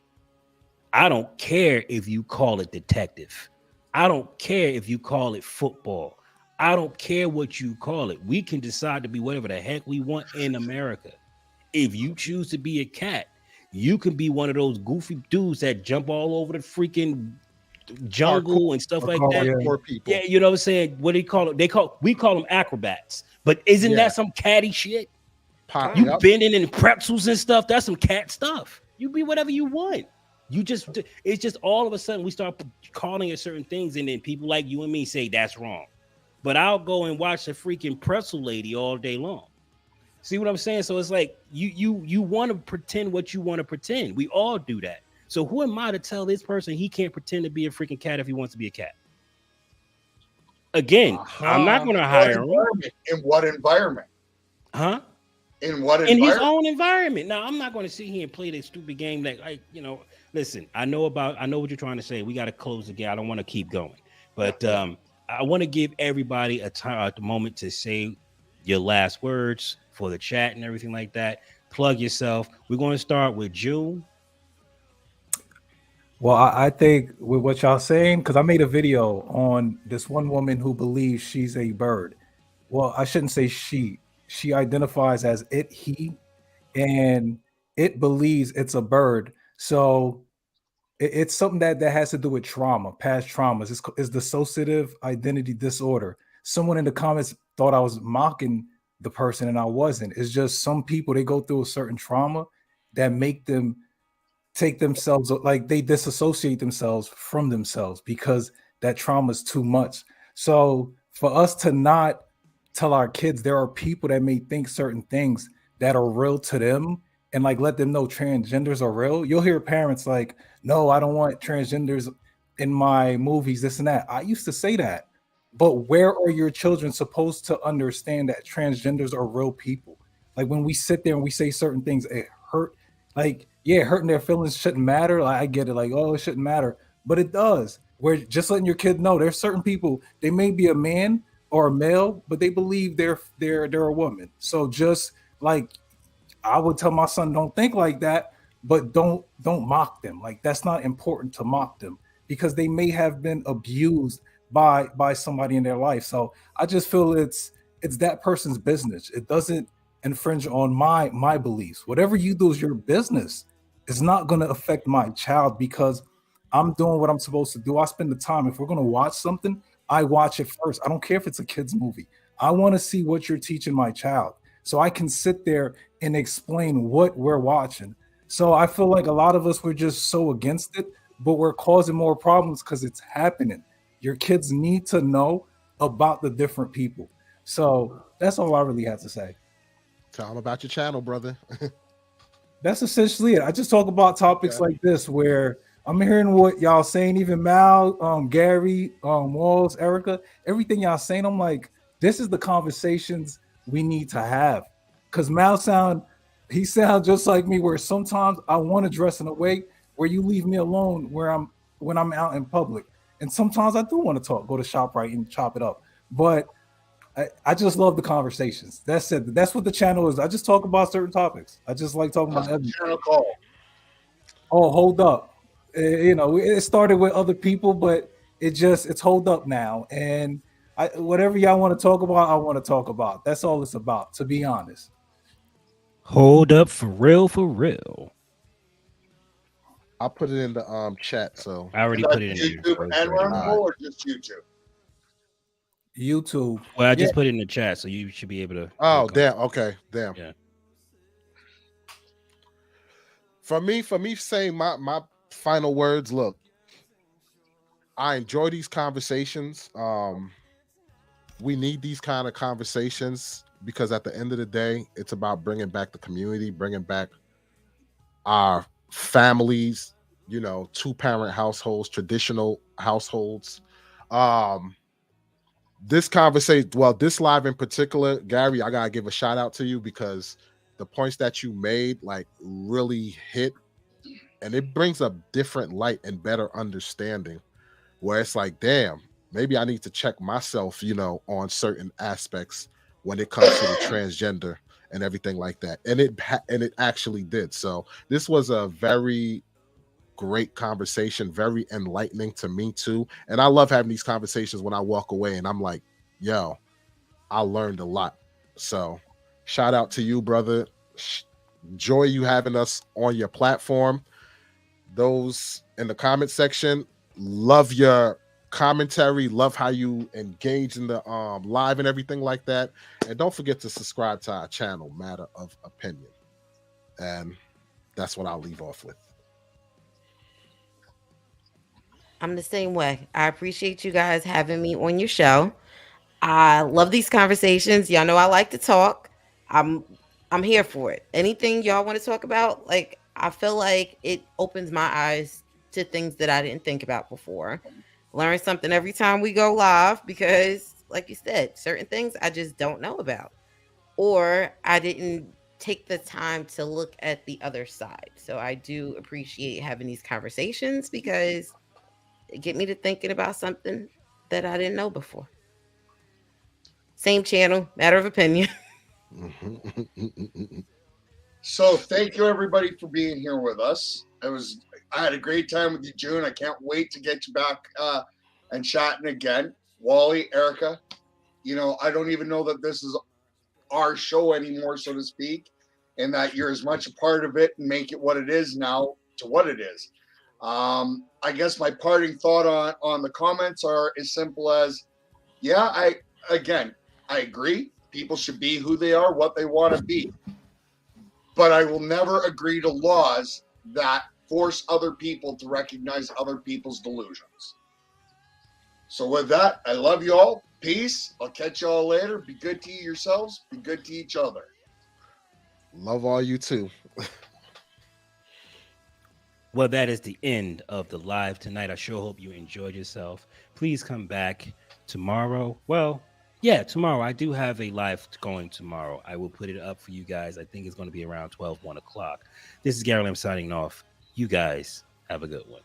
I don't care if you call it detective. I don't care if you call it football. I don't care what you call it. We can decide to be whatever the heck we want in America. If you choose to be a cat, you can be one of those goofy dudes that jump all over the freaking jungle and stuff like that. Yeah. Poor people. Yeah, you know what I'm saying? What do you call it? We call them acrobats. But isn't Yeah. that some catty shit? Pop, You yep. bending in pretzels and stuff. That's some cat stuff. You be whatever you want. It's just all of a sudden we start calling it certain things, and then people like you and me say that's wrong. But I'll go and watch a freaking pretzel lady all day long. See what I'm saying? So it's like you want to pretend what you want to pretend. We all do that. So who am I to tell this person he can't pretend to be a freaking cat if he wants to be a cat? Again, I'm not going to hire him, In what environment? huh? In what In his environment? own environment. Now, I'm not going to sit here and play this stupid game like, listen, I know what you're trying to say. We got to close the game. I don't want to keep going. But I want to give everybody a time at the moment to say your last words for the chat and everything like that. Plug yourself. We're going to start with June. Well, I think with what y'all saying, because I made a video on this one woman who believes she's a bird. Well, I shouldn't say she. She identifies as it, he. and it believes it's a bird. So it's something that has to do with trauma, past traumas. It's dissociative identity disorder. Someone in the comments thought I was mocking the person, and I wasn't. It's just some people, they go through a certain trauma that make them take themselves, like they disassociate themselves from themselves because that trauma is too much. So for us to not tell our kids there are people that may think certain things that are real to them, and like let them know transgenders are real. You'll hear parents like, no, I don't want transgenders in my movies, this and that. I used to say that, but where are your children supposed to understand that transgenders are real people? Like when we sit there and we say certain things, it hurt. Like, yeah, hurting their feelings shouldn't matter. Like, I get it. Like, oh, it shouldn't matter, but it does. We're just letting your kid know there's certain people. They may be a man or a male, but they believe they're a woman. So just like I would tell my son, don't think like that, but don't mock them. Like that's not important to mock them because they may have been abused by somebody in their life. So I just feel it's that person's business. It doesn't infringe on my beliefs. Whatever you do is your business. It's not going to affect my child because I'm doing what I'm supposed to do. I spend the time. If we're going to watch something, I watch it first. I don't care if it's a kid's movie. I want to see what you're teaching my child so I can sit there and explain what we're watching. So I feel like a lot of us were just so against it, but we're causing more problems because it's happening. Your kids need to know about the different people. So that's all I really have to say. Tell them about your channel, brother. That's essentially it. I just talk about topics like this where I'm hearing what y'all saying, even Mal, Gary, Walls, Erica, everything y'all saying. I'm like, this is the conversations we need to have. Because Mal he sounds just like me, where sometimes I want to dress in a way where you leave me alone when I'm out in public. And sometimes I do want to talk, go to ShopRite and chop it up. But I just love the conversations. That's it. That's what the channel is. I just talk about certain topics. I just like talking about everything. Channel call. Oh, hold up. It started with other people, but it's hold up now. And whatever y'all want to talk about, I want to talk about. That's all it's about, to be honest. Hold up, for real, for real. I'll put it in the chat. So I already Is that put it in YouTube there. and Rumble or just YouTube? YouTube. Well, I just put it in the chat, so you should be able to. oh damn, okay, damn. Yeah. For me saying my final words, look, I enjoy these conversations. We need these kind of conversations because at the end of the day, it's about bringing back the community, bringing back our families, 2-parent households, traditional households. This conversation, well, this live in particular, Gary, I gotta give a shout out to you because the points that you made like really hit, and it brings a different light and better understanding where it's like, damn, maybe I need to check myself, on certain aspects when it comes to the transgender and everything like that. And it actually did. So this was a very great conversation, very enlightening to me too. And I love having these conversations when I walk away and I'm like, yo, I learned a lot. So shout out to you, brother. Joy you having us on your platform. Those in the comment section, love your commentary, love how you engage in the live and everything like that. And don't forget to subscribe to our channel, Matter of Opinion. And that's what I'll leave off with. I'm the same way. I appreciate you guys having me on your show. I love these conversations. Y'all know I like to talk. I'm I'm here for it. Anything y'all want to talk about, like I feel like it opens my eyes to things that I didn't think about before. Learn something every time we go live because like you said, certain things I just don't know about or I didn't take the time to look at the other side. So I do appreciate having these conversations because it get me to thinking about something that I didn't know before. Same channel, matter of opinion. So thank you everybody for being here with us. I had a great time with you, June. I can't wait to get you back and chatting again. Wally, Erica, I don't even know that this is our show anymore, so to speak. and that you're as much a part of it and make it what it is now to what it is. I guess my parting thought on the comments are as simple as, yeah, I agree. People should be who they are, what they want to be. But I will never agree to laws that force other people to recognize other people's delusions. So with that, I love you all. Peace. I'll catch you all later. Be good to yourselves. Be good to each other. Love all you too. Well, that is the end of the live tonight. I sure hope you enjoyed yourself. Please come back tomorrow. Well, yeah, tomorrow. I do have a live going tomorrow. I will put it up for you guys. I think it's going to be around 1 o'clock. This is Gary Lim signing off. You guys have a good one.